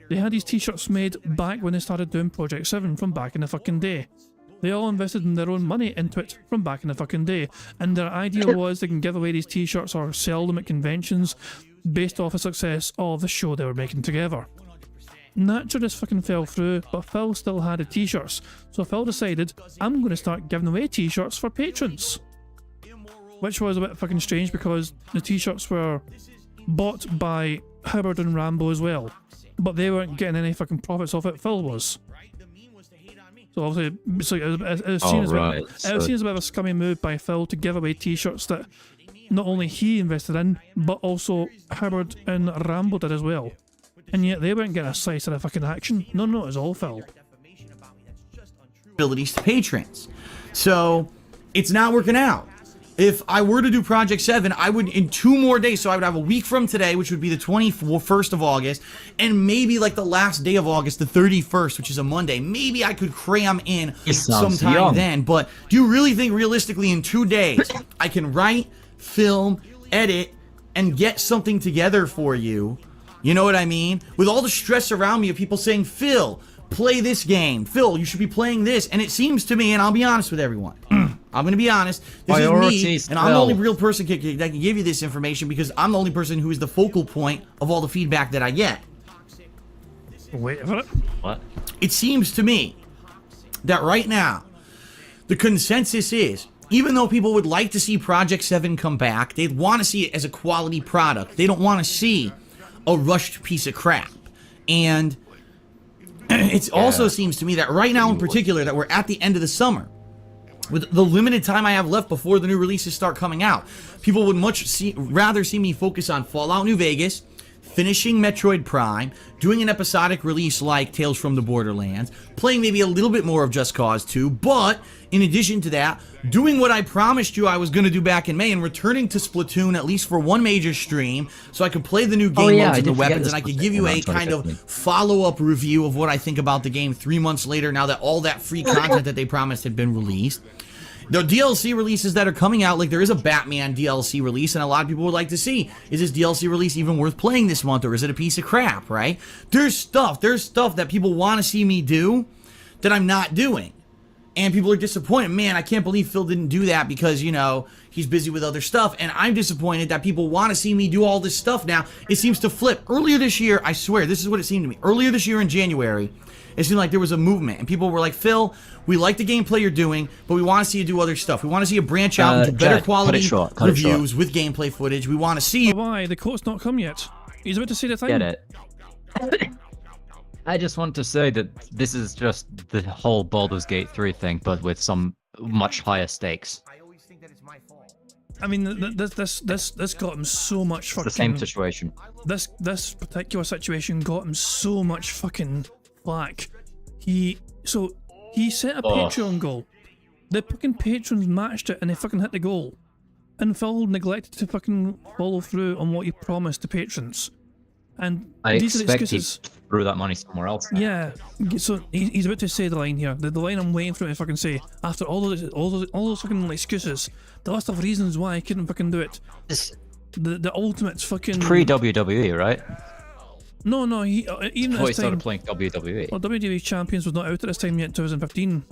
Speaker 1: They had these t-shirts made back when they started doing Project 7 from back in the fucking day. They all invested in their own money into it from back in the fucking day. And their idea was they can give away these t-shirts or sell them at conventions based off the success of the show they were making together. Naturally, this fucking fell through, but Phil still had the t-shirts. So Phil decided, I'm going to start giving away t-shirts for patrons. Which was a bit fucking strange because the t-shirts were bought by Hubbard and Rambo as well. But they weren't getting any fucking profits off it, Phil was. So obviously, it was seen as a bit of a scummy move by Phil to give away t-shirts that not only he invested in, but also Hubbard and Rambo did as well. And yet they weren't getting a slice of the fucking action. No, it was all Phil.
Speaker 3: Abilities to patrons. So, it's not working out. If I were to do Project 7, I would, in 2 more days, so I would have a week from today, which would be the 21st of August, and maybe like the last day of August, the 31st, which is a Monday. Maybe I could cram in sometime then, but do you really think realistically in 2 days, I can write, film, edit, and get something together for you? You know what I mean? With all the stress around me of people saying, Phil, play this game. Phil, you should be playing this. And it seems to me, and I'll be honest with everyone, I'm going to be honest, this is me, and I'm the only real person that can give you this information because I'm the only person who is the focal point of all the feedback that I get.
Speaker 1: Wait for it.
Speaker 4: What?
Speaker 3: It seems to me that right now, the consensus is, even though people would like to see Project 7 come back, they'd want to see it as a quality product. They don't want to see a rushed piece of crap. And It also seems to me that right now in particular that we're at the end of the summer. With the limited time I have left before the new releases start coming out, people would rather see me focus on Fallout New Vegas, finishing Metroid Prime, doing an episodic release like Tales from the Borderlands, playing maybe a little bit more of Just Cause 2, but in addition to that, doing what I promised you I was going to do back in May and returning to Splatoon at least for one major stream so I could play the new game modes and the weapons, and I could give you a kind of follow-up review of what I think about the game 3 months later now that all that free content that they promised had been released. The DLC releases that are coming out, like there is a Batman DLC release, and a lot of people would like to see, is this DLC release even worth playing this month, or is it a piece of crap, right? There's stuff that people want to see me do that I'm not doing. And people are disappointed. Man, I can't believe Phil didn't do that because, you know, he's busy with other stuff. And I'm disappointed that people want to see me do all this stuff now. It seems to flip. Earlier this year, I swear, this is what it seemed to me. Earlier this year in January, it seemed like there was a movement. And people were like, Phil, we like the gameplay you're doing, but we want to see you do other stuff. We want to see you branch out into better quality reviews with gameplay footage. We want to see you.
Speaker 1: Why? The quote's not come yet. He's about to say the thing.
Speaker 4: Get it. I just want to say that this is just the whole Baldur's Gate 3 thing, but with some much higher stakes.
Speaker 1: I mean, this got him so much fucking...
Speaker 4: It's the same situation.
Speaker 1: This particular situation got him so much fucking flack. He set a Patreon goal. The fucking patrons matched it and they fucking hit the goal. And Phil neglected to fucking follow through on what he promised the patrons. And
Speaker 4: I
Speaker 1: these
Speaker 4: expect
Speaker 1: are
Speaker 4: he
Speaker 1: excuses.
Speaker 4: threw that money somewhere else.
Speaker 1: Yeah, so he's about to say the line here. The line I'm waiting for him to fucking say. After all those fucking excuses, the list of reasons why I couldn't fucking do it. The ultimate fucking
Speaker 4: Pre-WWE, right?
Speaker 1: No, he even
Speaker 4: Before he
Speaker 1: at this time,
Speaker 4: started playing WWE.
Speaker 1: well, WWE Champions was not out at this time yet in 2015.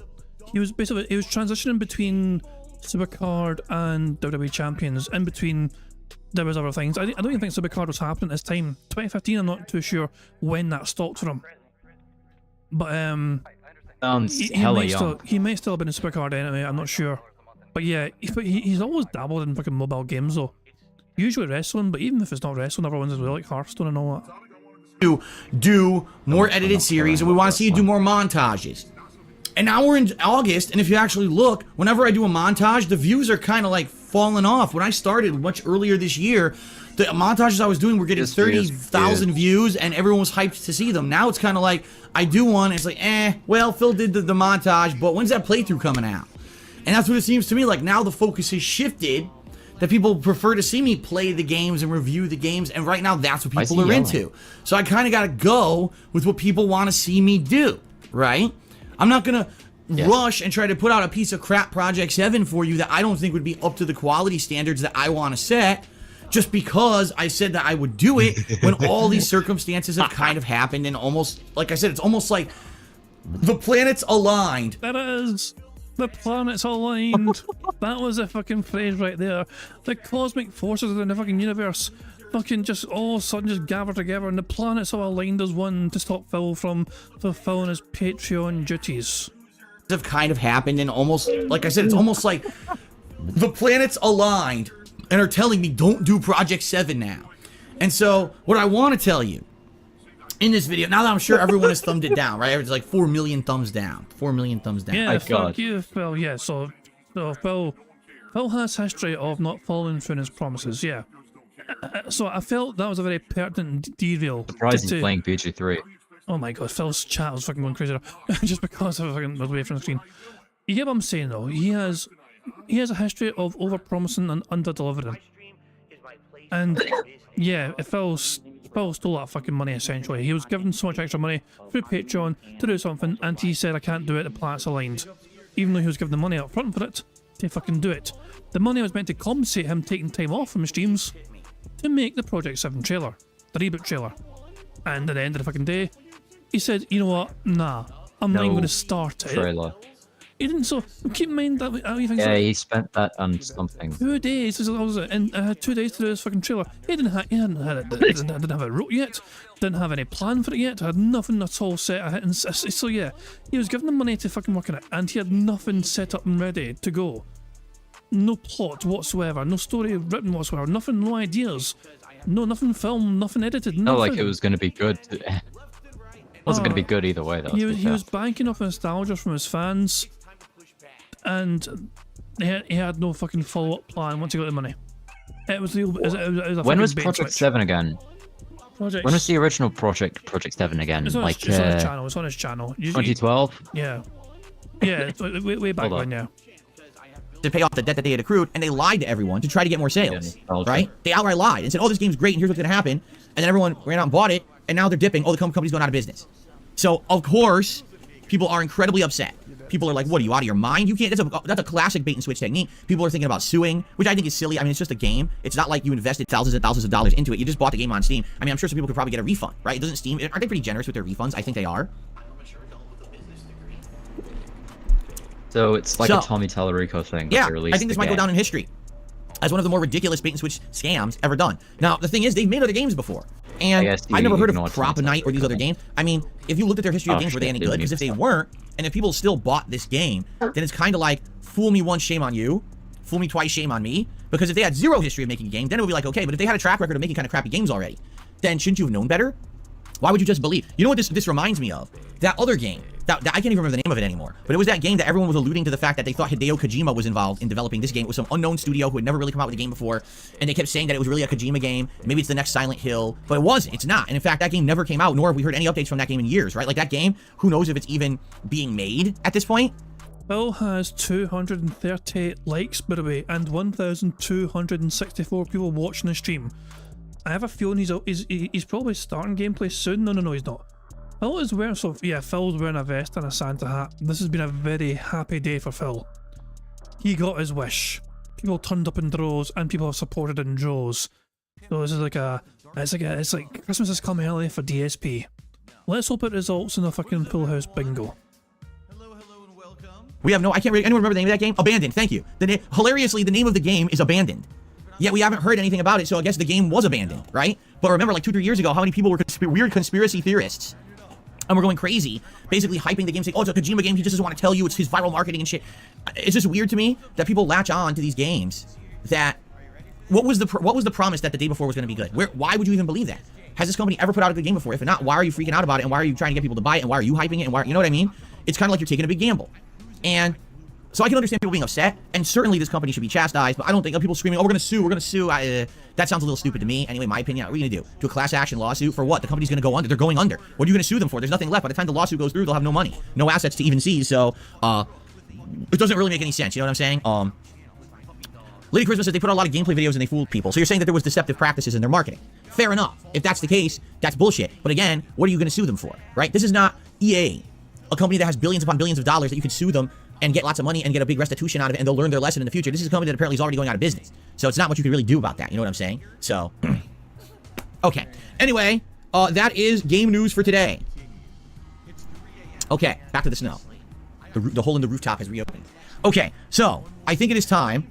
Speaker 1: He was transitioning between Supercard and WWE Champions. In between, there was other things. I don't even think Supercard was happening at this time. 2015, I'm not too sure when that stopped for him. But
Speaker 4: Sounds hella young.
Speaker 1: He may still have been in Supercard anyway. I'm not sure. But yeah, he's always dabbled in fucking mobile games though. Usually wrestling, but even if it's not wrestling, other ones as well, like Hearthstone and all that.
Speaker 3: To do more edited series, and we want to see you do more montages. And now we're in August, and if you actually look, whenever I do a montage, the views are kind of like falling off. When I started much earlier this year, the montages I was doing were getting 30,000 views, and everyone was hyped to see them. Now it's kind of like, I do one, and it's like, well, Phil did the montage, but when's that playthrough coming out? And that's what it seems to me like. Now the focus has shifted, that people prefer to see me play the games and review the games, and right now that's what people are into. So I kind of got to go with what people want to see me do, right? I'm not going to rush and try to put out a piece of crap Project 7 for you that I don't think would be up to the quality standards that I want to set, just because I said that I would do it when all these circumstances have kind of happened, and almost, like I said, it's almost like the planets aligned.
Speaker 1: That is... The planets aligned. That was a fucking phrase right there. The cosmic forces in the fucking universe fucking just all of a sudden just gather together, and the planets all aligned as one to stop Phil from fulfilling his Patreon duties.
Speaker 3: Have kind of happened, and almost, like I said, it's almost like the planets aligned and are telling me don't do Project 7 now. And so what I want to tell you in this video, now that I'm sure everyone has thumbed it down, right? It's like 4 million thumbs down. 4 million thumbs down.
Speaker 1: Yeah, fuck you, Phil. Yeah, so Phil has history of not following through on his promises, yeah. So I felt that was a very pertinent derail.
Speaker 4: Surprised he's playing PG3.
Speaker 1: Oh my god, Phil's chat was fucking going crazy just because I fucking was away from the screen. You get what I'm saying though? He has a history of over-promising and under-delivering. And yeah, Phil stole that fucking money essentially. He was given so much extra money through Patreon to do something, and he said I can't do it, the planets aligned. Even though he was given the money up front for it, to fucking do it. The money was meant to compensate him taking time off from his streams to make the Project 7 trailer, the reboot trailer. And at the end of the fucking day, he said, you know what, nah, I'm not even going to start it.
Speaker 4: Trailer.
Speaker 1: He didn't, so keep in mind that
Speaker 4: he spent that on something.
Speaker 1: 2 days, and I had 2 days to do this fucking trailer. He didn't have it wrote yet, didn't have any plan for it yet, had nothing at all set. So yeah, he was given the money to fucking work on it, and he had nothing set up and ready to go. No plot whatsoever, no story written whatsoever, nothing, no ideas, nothing filmed, nothing edited, nothing.
Speaker 4: Not like it was going to be good. Wasn't going to be good either way, though.
Speaker 1: He was banking off nostalgia from his fans, and he had no fucking follow-up plan once he got the money. It was a
Speaker 4: when was
Speaker 1: bait and
Speaker 4: Project
Speaker 1: switch.
Speaker 4: 7 again? When was the original Project 7 again?
Speaker 1: It's on,
Speaker 4: like
Speaker 1: it's on his channel. It's on his channel.
Speaker 4: 2012.
Speaker 1: Yeah, it's way back when. Yeah.
Speaker 3: To pay off the debt that they had accrued, and they lied to everyone to try to get more sales, right? They outright lied and said, "Oh, this game's great, and here's what's gonna happen," and then everyone ran out and bought it, and now they're dipping. Oh, the company's going out of business. So of course, people are incredibly upset. People are like, "What are you out of your mind? You can't." That's a classic bait and switch technique. People are thinking about suing, which I think is silly. I mean, it's just a game. It's not like you invested thousands and thousands of dollars into it. You just bought the game on Steam. I mean, I'm sure some people could probably get a refund, right? It doesn't Steam. Aren't they pretty generous with their refunds? I think they are.
Speaker 4: So it's like a Tommy Tallarico thing.
Speaker 3: Yeah, I think this might go down in history as one of the more ridiculous bait and switch scams ever done. Now, the thing is, they've made other games before. And I never heard of Prop a Night or these other games. I mean, if you looked at their history of games, were they any good? Because if they weren't, and if people still bought this game, then it's kind of like, fool me once, shame on you. Fool me twice, shame on me. Because if they had zero history of making a game, then it would be like, okay, but if they had a track record of making kind of crappy games already, then shouldn't you have known better? Why would you just believe? You know what this reminds me of? That other game. That I can't even remember the name of it anymore. But it was that game that everyone was alluding to the fact that they thought Hideo Kojima was involved in developing this game. It was some unknown studio who had never really come out with a game before. And they kept saying that it was really a Kojima game. Maybe it's the next Silent Hill. But it wasn't. It's not. And in fact, that game never came out, nor have we heard any updates from that game in years, right? Like that game, who knows if it's even being made at this point?
Speaker 1: Phil has 238 likes, by the way, and 1,264 people watching the stream. I have a feeling he's probably starting gameplay soon. No, he's not. Phil is wearing Phil's wearing a vest and a Santa hat. This has been a very happy day for Phil. He got his wish. People turned up in droves, and people have supported in droves. So this is it's like Christmas is coming early for DSP. Let's hope it results in a fucking Full House Bingo.
Speaker 3: We have I can't really, anyone remember the name of that game? Abandoned, thank you. Hilariously, the name of the game is Abandoned. Yet we haven't heard anything about it, so I guess the game was abandoned, right? But remember, like 2-3 years ago, how many people were weird conspiracy theorists and we're going crazy, basically hyping the game, saying, "Oh, it's a Kojima game. He just doesn't want to tell you. It's his viral marketing and shit." It's just weird to me that people latch on to these games. That what was the promise that the day before was going to be good? Why would you even believe that? Has this company ever put out a good game before? If not, why are you freaking out about it? And why are you trying to get people to buy it? And why are you hyping it? And why, you know what I mean? It's kind of like you're taking a big gamble. And so I can understand people being upset, and certainly this company should be chastised, but I don't think people screaming, "Oh, we're going to sue. That sounds a little stupid to me. Anyway, my opinion, what are you going to do? Do a class action lawsuit for what? The company's going to go under. They're going under. What are you going to sue them for? There's nothing left. By the time the lawsuit goes through, they'll have no money, no assets to even seize, so it doesn't really make any sense, you know what I'm saying? Lady Christmas says they put out a lot of gameplay videos and they fooled people. So you're saying that there was deceptive practices in their marketing. Fair enough. If that's the case, that's bullshit. But again, what are you going to sue them for, right? This is not EA, a company that has billions upon billions of dollars that you can sue them and get lots of money and get a big restitution out of it, and they'll learn their lesson in the future. This is a company that apparently is already going out of business. So it's not much you can really do about that. You know what I'm saying? So, okay. Anyway, that is game news for today. Okay, back to the snow. The hole in the rooftop has reopened. Okay, so I think it is time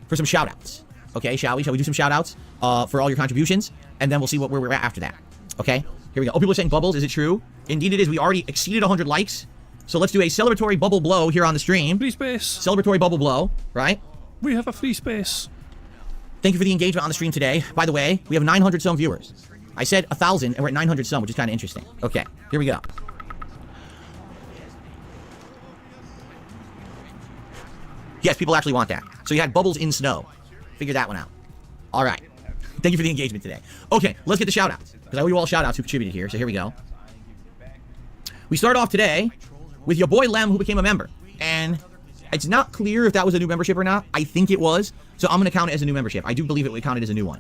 Speaker 3: for some shout-outs. Okay, shall we? Shall we do some shout-outs for all your contributions? And then we'll see where we're at after that. Okay, here we go. Oh, people are saying bubbles. Is it true? Indeed it is. We already exceeded 100 likes. So let's do a celebratory bubble blow here on the stream.
Speaker 1: Free space.
Speaker 3: Celebratory bubble blow, right?
Speaker 1: We have a free space.
Speaker 3: Thank you for the engagement on the stream today. By the way, we have 900 some viewers. I said 1,000 and we're at 900 some, which is kind of interesting. Okay, here we go. Yes, people actually want that. So you had bubbles in snow. Figure that one out. All right. Thank you for the engagement today. Okay, let's get the shout-outs. Because I owe you all shout-outs who contributed here, so here we go. We start off today with your boy Lem, who became a member. And it's not clear if that was a new membership or not. I think it was. So I'm going to count it as a new membership. I do believe it would count it as a new one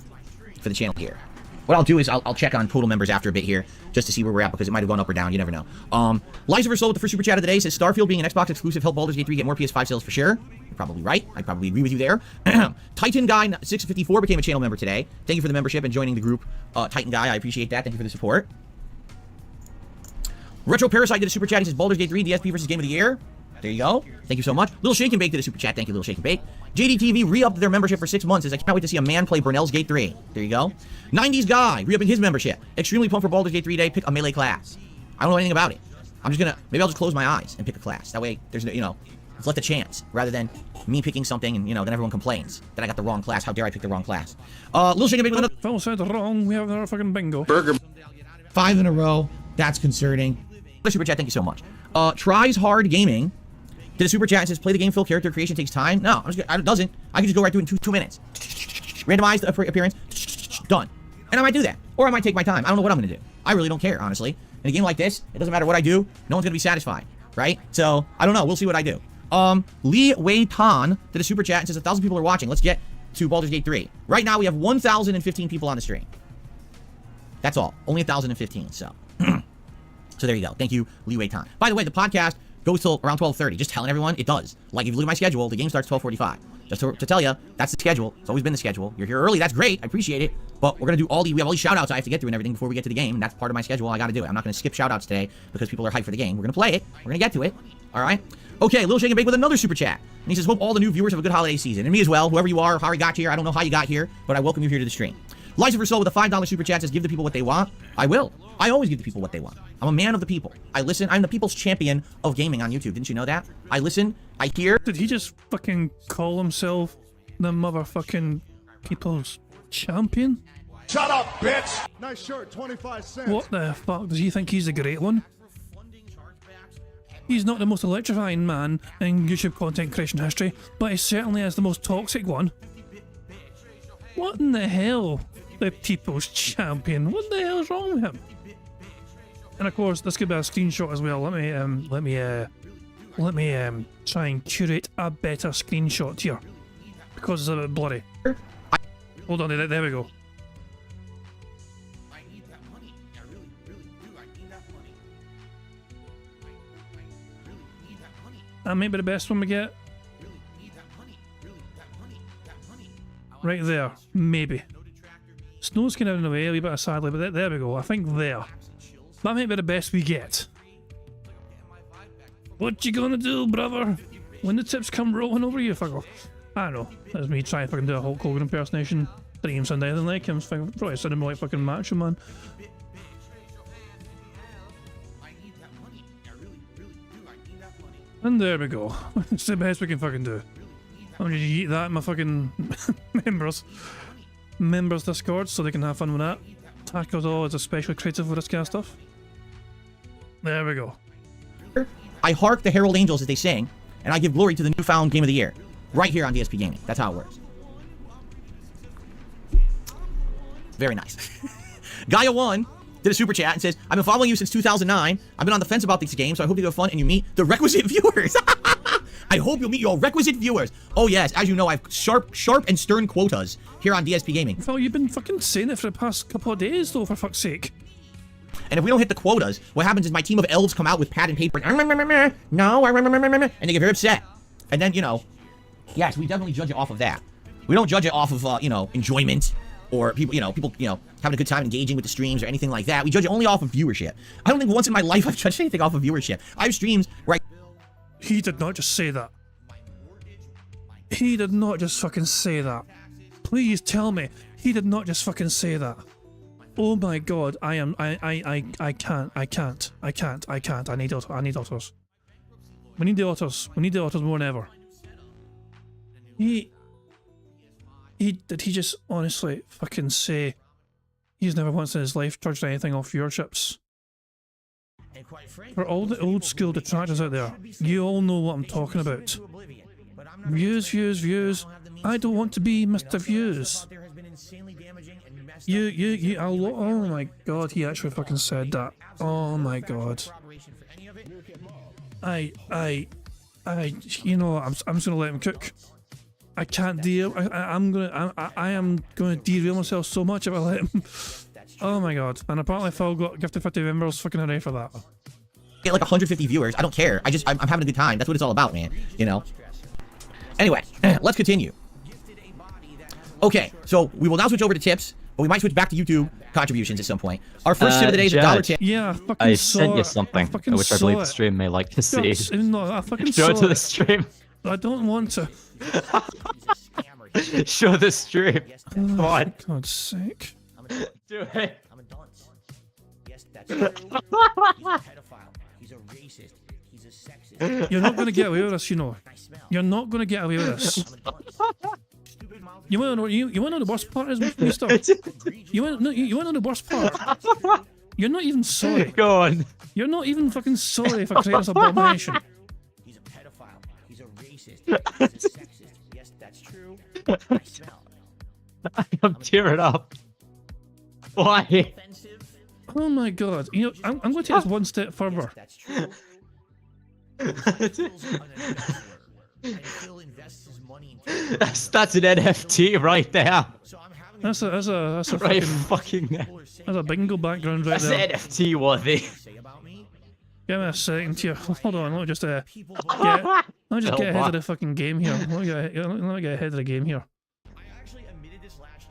Speaker 3: for the channel here. What I'll do is I'll check on total members after a bit here, just to see where we're at, because it might have gone up or down. You never know. Liza Soul with the first super chat of the day says, Starfield being an Xbox exclusive helped Baldur's Gate 3 get more PS5 sales for sure. You're probably right. I probably agree with you there. Titan Guy 654 became a channel member today. Thank you for the membership and joining the group. Titan Guy, I appreciate that. Thank you for the support. Retro Parasite did a super chat. He says Baldur's Gate 3 DSP versus Game of the Year. There you go. Thank you so much. Little Shake and Bake did a super chat. Thank you, Little Shake and Bake. JDTV re-upped their membership for 6 months. Says I can't wait to see a man play Brunel's Gate 3. There you go. 90s Guy re-upping his membership. Extremely pumped for Baldur's Gate 3 Day. Pick a melee class. I don't know anything about it. I'm just gonna, maybe I'll just close my eyes and pick a class. That way, there's no, you know, let's let the chance rather than me picking something and, you know, then everyone complains that I got the wrong class. How dare I pick the wrong class? Little Shake and Bake with another.
Speaker 1: Phil said wrong. We have another fucking bingo.
Speaker 6: Burger.
Speaker 3: 5 in a row. That's concerning. The super chat, thank you so much. Tries Hard Gaming did a super chat and says, play the game, Phil. Character creation takes time. No, it doesn't. I can just go right through it in 2 minutes. Randomize the appearance. Done. And I might do that. Or I might take my time. I don't know what I'm going to do. I really don't care, honestly. In a game like this, it doesn't matter what I do. No one's going to be satisfied, right? So, I don't know. We'll see what I do. Lee Wei Tan did a super chat and says 1,000 people are watching. Let's get to Baldur's Gate 3. Right now, we have 1,015 people on the stream. That's all. Only 1,015, so. So there you go. Thank you, Lee Wei Tan. By the way, the podcast goes till around 12:30. Just telling everyone, it does. Like, if you look at my schedule, the game starts 12:45. Just to tell you, that's the schedule. It's always been the schedule. You're here early. That's great. I appreciate it. But we're going to do we have all these shout-outs I have to get through and everything before we get to the game. And that's part of my schedule. I got to do it. I'm not going to skip shout-outs today because people are hyped for the game. We're going to play it. We're going to get to it. All right? Okay, Lil Shake and Bake with another super chat. And he says, hope all the new viewers have a good holiday season. And me as well, whoever you are, how you got here. I don't know how you got here, but I welcome you here to the stream. Lights of Soul with a $5 super chat says, give the people what they want. I will. I always give the people what they want. I'm a man of the people. I listen. I'm the people's champion of gaming on YouTube. Didn't you know that? I listen. I hear.
Speaker 1: Did he just fucking call himself the motherfucking people's champion?
Speaker 9: Shut up, bitch! Nice shirt, 25 cents.
Speaker 1: What the fuck? Does he think he's the great one? He's not the most electrifying man in YouTube content creation history, but he certainly is the most toxic one. What in the hell? The people's champion. What the hell's wrong with him? And of course, this could be a screenshot as well. Let me try and curate a better screenshot here because it's a bit blurry. Hold on, there we go. That might be the best one we get. Right there, maybe. Snow's kind of in the way a wee bit sadly, but there we go. I think there. That might be the best we get. What you gonna do, brother? When the tips come rolling over you, fucker. I don't know. That's me trying to fucking do a Hulk Hogan impersonation. Didn't even sound anything like him. Probably sounded more like fucking Macho Man. And there we go. It's the best we can fucking do. I'm gonna eat that in my fucking members Discord so they can have fun with that. Taco's always especially creative with this kind of stuff. There we go.
Speaker 3: I hark the Herald Angels as they sing, and I give glory to the newfound game of the year. Right here on DSP Gaming. That's how it works. Very nice. Gaia1 did a super chat and says, I've been following you since 2009. I've been on the fence about these games, so I hope you have fun and you meet the requisite viewers. I hope you'll meet your requisite viewers. Oh yes, as you know, I have sharp and stern quotas here on DSP Gaming.
Speaker 1: Well, you've been fucking saying it for the past couple of days though, for fuck's sake.
Speaker 3: And if we don't hit the quotas, what happens is my team of elves come out with pad and paper. No, and they get very upset. And then, you know, yes, we definitely judge it off of that. We don't judge it off of, you know, enjoyment or people, having a good time engaging with the streams or anything like that. We judge it only off of viewership. I don't think once in my life I've judged anything off of viewership. I have streams where
Speaker 1: He did not just say that. He did not just fucking say that. Please tell me. He did not just fucking say that. Oh my god, I can't. I need otters. We need the otters. We need the otters more than ever. Did he just honestly fucking say he's never once in his life charged anything off viewerships? For all the old school detractors out there, you all know what I'm talking about. Views. I don't want to be Mr. Views. Oh my god, he actually fucking said that. Oh my god. You know, I'm just gonna let him cook. I can't deal. I am gonna derail myself so much if I let him. Oh my god. And apparently Phil got gifted 50 members. Fucking hooray for that.
Speaker 3: Get like 150 viewers. I don't care. I'm having a good time. That's what it's all about, man. You know? Anyway, let's continue. Okay, so we will now switch over to tips, but we might switch back to YouTube contributions at some point. Our first tip of the day is a dollar tip.
Speaker 1: Yeah,
Speaker 4: I sent you something, which I believe the stream may like to see.
Speaker 1: No, I fucking
Speaker 4: Show it to the stream.
Speaker 1: I don't want to.
Speaker 4: Show the stream. Come on.
Speaker 1: For God's sake.
Speaker 4: Do it.
Speaker 3: I'm a dunce. Yes, that's right. He's a pedophile. He's a racist. He's a sexist.
Speaker 1: You're not going to get away with this, you know. You're not going to get away with this. You want to know the worst part is, Mister? You want to know the worst part? You're not even sorry.
Speaker 4: Go on.
Speaker 1: You're not even fucking sorry for creating this abomination.
Speaker 3: He's a pedophile. He's a racist. He's a sexist. Yes, that's true.
Speaker 4: I'm tearing up. Why?
Speaker 1: Oh my god. You know, I'm going to take this one step further.
Speaker 3: That's true.
Speaker 4: That's an NFT right there.
Speaker 1: That's a
Speaker 4: Right
Speaker 1: fucking that's a bingo background right
Speaker 4: That's
Speaker 1: there.
Speaker 4: NFT worthy.
Speaker 1: Give me a second here. Hold on, let me just let me just get ahead of the fucking game here. Let me get ahead of the game here.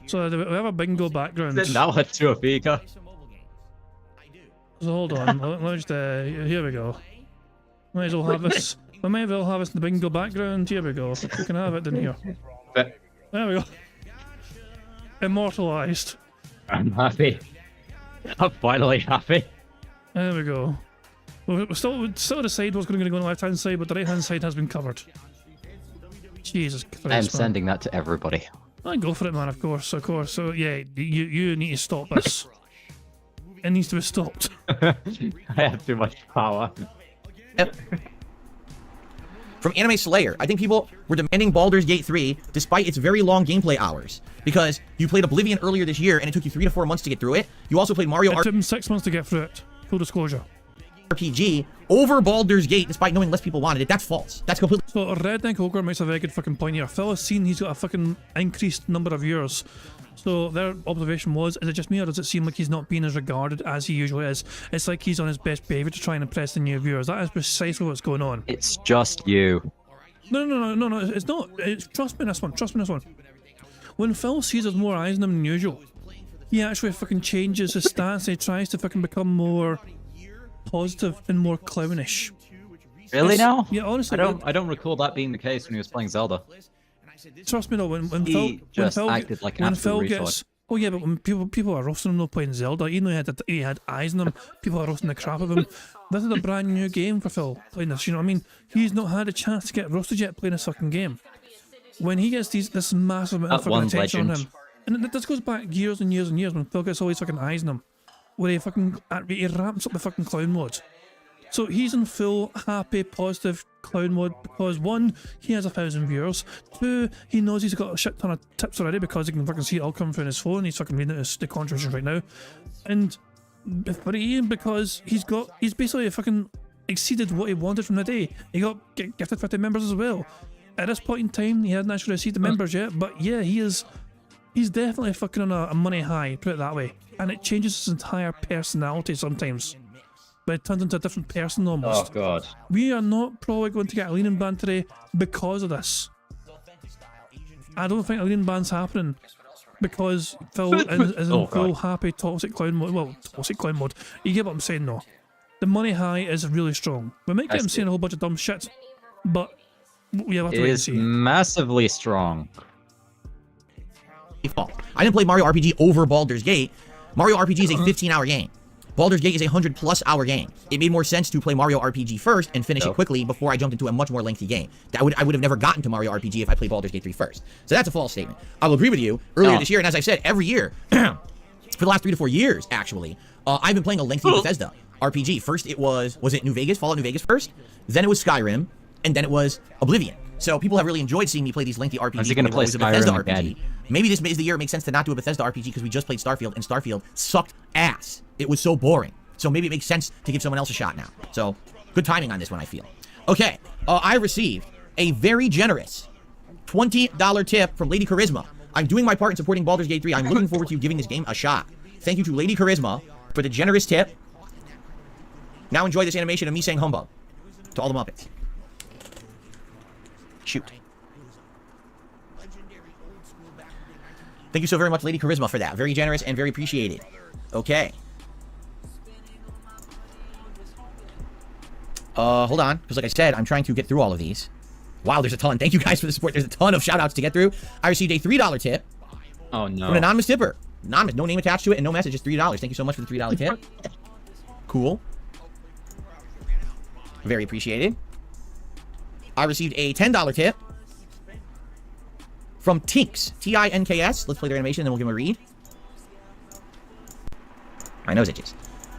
Speaker 1: So we have a bingo background.
Speaker 4: Now let's do a Vega.
Speaker 1: So hold on, let me just here we go. Might as well have this. We might as well have this in the bingo background. Here we go. We can have it in here. There we go. Immortalized.
Speaker 4: I'm happy. I'm finally happy.
Speaker 1: There we go. We'll still decide what's going to go on the left hand side, but the right hand side has been covered. Jesus Christ.
Speaker 4: I'm sending that to everybody.
Speaker 1: I go for it, man. Of course. So yeah, you need to stop this. It needs to be stopped.
Speaker 4: I have too much power.
Speaker 3: Yep. From Anime Slayer, I think people were demanding Baldur's Gate 3 despite its very long gameplay hours. Because you played Oblivion earlier this year and it took you 3 to 4 months to get through it. You also played Mario
Speaker 1: It took him 6 months to get through it. Full disclosure.
Speaker 3: RPG over Baldur's Gate despite knowing less people wanted it. That's false. That's completely...
Speaker 1: So Redneck Ogre makes a very good fucking point here. Phil has seen he's got a fucking increased number of viewers. So their observation was, is it just me or does it seem like he's not being as regarded as he usually is? It's like he's on his best behaviour to try and impress the new viewers. That is precisely what's going on.
Speaker 4: It's just you.
Speaker 1: No, it's not. Trust me in this one. Trust me in this one. When Phil sees there's more eyes on him than usual, he actually fucking changes his stance and he tries to fucking become more positive and more clownish.
Speaker 4: Really now?
Speaker 1: Yeah, honestly.
Speaker 4: I don't recall that being the case when he was playing Zelda.
Speaker 1: Trust me though, when
Speaker 4: He
Speaker 1: Phil
Speaker 4: just acted like an absolute retard.
Speaker 1: Oh yeah, but when people are roasting him though playing Zelda, even though he had eyes on him, people are roasting the crap of him. This is a brand new game for Phil playing this, you know what I mean? He's not had a chance to get roasted yet playing this fucking game. When he gets this massive amount of fucking attention on him, and this goes back years and years and years when Phil gets all these fucking eyes on him, where he ramps up the fucking clown mode. So he's in full, happy, positive clown mode because 1, he has 1,000 viewers. 2, he knows he's got a shit ton of tips already because he can fucking see it all come through his phone. He's fucking reading the contributions right now. And 3, because he's basically fucking exceeded what he wanted from the day. He got gifted 50 members as well. At this point in time, he hasn't actually received the members yet, but yeah, he's definitely fucking on a money high, put it that way. And it changes his entire personality sometimes. But it turns into a different person almost.
Speaker 4: Oh god.
Speaker 1: We are not probably going to get a leaning ban today because of this. I don't think a leaning ban's happening because Phil is in full happy toxic clown mode. Well, toxic clown mode. You get what I'm saying though. The money high is really strong. We might get him saying a whole bunch of dumb shit, but we have to wait and see.
Speaker 4: It is massively strong.
Speaker 3: I didn't play Mario RPG over Baldur's Gate. Mario RPG is a 15-hour game. Baldur's Gate is a 100+ hour game. It made more sense to play Mario RPG first and finish it quickly before I jumped into a much more lengthy game. I would have never gotten to Mario RPG if I played Baldur's Gate 3 first. So that's a false statement. I will agree with you. Earlier this year, and as I said, every year, for the last 3 to 4 years, actually, I've been playing a lengthy Bethesda RPG. First it was it New Vegas, Fallout New Vegas first? Then it was Skyrim, and then it was Oblivion. So people have really enjoyed seeing me play these lengthy RPGs.
Speaker 4: Is he going to play Skyrim again?
Speaker 3: Maybe this is the year it makes sense to not do a Bethesda RPG because we just played Starfield, and Starfield sucked ass. It was so boring. So maybe it makes sense to give someone else a shot now. So, good timing on this one, I feel. Okay, I received a very generous $20 tip from Lady Charisma. I'm doing my part in supporting Baldur's Gate 3. I'm looking forward to you giving this game a shot. Thank you to Lady Charisma for the generous tip. Now enjoy this animation of me saying humbug to all the Muppets. Shoot. Thank you so very much, Lady Charisma, for that. Very generous and very appreciated. Okay. Hold on, because like I said, I'm trying to get through all of these. Wow, there's a ton. Thank you guys for the support. There's a ton of shout-outs to get through. I received a $3 tip.
Speaker 4: Oh, no.
Speaker 3: From an anonymous tipper. Anonymous, no name attached to it and no message, just $3. Thank you so much for the $3 tip. Cool. Very appreciated. I received a $10 tip from Tinks, T-I-N-K-S. Let's play their animation, and then we'll give them a read. My nose itches.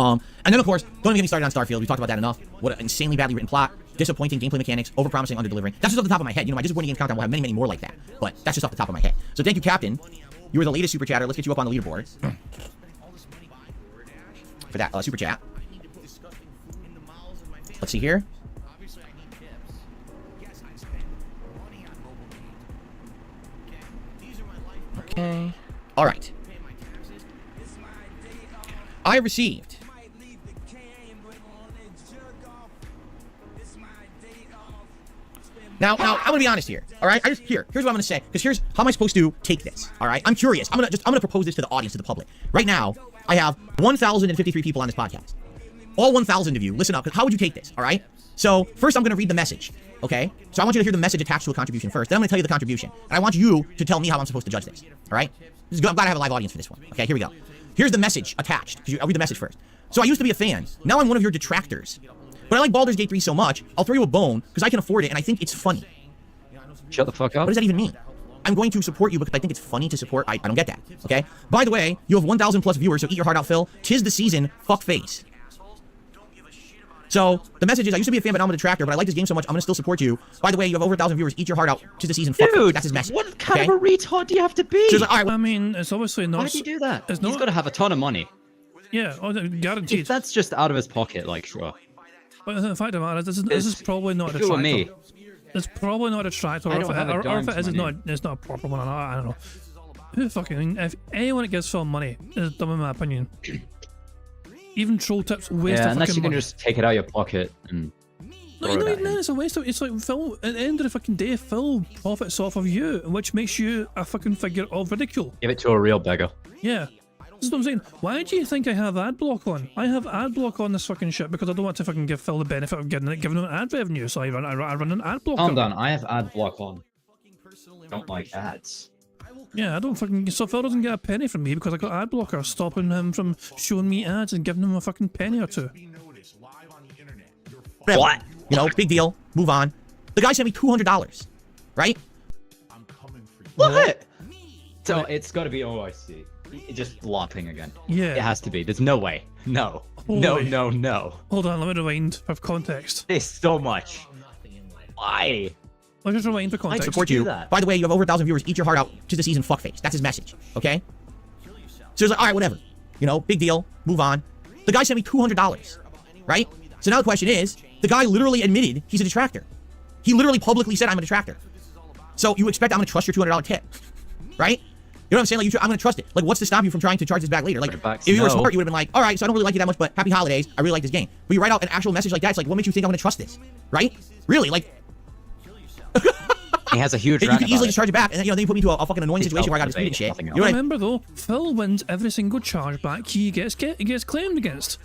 Speaker 3: And then, of course, don't even get me started on Starfield. We talked about that enough. What an insanely badly written plot, disappointing gameplay mechanics, overpromising, under-delivering. That's just off the top of my head. You know, my disappointing games countdown will have many, many more like that. But that's just off the top of my head. So thank you, Captain. You were the latest super chatter. Let's get you up on the leaderboard for that super chat. Let's see here. Okay. All right. I received Now, I'm gonna be honest here. All right, here's what I'm gonna say, because here's how am I supposed to take this. All right, I'm curious. I'm gonna propose this to the audience, to the public. Right now, I have 1,053 people on this podcast. All 1,000 of you, listen up. How would you take this? All right. So first, I'm gonna read the message. Okay. So I want you to hear the message attached to a contribution first. Then I'm gonna tell you the contribution, and I want you to tell me how I'm supposed to judge this. All right. This is good. I'm glad I have a live audience for this one. Okay. Here we go. Here's the message attached. I'll read the message first. So I used to be a fan. Now I'm one of your detractors. But I like Baldur's Gate 3 so much, I'll throw you a bone because I can afford it and I think it's funny.
Speaker 4: Shut the fuck up.
Speaker 3: What does that even mean? I'm going to support you because I think it's funny to support. I don't get that. Okay? By the way, you have 1,000 plus viewers, so eat your heart out, Phil. 'Tis the season. Fuck face. So the message is, I used to be a fan, but now I'm a detractor, but I like this game so much, I'm going to still support you. By the way, you have over 1,000 viewers. Eat your heart out. 'Tis the season. Fuck face. That's his message.
Speaker 4: What kind of a retard do you have to be?
Speaker 3: So like, all right,
Speaker 1: I mean, it's obviously not.
Speaker 4: Why did he do that?
Speaker 1: It's
Speaker 4: He's got to have a ton of money.
Speaker 1: Yeah, guaranteed.
Speaker 4: If that's just out of his pocket, like, sure.
Speaker 1: But the fact of the matter is, this is probably not a
Speaker 4: If it were
Speaker 1: detractor.
Speaker 4: me,
Speaker 1: It's probably not a detractor,
Speaker 4: I
Speaker 1: or
Speaker 4: don't have a
Speaker 1: if
Speaker 4: dime
Speaker 1: it
Speaker 4: to
Speaker 1: is,
Speaker 4: my
Speaker 1: it's not a proper one. I don't know. Who fucking, if anyone that gives Phil money is dumb in my opinion. Even troll tips waste
Speaker 4: yeah,
Speaker 1: of
Speaker 4: unless
Speaker 1: fucking
Speaker 4: you can
Speaker 1: money.
Speaker 4: just take it out of your pocket and throw it at him.
Speaker 1: It's a waste of. It's like Phil. At the end of the fucking day, Phil profits off of you, which makes you a fucking figure of ridicule.
Speaker 4: Give it to a real beggar.
Speaker 1: Yeah. This is what I'm saying. Why do you think I have ad block on? I have ad block on this fucking shit because I don't want to fucking give Phil the benefit of giving him ad revenue, so I run an ad block.
Speaker 4: Calm down. I have ad block on. Don't like ads.
Speaker 1: Yeah, I don't fucking. So Phil doesn't get a penny from me because I got ad blocker stopping him from showing me ads and giving him a fucking penny or two.
Speaker 3: what? You know, big deal. Move on. The guy sent me $200, right?
Speaker 4: What? So it's got to be OIC. Just LARPing again.
Speaker 1: Yeah.
Speaker 4: It has to be. There's no way. No.
Speaker 1: Holy.
Speaker 4: No.
Speaker 1: Hold on, let me rewind for context.
Speaker 4: There's so much. Why?
Speaker 1: Let's just rewind for
Speaker 3: I
Speaker 1: context.
Speaker 3: support you.
Speaker 4: that.
Speaker 3: By the way, you have over 1,000 viewers. Eat your heart out. 'Tis the season. Fuck face. That's his message. Okay? So he's like, all right, whatever. You know, big deal. Move on. The guy sent me $200, right? So now the question is, the guy literally admitted he's a detractor. He literally publicly said, I'm a detractor. So you expect I'm going to trust your $200 tip, right? You know what I'm saying? Like, I'm going to trust it. Like, what's to stop you from trying to charge this back later? Like, if you were smart, you would have been like, all right, so I don't really like you that much, but happy holidays. I really like this game. But you write out an actual message like that. It's like, what makes you think I'm going to trust this? Right? Really? Like,
Speaker 4: He has a huge
Speaker 3: you
Speaker 4: rant
Speaker 3: can easily
Speaker 4: about
Speaker 3: just charge it back, and then, you know, then you put me into a fucking annoying situation where I got disputed and shit.
Speaker 4: Nothing
Speaker 3: You know what I mean?
Speaker 1: Remember though, Phil wins every single chargeback he gets claimed against.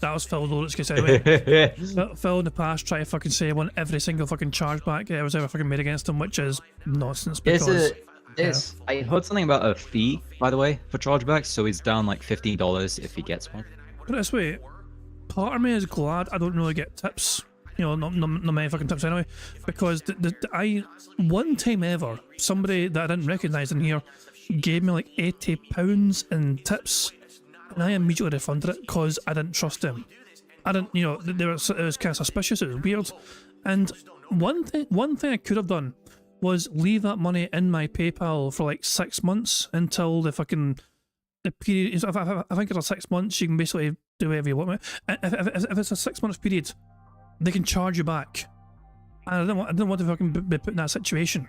Speaker 1: That was Phil though, let's get anyway. Phil in the past tried to fucking say he won every single fucking chargeback that was ever fucking made against him, which is nonsense because...
Speaker 4: I heard something about a fee, by the way, for chargebacks, so he's down like $15 if he gets one.
Speaker 1: Put it this way, part of me is glad I don't really get tips. You know, not many fucking tips anyway, because one time ever, somebody that I didn't recognise in here gave me like £80 in tips, and I immediately refunded it because I didn't trust him. I didn't, you know, it was kind of suspicious, it was weird, and one thing I could have done was leave that money in my PayPal for like 6 months until the period. I think it's a 6 months. You can basically do whatever you want. If it's a 6 months period, they can charge you back. And I didn't want to fucking be put in that situation.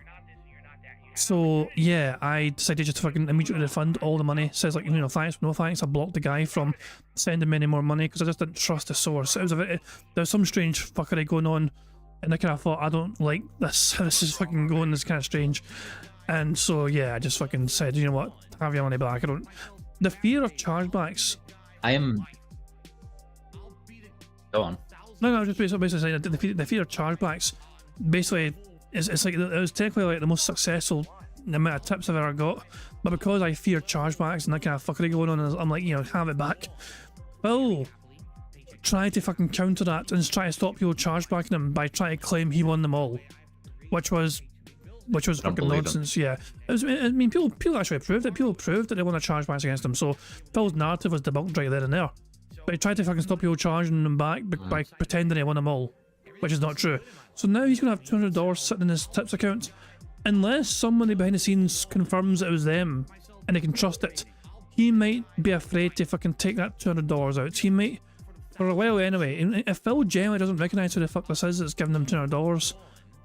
Speaker 1: So yeah, I decided just to fucking immediately refund all the money. Says like, you know, thanks, no thanks. I blocked the guy from sending me any more money because I just didn't trust the source. It was there's some strange fuckery going on. And I kind of thought, I don't like this. This is fucking going. This is kind of strange. And so, yeah, I just fucking said, you know what? Have your money back. I don't. The fear of chargebacks.
Speaker 4: I am. Go on.
Speaker 1: No, just basically saying the fear of chargebacks. Basically, it's like it was technically like the most successful amount of tips I've ever got. But because I fear chargebacks and that kind of fuckery going on, I'm like, you know, have it back. Phil tried to fucking counter that and try to stop people chargebacking him by trying to claim he won them all, which was fucking nonsense. Yeah, I mean, people actually proved it. People proved that they won the chargebacks against him. So Phil's narrative was debunked right there and there. But he tried to fucking stop people charging them back by pretending he won them all, which is not true. So now he's going to have $200 sitting in his tips account. Unless somebody behind the scenes confirms it was them and they can trust it, he might be afraid to fucking take that $200 out. He might, for a while anyway, and if Phil genuinely doesn't recognise who the fuck this is that's giving them $200,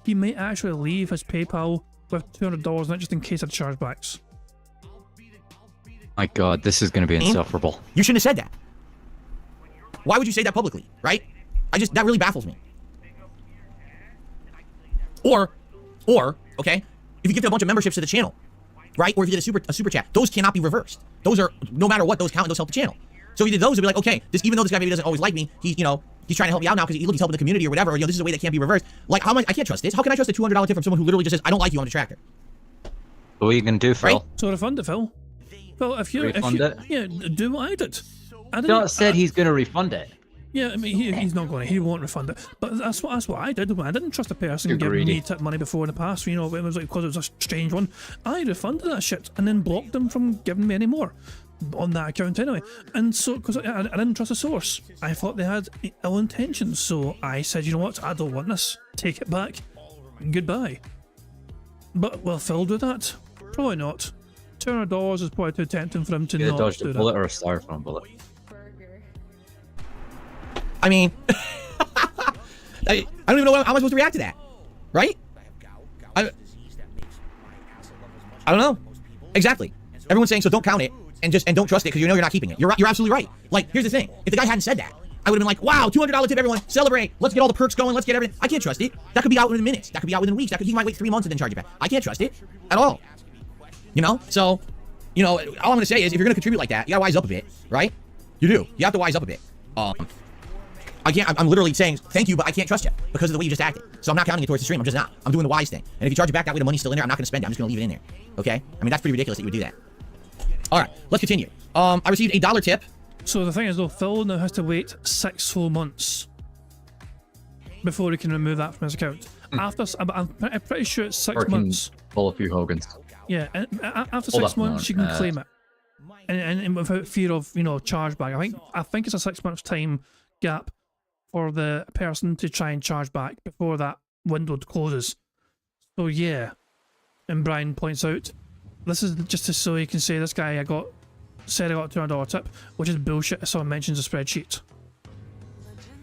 Speaker 1: he might actually leave his PayPal with $200 in it just in case of chargebacks.
Speaker 4: My god, this is going to be insufferable.
Speaker 3: You shouldn't have said that. Why would you say that publicly, right? That really baffles me. Or, okay, if you get a bunch of memberships to the channel, right? Or if you get a super chat, those cannot be reversed. Those are, no matter what, those count and those help the channel. So if you did those, it'd be like, okay, even though this guy maybe doesn't always like me, he's trying to help me out now because he's helping the community or whatever, or, this is a way that can't be reversed. Like, I can't trust this. How can I trust a $200 tip from someone who literally just says, I don't like you, I'm a detractor?
Speaker 4: What are you going to do, Phil?
Speaker 3: Right?
Speaker 1: So refund it, Phil. Phil, if you, yeah, do what I did.
Speaker 4: Scott said he's going to refund it.
Speaker 1: Yeah, I mean, he's not going to. He won't refund it. But that's what I did. I didn't trust a person giving me tip money before in the past. It was like because it was a strange one. I refunded that shit and then blocked them from giving me any more on that account anyway. And so, because I didn't trust the source, I thought they had ill intentions. So I said, you know what? I don't want this. Take it back. Goodbye. But will Phil do that? Probably not. $200 is probably too tempting for him to not
Speaker 4: dodged
Speaker 1: do
Speaker 4: a
Speaker 1: that.
Speaker 4: bullet or a styrofoam bullet.
Speaker 3: I mean, I don't even know how am I supposed to react to that, right? I don't know. Exactly. Everyone's saying, so don't count it and don't trust it because you're not keeping it. You're absolutely right. Like, here's the thing. If the guy hadn't said that, I would have been like, wow, $200 tip, everyone. Celebrate. Let's get all the perks going. Let's get everything. I can't trust it. That could be out within minutes. That could be out within weeks. He might wait 3 months and then charge you back. I can't trust it at all. So, all I'm going to say is if you're going to contribute like that, you got to wise up a bit, right? You do. You have to wise up a bit. I'm literally saying thank you, but I can't trust you because of the way you just acted. So I'm not counting it towards the stream. I'm just not. I'm doing the wise thing. And if you charge it back that way, the money's still in there. I'm not going to spend it. I'm just going to leave it in there. Okay? I mean, that's pretty ridiculous that you would do that. All right, let's continue. I received a $1 tip.
Speaker 1: So the thing is, though, Phil now has to wait 6 full months before he can remove that from his account. After, I'm pretty sure it's 6 months.
Speaker 4: Pull a few Hogans.
Speaker 1: Yeah, and after 6 months, you can claim it, and without fear of chargeback. I think it's a 6 months time gap for the person to try and charge back before that window closes. So yeah, and Brian points out, this is just so you can say this guy said I got a $200 tip, which is bullshit if someone mentions a spreadsheet.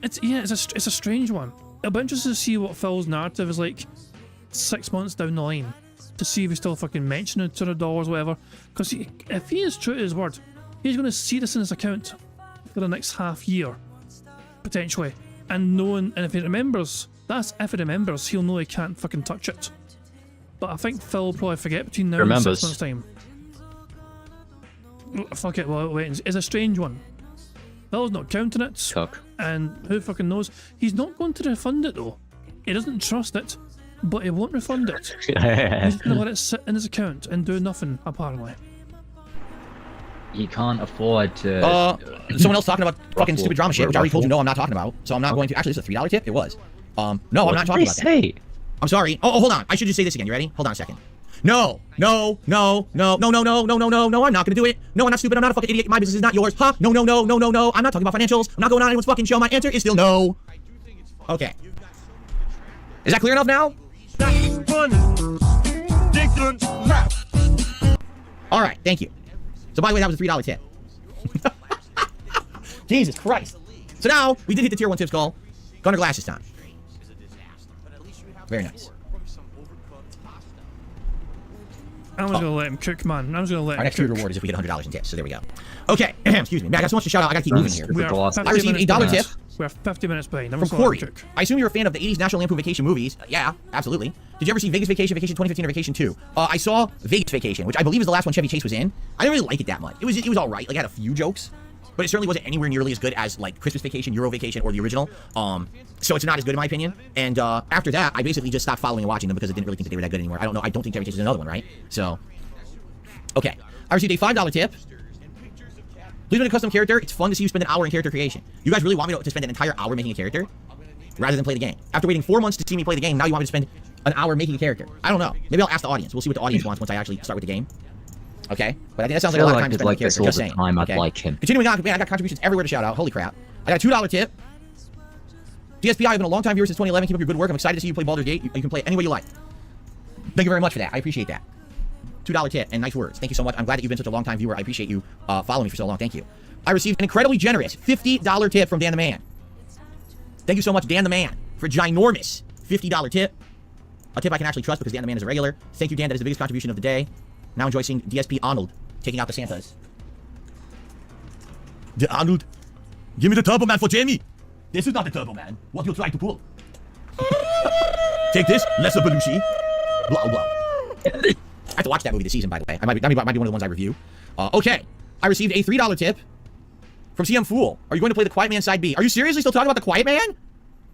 Speaker 1: It's a strange one. It'll be interesting to see what Phil's narrative is like 6 months down the line, to see if he's still fucking mentioning $200 or whatever. Because if he is true to his word, he's going to see this in his account for the next half year, potentially. And if he remembers, he'll know he can't fucking touch it. But I think Phil will probably forget between now and 6 months' time. Fuck it, well, wait, it's a strange one. Phil's not counting it.
Speaker 4: Cuck.
Speaker 1: And who fucking knows? He's not going to refund it though. He doesn't trust it, but he won't refund it. He's going to let it sit in his account and do nothing, apparently.
Speaker 4: He can't afford to...
Speaker 3: Someone else talking about fucking stupid drama shit, which I already told you no, I'm not talking about. So I'm not going to... Actually, this is a $3 tip? It was. No, I'm not talking about that. I'm sorry. Oh, hold on. I should just say this again. You ready? Hold on a second. No, I'm not gonna do it. No, I'm not stupid. I'm not a fucking idiot. My business is not yours. Huh? No. I'm not talking about financials. I'm not going on anyone's fucking show. My answer is still no. Okay. Is that clear enough now? All right, thank you. So by the way, that was a $3 tip. Jesus Christ. So now, we did hit the tier 1 tips goal. Gunner glasses time. Very nice.
Speaker 1: I was gonna let him cook, man. I was gonna let him
Speaker 3: Our next
Speaker 1: cook.
Speaker 3: tier reward is if we get $100 in tips, so there we go. Okay, excuse me. Man, I got so much to shout out, I gotta keep moving here. I received a $1 tip.
Speaker 1: We're 50 minutes behind.
Speaker 3: From Corey. I assume you're a fan of the 80s National Lampoon Vacation movies. Yeah, absolutely. Did you ever see Vegas Vacation, Vacation 2015, or Vacation 2? I saw Vegas Vacation, which I believe is the last one Chevy Chase was in. I didn't really like it that much. It was all right. Like, it had a few jokes, but it certainly wasn't anywhere nearly as good as like Christmas Vacation, Euro Vacation, or the original. So it's not as good in my opinion. And after that, I basically just stopped following and watching them because I didn't really think that they were that good anymore. I don't know. I don't think Chevy Chase is another one, right? So, okay. I received a $5 tip. Please make a custom character. It's fun to see you spend an hour in character creation. You guys really want me to spend an entire hour making a character rather than play the game? After waiting 4 months to see me play the game, now you want me to spend an hour making a character? I don't know. Maybe I'll ask the audience. We'll see what the audience wants once I actually start with the game. Okay, but I think that sounds
Speaker 4: I
Speaker 3: like a
Speaker 4: feel
Speaker 3: lot of
Speaker 4: like
Speaker 3: time to
Speaker 4: he'd
Speaker 3: spend on
Speaker 4: like
Speaker 3: character.
Speaker 4: this all
Speaker 3: Just
Speaker 4: the
Speaker 3: saying.
Speaker 4: time. I'd
Speaker 3: Okay?
Speaker 4: like him.
Speaker 3: Continuing on, man, I got contributions everywhere to shout out. Holy crap! I got a $2 tip. DSP, I've been a long time viewer since 2011. Keep up your good work. I'm excited to see you play Baldur's Gate. You can play it any way you like. Thank you very much for that. I appreciate that. $2 tip and nice words. Thank you so much. I'm glad that you've been such a long time viewer. I appreciate you following me for so long. Thank you. I received an incredibly generous $50 tip from Dan the Man. Thank you so much, Dan the Man, for a ginormous $50 tip. A tip I can actually trust because Dan the Man is a regular. Thank you, Dan. That is the biggest contribution of the day. Now enjoy seeing DSP Arnold taking out the Santas. The Arnold, give me the Turbo Man for Jamie. This is not the Turbo Man. What you're trying to pull. Take this, lesser Belushi. Blah, blah. I have to watch that movie this season, by the way. That might be one of the ones I review. Okay. I received a $3 tip from CM Fool. Are you going to play The Quiet Man Side B? Are you seriously still talking about The Quiet Man?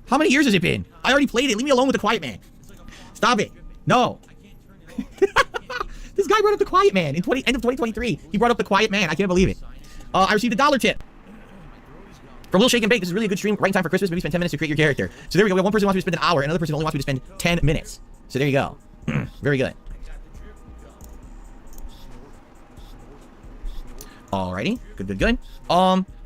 Speaker 3: How many years has it been? I already played it. Leave me alone with The Quiet Man. Stop it. No. This guy brought up The Quiet Man in end of 2023. He brought up The Quiet Man. I can't believe it. I received a $1 tip from Lil Shake and Bake. This is a really good stream. Right in time for Christmas. Maybe spend 10 minutes to create your character. So there we go. We have one person wants me to spend an hour. Another person only wants me to spend 10 minutes. So there you go. Very good. Alrighty. Good.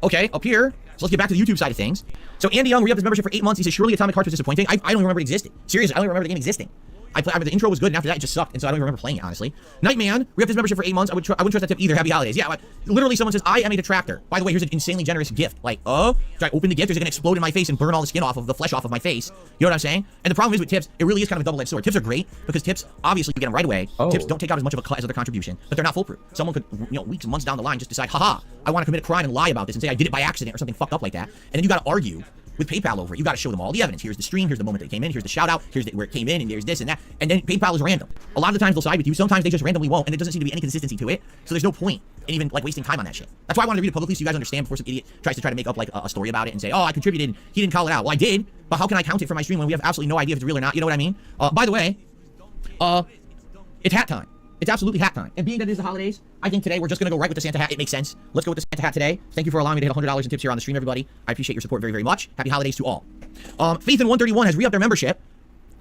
Speaker 3: Okay. Up here. So let's get back to the YouTube side of things. So Andy Young re-upped his membership for 8 months. He says, surely Atomic Heart was disappointing. I don't even remember it existed. Seriously, I don't even remember the game existing. The intro was good, and after that, it just sucked, and so I don't even remember playing it, honestly. Nightman re-upped his membership for 8 months. I wouldn't trust that tip either. Happy holidays. Yeah, but literally someone says, I am a detractor. By the way, here's an insanely generous gift. Like, should I open the gift? Is it gonna explode in my face and burn all the skin off of the flesh off of my face? You know what I'm saying? And the problem is with tips, it really is kind of a double-edged sword. Tips are great, because tips, obviously, you get them right away. Tips don't take out as much of a cut as other contribution, but they're not foolproof. Someone could, weeks and months down the line, just decide, haha, I want to commit a crime and lie about this and say I did it by accident or something fucked up like that. And then you gotta argue with PayPal over it. You got to show them all the evidence. Here's the stream, here's the moment that it came in, here's the shout out, here's where it came in, and there's this and that. And then PayPal is random. A lot of the times they'll side with you. Sometimes they just randomly won't, and it doesn't seem to be any consistency to it. So there's no point in even like wasting time on that shit. That's why I wanted to read it publicly so you guys understand before some idiot tries to make up like a story about it and say, oh, I contributed, he didn't call it out. Well, I did, but how can I count it for my stream when we have absolutely no idea if it's real or not? You know what I mean? By the way, it's hat time. It's absolutely hat time. And being that it is the holidays, I think today we're just going to go right with the Santa hat. It makes sense. Let's go with the Santa hat today. Thank you for allowing me to hit $100 in tips here on the stream, everybody. I appreciate your support very, very much. Happy holidays to all. Faithin131 has re-upped their membership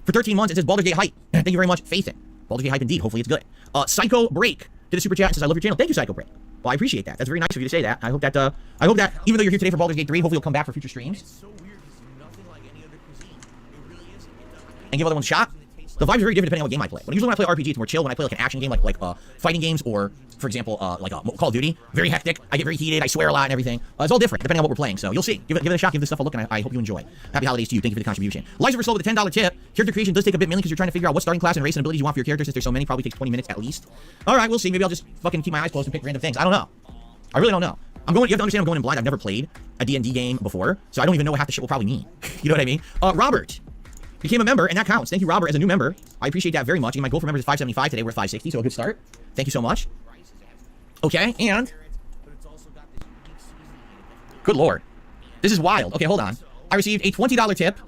Speaker 3: for 13 months. It says Baldur's Gate Hype. Thank you very much, Faithin. Baldur's Gate Hype indeed. Hopefully it's good. Psycho Break did a super chat and says, I love your channel. Thank you, Psycho Break. Well, I appreciate that. That's very nice of you to say that. I hope that even though you're here today for Baldur's Gate 3, hopefully you'll come back for future streams and give other ones a shot. The vibes are very different depending on what game I play. Usually when I play RPG, it's more chill. When I play like an action game, like fighting games, or for example, like Call of Duty, very hectic. I get very heated. I swear a lot and everything. It's all different depending on what we're playing. So you'll see. Give it a shot. Give this stuff a look, and I hope you enjoy. Happy holidays to you. Thank you for the contribution. Liza Verslow with a $10 tip. Character creation does take a bit, mainly because you're trying to figure out what starting class and race and abilities you want for your character. Since there's so many, probably takes 20 minutes at least. All right, we'll see. Maybe I'll just fucking keep my eyes closed and pick random things. I don't know. I really don't know. You have to understand I'm going in blind. I've never played a D&D game before, so I don't even know what half the shit will probably mean. You know what I mean? Robert became a member, and that counts. Thank you, Robert, as a new member. I appreciate that very much. And my goal for members is 575. Today we're at 560, so a good start. Thank you so much. Okay, and good lord, this is wild. Okay, hold on. I received a $20 tip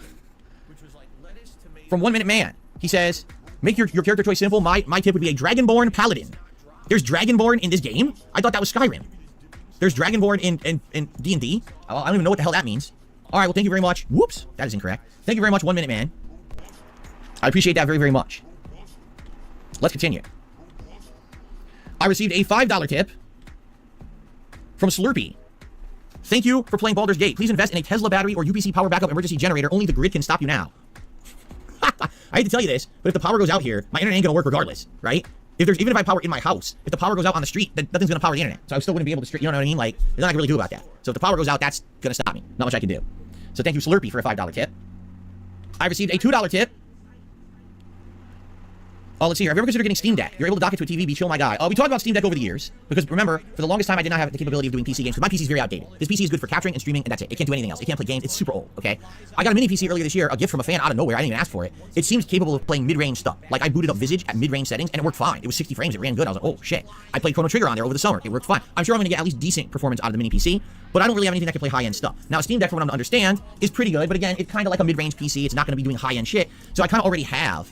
Speaker 3: from 1 Minute Man. He says, make your character choice simple. My tip would be a Dragonborn Paladin. There's Dragonborn in this game? I thought that was Skyrim. There's Dragonborn in D&D. I don't even know what the hell that means. All right, well, thank you very much. Whoops, that is incorrect. Thank you very much, 1 Minute Man. I appreciate that very, very much. Let's continue. I received a $5 tip from Slurpee. Thank you for playing Baldur's Gate. Please invest in a Tesla battery or UPC power backup emergency generator. Only the grid can stop you now. I hate to tell you this, but if the power goes out here, my internet ain't gonna work regardless, right? Even if I power in my house, if the power goes out on the street, then nothing's gonna power the internet. So I still wouldn't be able to you know what I mean? Like, there's nothing I can really do about that. So if the power goes out, that's gonna stop me. Not much I can do. So thank you, Slurpee, for a $5 tip. I received a $2 tip. Let's see here. Have you ever considered getting Steam Deck? You're able to dock it to a TV, be chill, my guy. We talked about Steam Deck over the years, because remember, for the longest time, I did not have the capability of doing PC games, because my PC is very outdated. This PC is good for capturing and streaming, and that's it. It can't do anything else. It can't play games. It's super old, okay? I got a mini PC earlier this year, a gift from a fan out of nowhere. I didn't even ask for it. It seems capable of playing mid-range stuff. Like, I booted up Visage at mid-range settings, and it worked fine. It was 60 frames. It ran good. I was like, oh, shit. I played Chrono Trigger on there over the summer. It worked fine. I'm sure I'm going to get at least decent performance out of the mini PC, but I don't really have anything that can play high-end stuff. Now, Steam Deck, from what I'm to understand, is pretty good, but again, it's kind of like a mid-range PC. It's not going to be doing high-end shit, so I kind of already have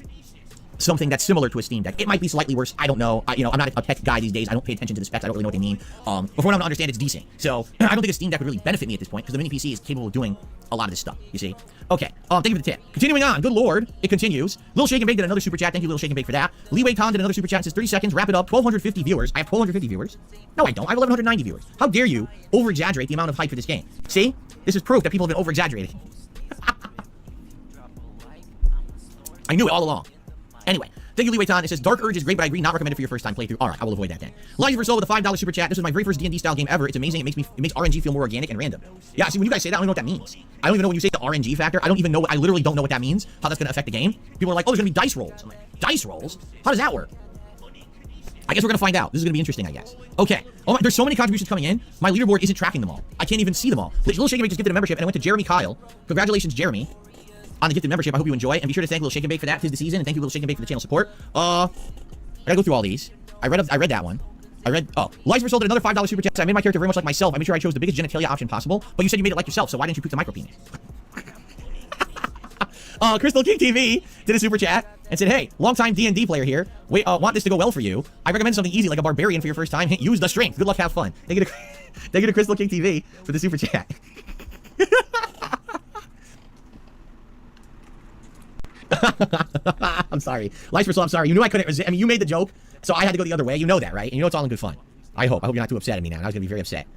Speaker 3: something that's similar to a Steam Deck. It might be slightly worse. I don't know. I'm not a tech guy these days. I don't pay attention to the specs. I don't really know what they mean. But from what I understand, it's decent. So I don't think a Steam Deck would really benefit me at this point because the mini PC is capable of doing a lot of this stuff. You see? Okay. Thank you for the tip. Continuing on. Good lord. It continues. Lil Shake and Bake did another super chat. Thank you, Lil Shake and Bake, for that. Lee Wei Tom did another super chat. It says 30 seconds. Wrap it up. 1,250 viewers. I have 1,250 viewers. No, I don't. I have 1,190 viewers. How dare you over-exaggerate the amount of hype for this game? See? This is proof that people have been over-exaggerating. I knew it all along. Anyway, thank you, Lee Wei-Tan. It says, Dark Urge is great, but I agree, not recommended for your first time playthrough. All right, I will avoid that then. Life for Soul with a $5 super chat. This was my very first D&D style game ever. It's amazing. It makes RNG feel more organic and random. Yeah, see, when you guys say that, I don't know what that means. I don't even know when you say the RNG factor. I don't even know. I literally don't know what that means, how that's going to affect the game. People are like, oh, there's going to be dice rolls. I'm like, dice rolls? How does that work? I guess we're going to find out. This is going to be interesting, I guess. Okay. Oh my, there's so many contributions coming in. My leaderboard isn't tracking them all. I can't even see them all. Lil Shake and Bake just gifted a membership, and I went to Jeremy Kyle. Congratulations, Jeremy, on the gifted membership. I hope you enjoy. And be sure to thank Lil Shake and Bake for that. 'Tis the season. And thank you, Lil Shake and Bake, for the channel support. I gotta go through all these. I read that one. Life for Soul did another $5 super chat. I made my character very much like myself. I made sure I chose the biggest genitalia option possible. But you said you made it like yourself, so why didn't you pick the micro penis? Crystal King TV did a super chat and said, hey, longtime D&D player here. Wait, want this to go well for you. I recommend something easy like a barbarian for your first time. Use the strength. Good luck, have fun. Thank you to Crystal King TV for the super chat. I'm sorry. Life for Soul, I'm sorry. You knew I couldn't resist. I mean, you made the joke, so I had to go the other way. You know that, right? And you know it's all in good fun. I hope you're not too upset at me now. I was going to be very upset.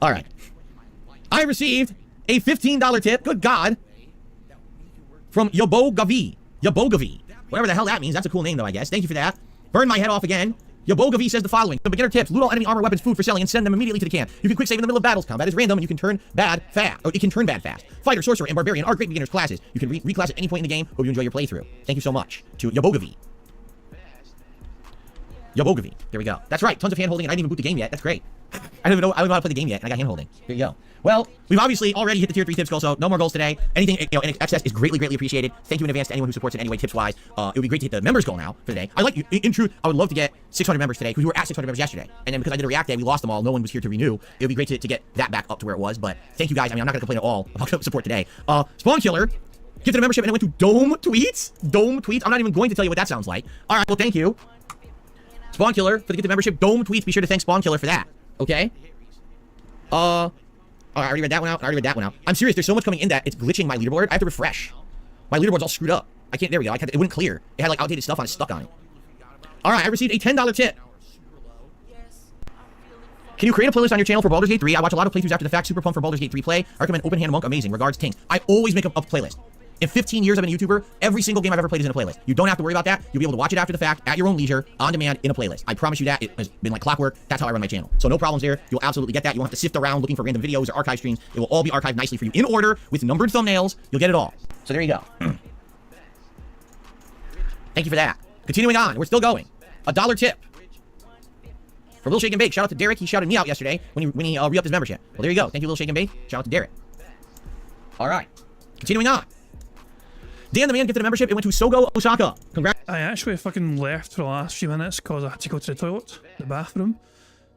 Speaker 3: All right. I received a $15 tip. Good God. From Yobogavi. Whatever the hell that means. That's a cool name, though, I guess. Thank you for that. Burn my head off again. Yobogavi says the following. The beginner tips. Loot all enemy armor, weapons, food for selling, and send them immediately to the camp. You can quick save in the middle of battles. Combat is random, and you can turn bad fast. Or it can turn bad fast. Fighter, sorcerer, and barbarian are great beginners classes. You can reclass at any point in the game. Hope you enjoy your playthrough. Thank you so much to Yobogavi. There we go. That's right. Tons of hand holding, and I didn't even boot the game yet. That's great. I don't even know how to play the game yet, and I got hand holding. Here you go. Well, we've obviously already hit the tier 3 tips goal, so no more goals today. Anything in excess is greatly appreciated. Thank you in advance to anyone who supports it in any way tips-wise. It would be great to hit the members goal now for the day. In truth, I would love to get 600 members today, because we were at 600 members yesterday. And then because I did a React Day, we lost them all. No one was here to renew. It would be great to get that back up to where it was, but thank you guys. I mean, I'm not going to complain at all about support today. Spawn Killer gifted a membership, and it went to Dome Tweets. I'm not even going to tell you what that sounds like. All right, well, thank you, Spawn Killer, for the gifted membership. Dome Tweets. Be sure to thank Spawn Killer for that. Okay? I already read that one out. I'm serious. There's so much coming in that it's glitching my leaderboard. I have to refresh. My leaderboard's all screwed up. I can't. There we go. It wouldn't clear. It had like outdated stuff on it, stuck on it. All right. I received a $10 tip. Can you create a playlist on your channel for Baldur's Gate 3? I watch a lot of playthroughs after the fact. Super pumped for Baldur's Gate 3 play. I recommend Open Hand Monk. Amazing. Regards, Tings. I always make a playlist. In 15 years I've been a YouTuber, every single game I've ever played is in a playlist. You don't have to worry about that. You'll be able to watch it after the fact, at your own leisure, on demand, in a playlist. I promise you that. It has been like clockwork. That's how I run my channel. So no problems there. You'll absolutely get that. You won't have to sift around looking for random videos or archive streams. It will all be archived nicely for you in order with numbered thumbnails. You'll get it all. So there you go. Thank you for that. Continuing on. We're still going. $1 tip for Lil Shake and Bake. Shout out to Derek. He shouted me out yesterday when he re-upped his membership. Well, there you go. Thank you, Lil Shake and Bake. Shout out to Derek. All right. Continuing on. Dan the Man gifted a membership. It went to Sogo Osaka. Congrats.
Speaker 1: I actually fucking left for the last few minutes because I had to go to the toilet, the bathroom.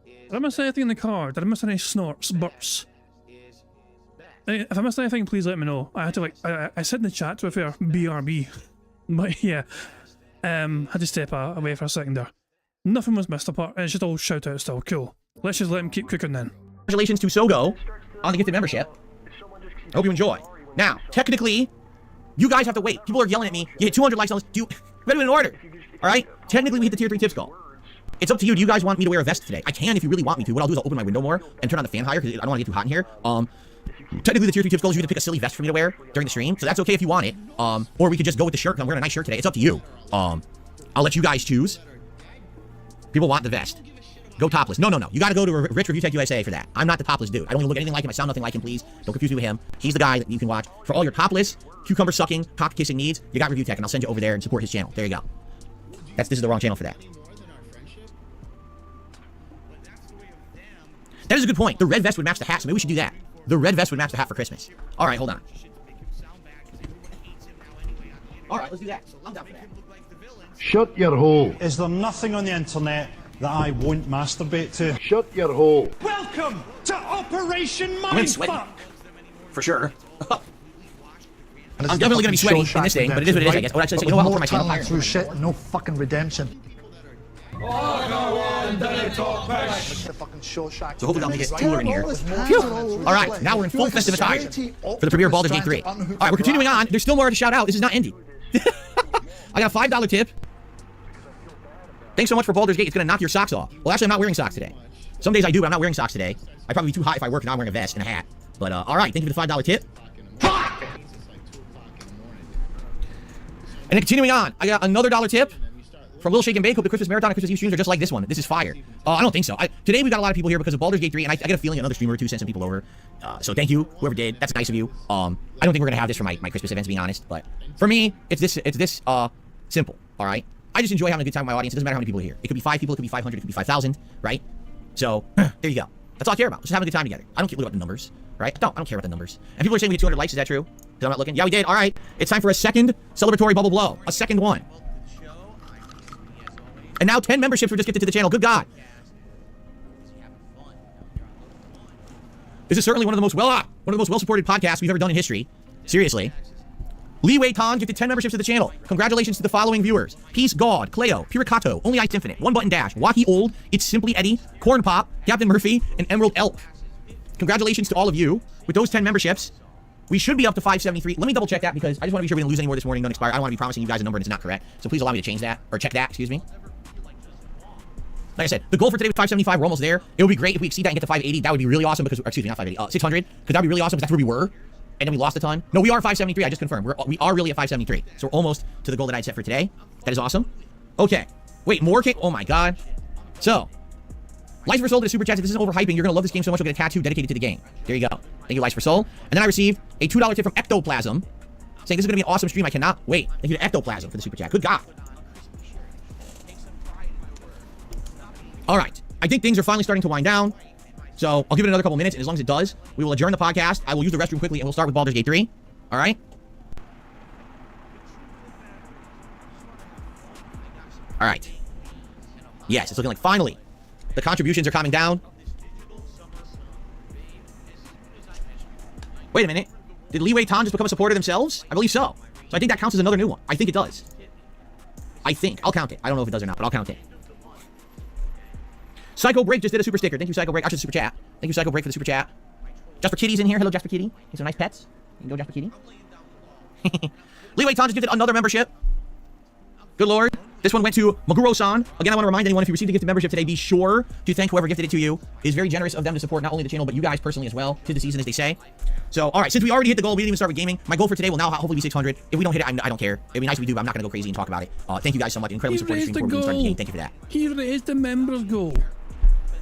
Speaker 1: Did I miss anything in the car? Did I miss any snorts, burps? If I missed anything, please let me know. I had to I said in the chat, to be fair, BRB. But yeah, had to step away for a second there. Nothing was missed apart. It's just all shout out still. Cool. Let's just let him keep cooking then.
Speaker 3: Congratulations to Sogo on the gifted membership. I hope you enjoy. Now, technically, you guys have to wait. People are yelling at me. You hit 200 likes on this. We better do it in order. All right? Technically, we hit the tier 3 tips goal. It's up to you. Do you guys want me to wear a vest today? I can if you really want me to. What I'll do is I'll open my window more and turn on the fan higher because I don't want to get too hot in here. Technically, the tier 3 tips goal is you to pick a silly vest for me to wear during the stream. So that's okay if you want it. Or we could just go with the shirt because I'm wearing a nice shirt today. It's up to you. I'll let you guys choose. People want the vest. Go topless. No. You gotta go to Rich Review Tech USA for that. I'm not the topless dude. I don't even look anything like him. I sound nothing like him, please. Don't confuse me with him. He's the guy that you can watch. For all your topless, cucumber sucking, cock kissing needs, you got Review Tech, and I'll send you over there and support his channel. There you go. This is the wrong channel for that. That is a good point. The red vest would match the hat, so maybe we should do that. The red vest would match the hat for Christmas. Alright, hold on. Alright, let's do that. I'm down for that.
Speaker 9: Shut your hole.
Speaker 10: Is there nothing on the internet that I won't masturbate to?
Speaker 9: Shut your hole.
Speaker 10: Welcome to Operation
Speaker 3: I'm gonna sweat.
Speaker 10: Mindfuck!
Speaker 3: For sure. I'm definitely gonna be sweaty in this thing, but it is what it is, I guess. Oh, actually, you know what? I'll throw my channel fire.
Speaker 10: Through shit, no fucking redemption.
Speaker 3: So hopefully I'll make it cooler in here. Phew. All right, now we're in full festive attire for the premiere of Baldur's Gate 3. All right, we're continuing on. There's still more to shout out. This is not ending. I got a $5 tip. Thanks so much for Baldur's Gate. It's gonna knock your socks off. Well, actually, I'm not wearing socks today. Some days I do, but I'm not wearing socks today. I'd probably be too hot if I work, and I'm wearing a vest and a hat. But all right, thank you for the $5 tip. And then continuing on, I got another $1 tip from Lil Shake and Bake. Hope the Christmas Marathon and Christmas Eve streams are just like this one. This is fire. I don't think so. Today we got a lot of people here because of Baldur's Gate 3, and I get a feeling another streamer or two sent some people over. So thank you, whoever did. That's nice of you. I don't think we're gonna have this for my Christmas events, being honest. But for me, it's this simple. All right. I just enjoy having a good time with my audience. It doesn't matter how many people are here. It could be 5 people, it could be 500, it could be 5,000, right? So there you go. That's all I care about. Just having a good time together. I don't care about the numbers, right? I don't care about the numbers. And people are saying we get 200 likes. Is that true? Because I'm not looking. Yeah, we did. All right. It's time for a second celebratory bubble blow. A second one. And now 10 memberships were just gifted to the channel. Good God. This is certainly one of the most well-supported podcasts we've ever done in history. Seriously. Lee Wei Tan gifted 10 memberships to the channel. Congratulations to the following viewers: Peace God, Cleo, Piricato, Only Ice Infinite, One Button Dash, Wacky Old, It's Simply Eddie, Corn Pop, Captain Murphy, and Emerald Elk. Congratulations to all of you. With those 10 memberships, we should be up to 573. Let me double check that because I just want to be sure we didn't lose any more this morning. Don't expire. I don't want to be promising you guys a number and it's not correct. So please allow me to change that, or check that, excuse me. Like I said, the goal for today was 575. We're almost there. It would be great if we exceed that and get to 580. That would be really awesome because, excuse me, not 580, 600. Because that would be really awesome because that's where we were. And then we lost a ton. No, we are 573. I just confirmed. We are really at 573. So we're almost to the goal that I'd set for today. That is awesome. Okay. Wait, more cake? Oh my God. So, Lights for Soul did a super chat. This isn't overhyping. You're going to love this game so much you'll get a tattoo dedicated to the game. There you go. Thank you, Lights for Soul. And then I received a $2 tip from Ectoplasm saying this is going to be an awesome stream. I cannot wait. Thank you to Ectoplasm for the super chat. Good God. All right. I think things are finally starting to wind down. So I'll give it another couple minutes, and as long as it does, we will adjourn the podcast. I will use the restroom quickly, and we'll start with Baldur's Gate 3. All right? All right. Yes, it's looking like finally the contributions are coming down. Wait a minute. Did Lee Wei Tan just become a supporter themselves? I believe so. So I think that counts as another new one. I think it does. I think. I'll count it. I don't know if it does or not, but I'll count it. Psycho Break just did a super sticker. Thank you, Psycho Break. Actually, super chat. Thank you, Psycho Break, for the super chat. Jasper Kitty's in here. Hello, Jasper Kitty. These are nice pets. You can go, Jasper Kitty. Lee Wei Tan just gifted another membership. Good Lord. This one went to Maguro-san. Again, I want to remind anyone, if you received a gifted membership today, be sure to thank whoever gifted it to you. It is very generous of them to support not only the channel, but you guys personally as well, to the season, as they say. So, all right, since we already hit the goal, we didn't even start with gaming. My goal for today will now hopefully be 600. If we don't hit it, I don't care. It'd be nice if we do, but I'm not going to go crazy and talk about it. Thank you guys so much. Incredibly supportive stream before we even start the game. Thank you for that.
Speaker 1: Here is the members' goal.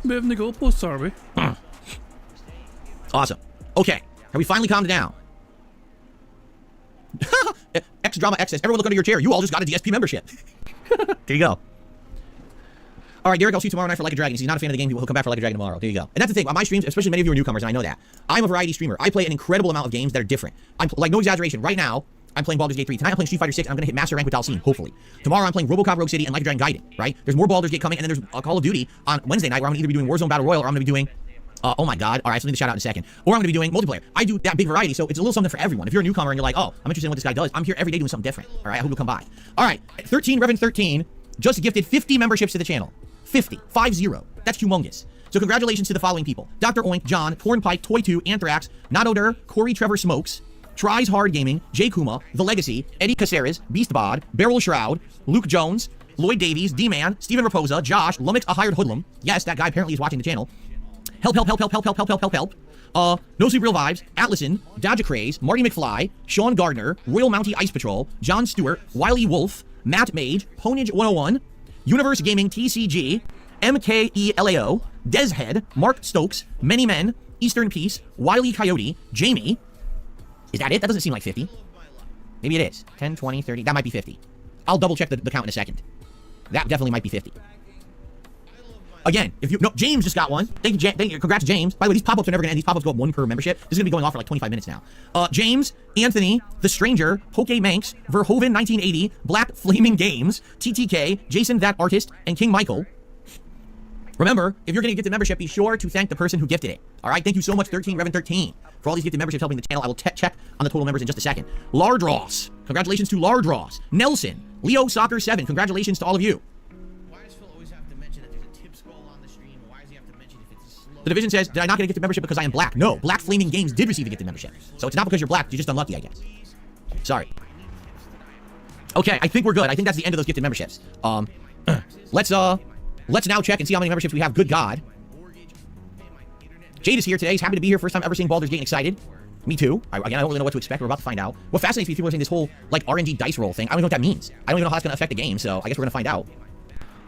Speaker 1: Moving the goalposts, are we?
Speaker 3: Awesome. Okay. Have we finally calmed down? X Drama X says, everyone look under your chair. You all just got a DSP membership. There you go. All right, Derek, I'll see you tomorrow night for Like a Dragon. He's not a fan of the game. He'll come back for Like a Dragon tomorrow. There you go. And that's the thing. On my streams, especially many of you are newcomers, and I know that, I'm a variety streamer. I play an incredible amount of games that are different. I'm like, no exaggeration. Right now, I'm playing Baldur's Gate 3. Tonight I'm playing Street Fighter 6, and I'm going to hit Master Rank with Dalcine, hopefully. Tomorrow I'm playing RoboCop Rogue City and Like a Dragon Gaiden, right? There's more Baldur's Gate coming, and then there's a Call of Duty on Wednesday night where I'm going to either be doing Warzone Battle Royale or I'm going to be doing... oh my God. All right, so I need to shout out in a second. Or I'm going to be doing multiplayer. I do that big variety, so it's a little something for everyone. If you're a newcomer and you're like, oh, I'm interested in what this guy does, I'm here every day doing something different. All right, I hope you'll come by. All right, 13 Revan 13 just gifted 50 memberships to the channel. 50. 5-0. That's humongous. So congratulations to the following people: Dr. Oink, John, Tornpike, Toy2, Anthrax, Nadodur, Corey Trevor Smokes, Tries Hard Gaming, Jay Kuma, The Legacy, Eddie Caceres, Beastbod, Beryl Shroud, Luke Jones, Lloyd Davies, D-Man, Steven Raposa, Josh, Lumix, a hired hoodlum. Yes, that guy apparently is watching the channel. Help. No Sleep Real Vibes, Atlison, Dodge Craze, Marty McFly, Sean Gardner, Royal Mountie Ice Patrol, John Stewart, Wiley Wolf, Matt Mage, Ponage 101, Universe Gaming TCG, MKELAO, Dezhead, Mark Stokes, Many Men, Eastern Peace, Wiley Coyote, Jamie. Is that it? That doesn't seem like 50. Maybe it is. 10, 20, 30. That might be 50. I'll double check the count in a second. That definitely might be 50. Again, if you... No, James just got one. Thank you. Congrats, James. By the way, these pop-ups are never going to end. These pop-ups go up 1 per membership. This is going to be going off for like 25 minutes now. James, Anthony, The Stranger, Poke Manx, Verhoeven 1980, Black Flaming Games, TTK, Jason That Artist, and King Michael. Remember, if you're getting a gifted membership, be sure to thank the person who gifted it. All right, thank you so much, 13Revan13, for all these gifted memberships helping the channel. I will check on the total members in just a second. Lardross, congratulations to Lardross. Nelson, Leo Soccer 7, congratulations to all of you.
Speaker 2: Why does Phil always have to mention that there's a tip scroll on the stream? Why does he have to mention if it's slow?
Speaker 3: The Division says, did I not get a gifted membership because I am black? No, Black Flaming Games did receive a gifted membership. So it's not because you're black, you're just unlucky, I guess. Sorry. Okay, I think we're good. I think that's the end of those gifted memberships. Let's now check and see how many memberships we have. Good God. Jade is here today. He's happy to be here. First time ever seeing Baldur's Gate and excited. Me too. Again, I don't really know what to expect. We're about to find out. What fascinates me is people are saying this whole, like, RNG dice roll thing. I don't even know what that means. I don't even know how that's going to affect the game, so I guess we're going to find out.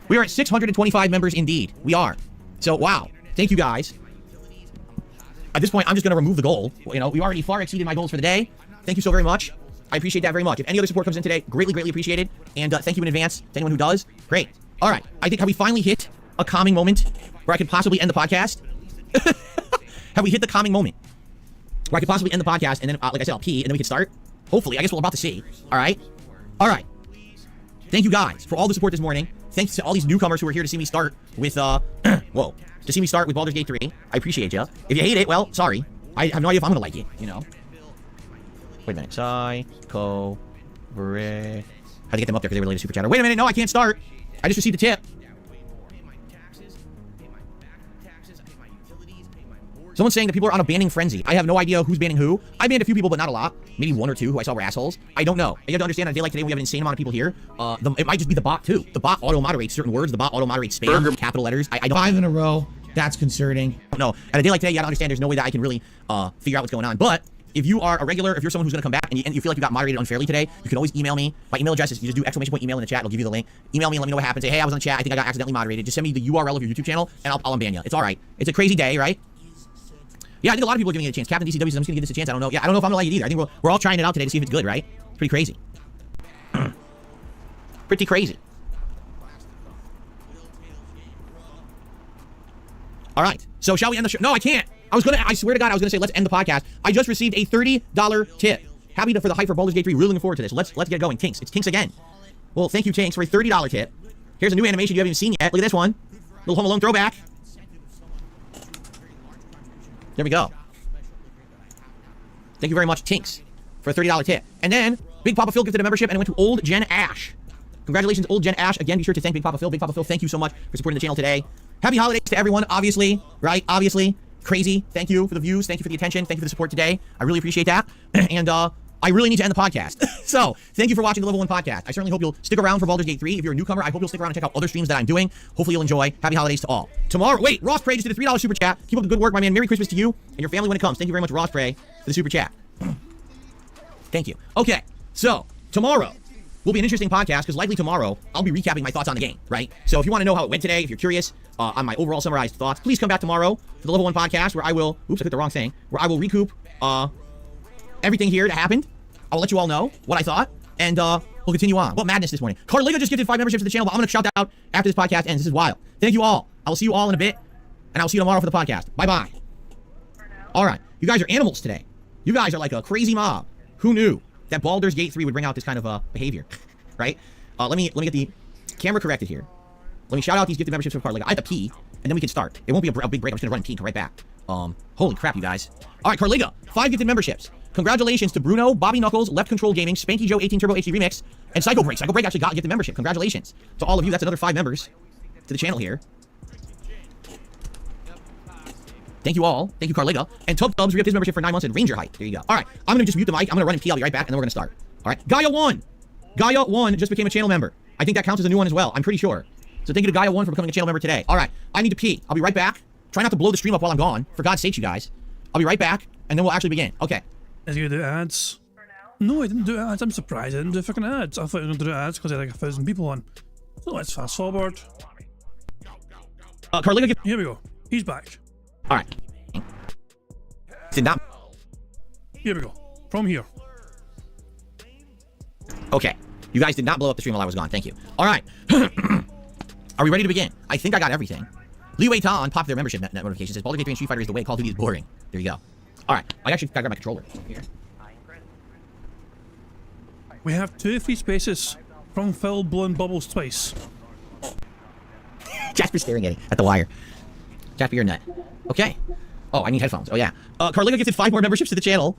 Speaker 3: We are at 625 members indeed. We are. So, wow. Thank you, guys. At this point, I'm just going to remove the goal. You know, we already far exceeded my goals for the day. Thank you so very much. I appreciate that very much. If any other support comes in today, greatly, greatly appreciated. And thank you in advance to anyone who does. Great. All right. I think, have we finally hit a calming moment where I could possibly end the podcast? Have we hit the calming moment where I could possibly end the podcast and then, like I said, I'll pee and then we can start? Hopefully. I guess we're about to see. All right. All right. Thank you guys for all the support this morning. Thanks to all these newcomers who are here to see me start with, whoa, to see me start with Baldur's Gate 3. I appreciate you. If you hate it, well, sorry. I have no idea if I'm going to like it, you know. Wait a minute. Psycho. Had to get them up there because they were related to Super Chatter. Wait a minute. No, I can't start. I just received a tip. Someone's saying that people are on a banning frenzy. I have no idea who's banning who. I banned a few people, but not a lot. Maybe one or two who I saw were assholes. I don't know. You have to understand, on a day like today, we have an insane amount of people here. It might just be the bot, too. The bot auto-moderates certain words. The bot auto-moderates spam, capital letters. I don't... 5 in a row. That's concerning. No. On a day like today, you gotta understand there's no way that I can really figure out what's going on. But if you are a regular, if you're someone who's gonna come back and you feel like you got moderated unfairly today, you can always email me. My email address is, you just do exclamation email in the chat. It'll give you the link. Email me and let me know what happened. Say, hey, I was on the chat. I think I got accidentally moderated. Just send me the URL of your YouTube channel and I'll unban you. It's all right. It's a crazy day, right? Yeah, I think a lot of people are giving it a chance. Captain DCW says, I'm just gonna give this a chance. I don't know. Yeah, I don't know if I'm gonna like it either. I think we're all trying it out today to see if it's good, right? It's pretty crazy. Pretty crazy. All right. So shall we end the show? No, I can't. I swear to God, I was gonna say let's end the podcast. I just received a $30 tip. Happy for the hype for Baldur's Gate 3. Really looking forward to this. Let's get it going. Tinks. It's Tinks again. Well, thank you, Tinks, for a $30 tip. Here's a new animation you haven't even seen yet. Look at this one. Little Home Alone throwback. There we go. Thank you very much, Tinks, for a $30 tip. And then, Big Papa Phil gifted a membership and it went to Old Gen Ash. Congratulations, Old Gen Ash. Again, be sure to thank Big Papa Phil. Big Papa Phil, thank you so much for supporting the channel today. Happy holidays to everyone, obviously, right? Obviously. Crazy. Thank you for the views. Thank you for the attention. Thank you for the support today. I really appreciate that. And, I really need to end the podcast. So, thank you for watching the Level 1 podcast. I certainly hope you'll stick around for Baldur's Gate 3. If you're a newcomer, I hope you'll stick around and check out other streams that I'm doing. Hopefully you'll enjoy. Happy holidays to all. Tomorrow, wait, Ross Prey just did a $3 super chat. Keep up the good work, my man. Merry Christmas to you and your family when it comes. Thank you very much, Ross Prey, for the super chat. Thank you. Okay, so, tomorrow will be an interesting podcast because likely tomorrow I'll be recapping my thoughts on the game, right? So if you want to know how it went today, if you're curious on my overall summarized thoughts, please come back tomorrow for the Level 1 podcast where I will, oops, I clicked the wrong thing, where I will recoup everything here that happened. I'll let you all know what I thought, and we'll continue on. What madness this morning. Carliga just gifted 5 memberships to the channel, but I'm going to shout that out after this podcast ends. This is wild. Thank you all. I will see you all in a bit, and I'll see you tomorrow for the podcast. Bye-bye. All right. You guys are animals today. You guys are like a crazy mob. Who knew that Baldur's Gate 3 would bring out this kind of behavior, right? Let me get the camera corrected here. Let me shout out these gifted memberships for Carliga. I have to pee, and then we can start. It won't be a big break. I'm just going to run and pee and come right back. Holy crap, you guys. All right, Carliga, 5 gifted memberships. Congratulations to Bruno, Bobby Knuckles, Left Control Gaming, Spanky Joe 18 Turbo HD Remix, and Psycho Break. Psycho Break actually got a gifted membership. Congratulations to all of you. That's another 5 members to the channel here. Thank you all. Thank you, Carliga. And Tub Tubs re-upped his membership for 9 months in Ranger Height. There you go. All right, I'm going to just mute the mic. I'm going to run and pee. I'll be right back, and then we're going to start. All right, Gaia1. Gaia1 just became a channel member. I think that counts as a new one as well. I'm pretty sure. So thank you to Gaia1 for becoming a channel member today. All right, I need to pee. I'll be right back. Try not to blow the stream up while I'm gone. For God's sakes, you guys. I'll be right back, and then we'll actually begin. Okay.
Speaker 1: Is he gonna do ads? No, I didn't do ads. I'm surprised I didn't do fucking ads. I thought I was gonna do ads because I had like 1,000 people on. So let's fast forward.
Speaker 3: Carliga,
Speaker 1: here we go. He's back.
Speaker 3: All right. Did not.
Speaker 1: Here we go. From here.
Speaker 3: Okay. You guys did not blow up the stream while I was gone. Thank you. All right. Are we ready to begin? I think I got everything. Li Wei Ta on pop their membership net notification says Baldur's Gate 3 and Street Fighter is the way. Call of Duty is boring. There you go. All right. I actually gotta grab my controller here.
Speaker 1: We have 2 free spaces from Phil blowing bubbles twice.
Speaker 3: Jasper's staring at the wire. Jasper, you're a nut. Okay. Oh, I need headphones. Oh, yeah. Carliga gifted 5 more memberships to the channel.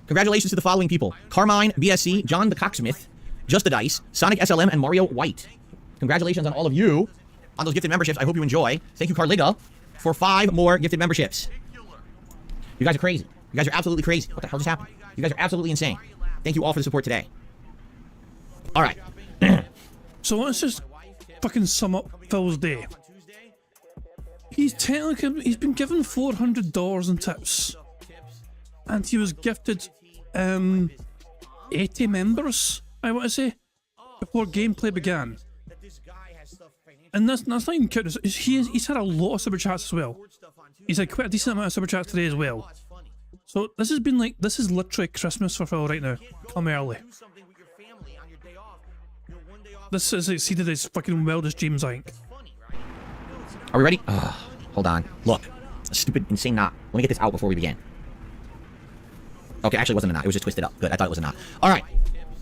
Speaker 3: Congratulations to the following people. Carmine, BSC, John the Cocksmith, Just the Dice, Sonic SLM, and Mario White. Congratulations on all of you on those gifted memberships. I hope you enjoy. Thank you, Carliga, for 5 more gifted memberships. You guys are crazy. You guys are absolutely crazy. What the hell just happened? You guys are absolutely insane. Thank you all for the support today. All right.
Speaker 1: So let's just fucking sum up Phil's day. He's been given $400 in tips, and he was gifted 80 members, I want to say, before gameplay began. And that's not even counting. He's had a lot of super chats as well. He's had quite a decent amount of super chats today as well. So this has been like, this is literally Christmas for Phil right now. Come early. This has exceeded his fucking wildest dreams, I think.
Speaker 3: Are we ready? Hold on. Look. A stupid, insane knot. Let me get this out before we begin. Okay, actually it wasn't a knot. It was just twisted up. Good, I thought it was a knot. Alright.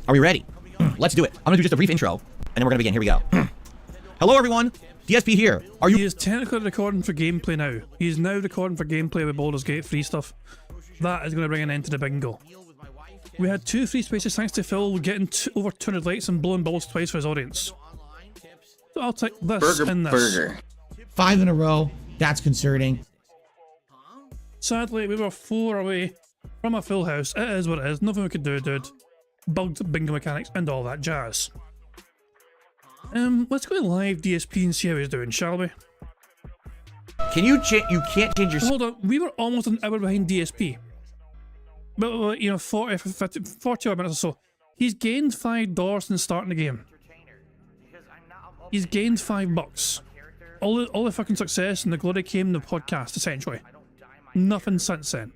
Speaker 3: Are we ready? Let's do it. I'm gonna do just a brief intro, and then we're gonna begin. Here we go. Hello, everyone. DSP here. Are you—
Speaker 1: He is technically recording for gameplay now. He is now recording for gameplay with Baldur's Gate 3 stuff. That is going to bring an end to the bingo. We had 2 free spaces thanks to Phil getting over 200 likes and blowing balls twice for his audience. So I'll take this and this.
Speaker 3: 5 in a row. That's concerning.
Speaker 1: Sadly, we were 4 away from a full house. It is what it is. Nothing we could do, dude. Bugged bingo mechanics and all that jazz. Let's go live DSP and see how he's doing, shall we?
Speaker 3: Can you can't change your—
Speaker 1: Hold on, we were almost an hour behind DSP. Well, you know, 40 odd minutes or so. He's gained $5 since starting the game. He's gained $5. All the fucking success and the glory came in the podcast, essentially. Nothing since then.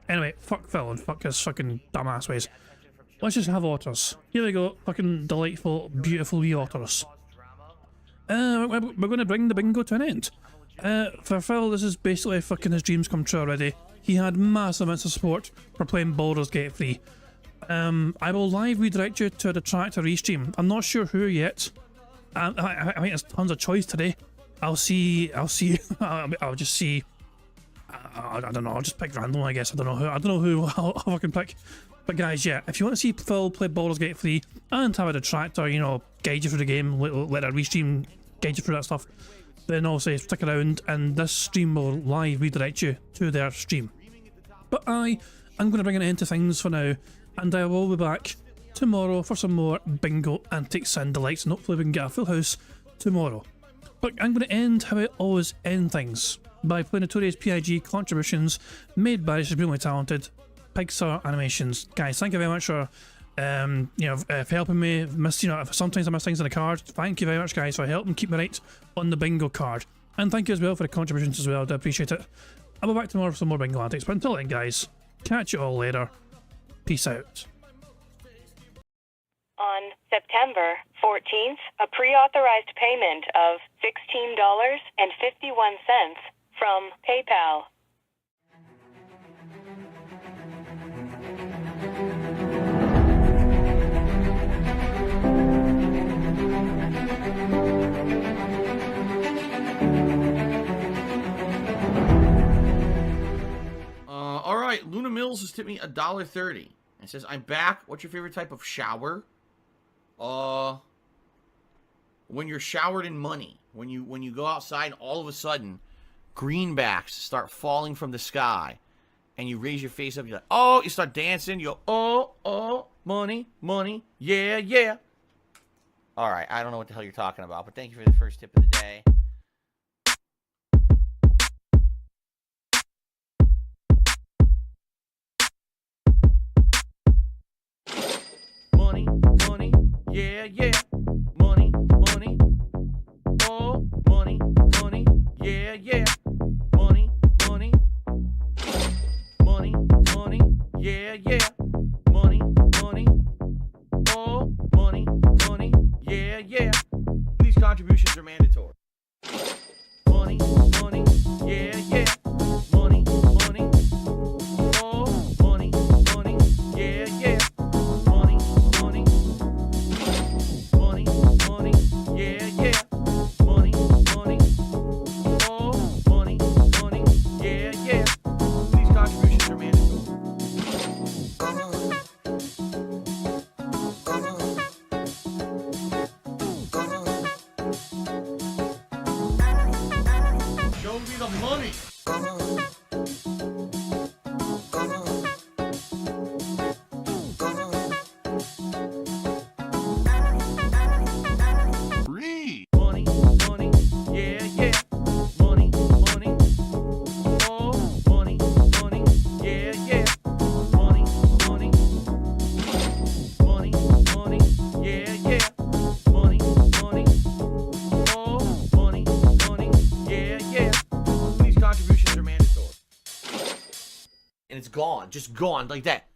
Speaker 1: Anyway, fuck Phil and fuck his fucking dumbass ways. Let's just have otters. Here we go, fucking delightful, beautiful wee otters. We're going to bring the bingo to an end. For Phil, this is basically fucking his dreams come true already. He had massive amounts of support for playing Baldur's Gate 3. I will live redirect you to the track to restream. I'm not sure who yet. I mean, there's tons of choice today. I'll just see. I don't know. I'll just pick random, I guess. I don't know who I can pick. But guys, yeah, if you want to see Phil play Baldur's Gate 3 and have a detractor, you know, guide you through the game, let a restream guide you through that stuff, then also stick around and this stream will live redirect you to their stream. But I'm going to bring an end to things for now, and I will be back tomorrow for some more bingo antics and delights, and hopefully we can get a full house tomorrow. But I'm going to end how I always end things, by playing Notorious PIG contributions made by supremely talented Pixar Animations. Guys, thank you very much for for helping me. If sometimes I miss things on the card. Thank you very much, guys, for helping keep me right on the bingo card. And thank you as well for the contributions as well. I do appreciate it. I'll be back tomorrow for some more bingo antics. But until then, guys, catch you all later. Peace out.
Speaker 11: On September 14th, a pre-authorized payment of $16.51 from PayPal.
Speaker 2: All right, Luna Mills has tipped me $1.30. It says, "I'm back. What's your favorite type of shower?" When you're showered in money. When you go outside and all of a sudden greenbacks start falling from the sky and you raise your face up, you're like, oh, you start dancing, you go, oh, money, money, yeah, yeah. All right, I don't know what the hell you're talking about, but thank you for the first tip of the day. Money, money, yeah, yeah. Money, money, oh, money, money, yeah, yeah. Money, money, money, money, yeah, yeah. Money, money, oh, money, money, yeah, yeah. These contributions are mandatory. Money, money, yeah, yeah. Money, money, oh, money, money, yeah, yeah. Money, money, money, money, yeah, yeah. Money, money.
Speaker 5: Money, money, yeah, yeah. Money, money. Oh, money, money, yeah, yeah. Money, money. Money, money, yeah, yeah. Money, money. Oh, money, money, yeah, yeah.
Speaker 6: These contributions are mandatory. And it's gone, just gone like that.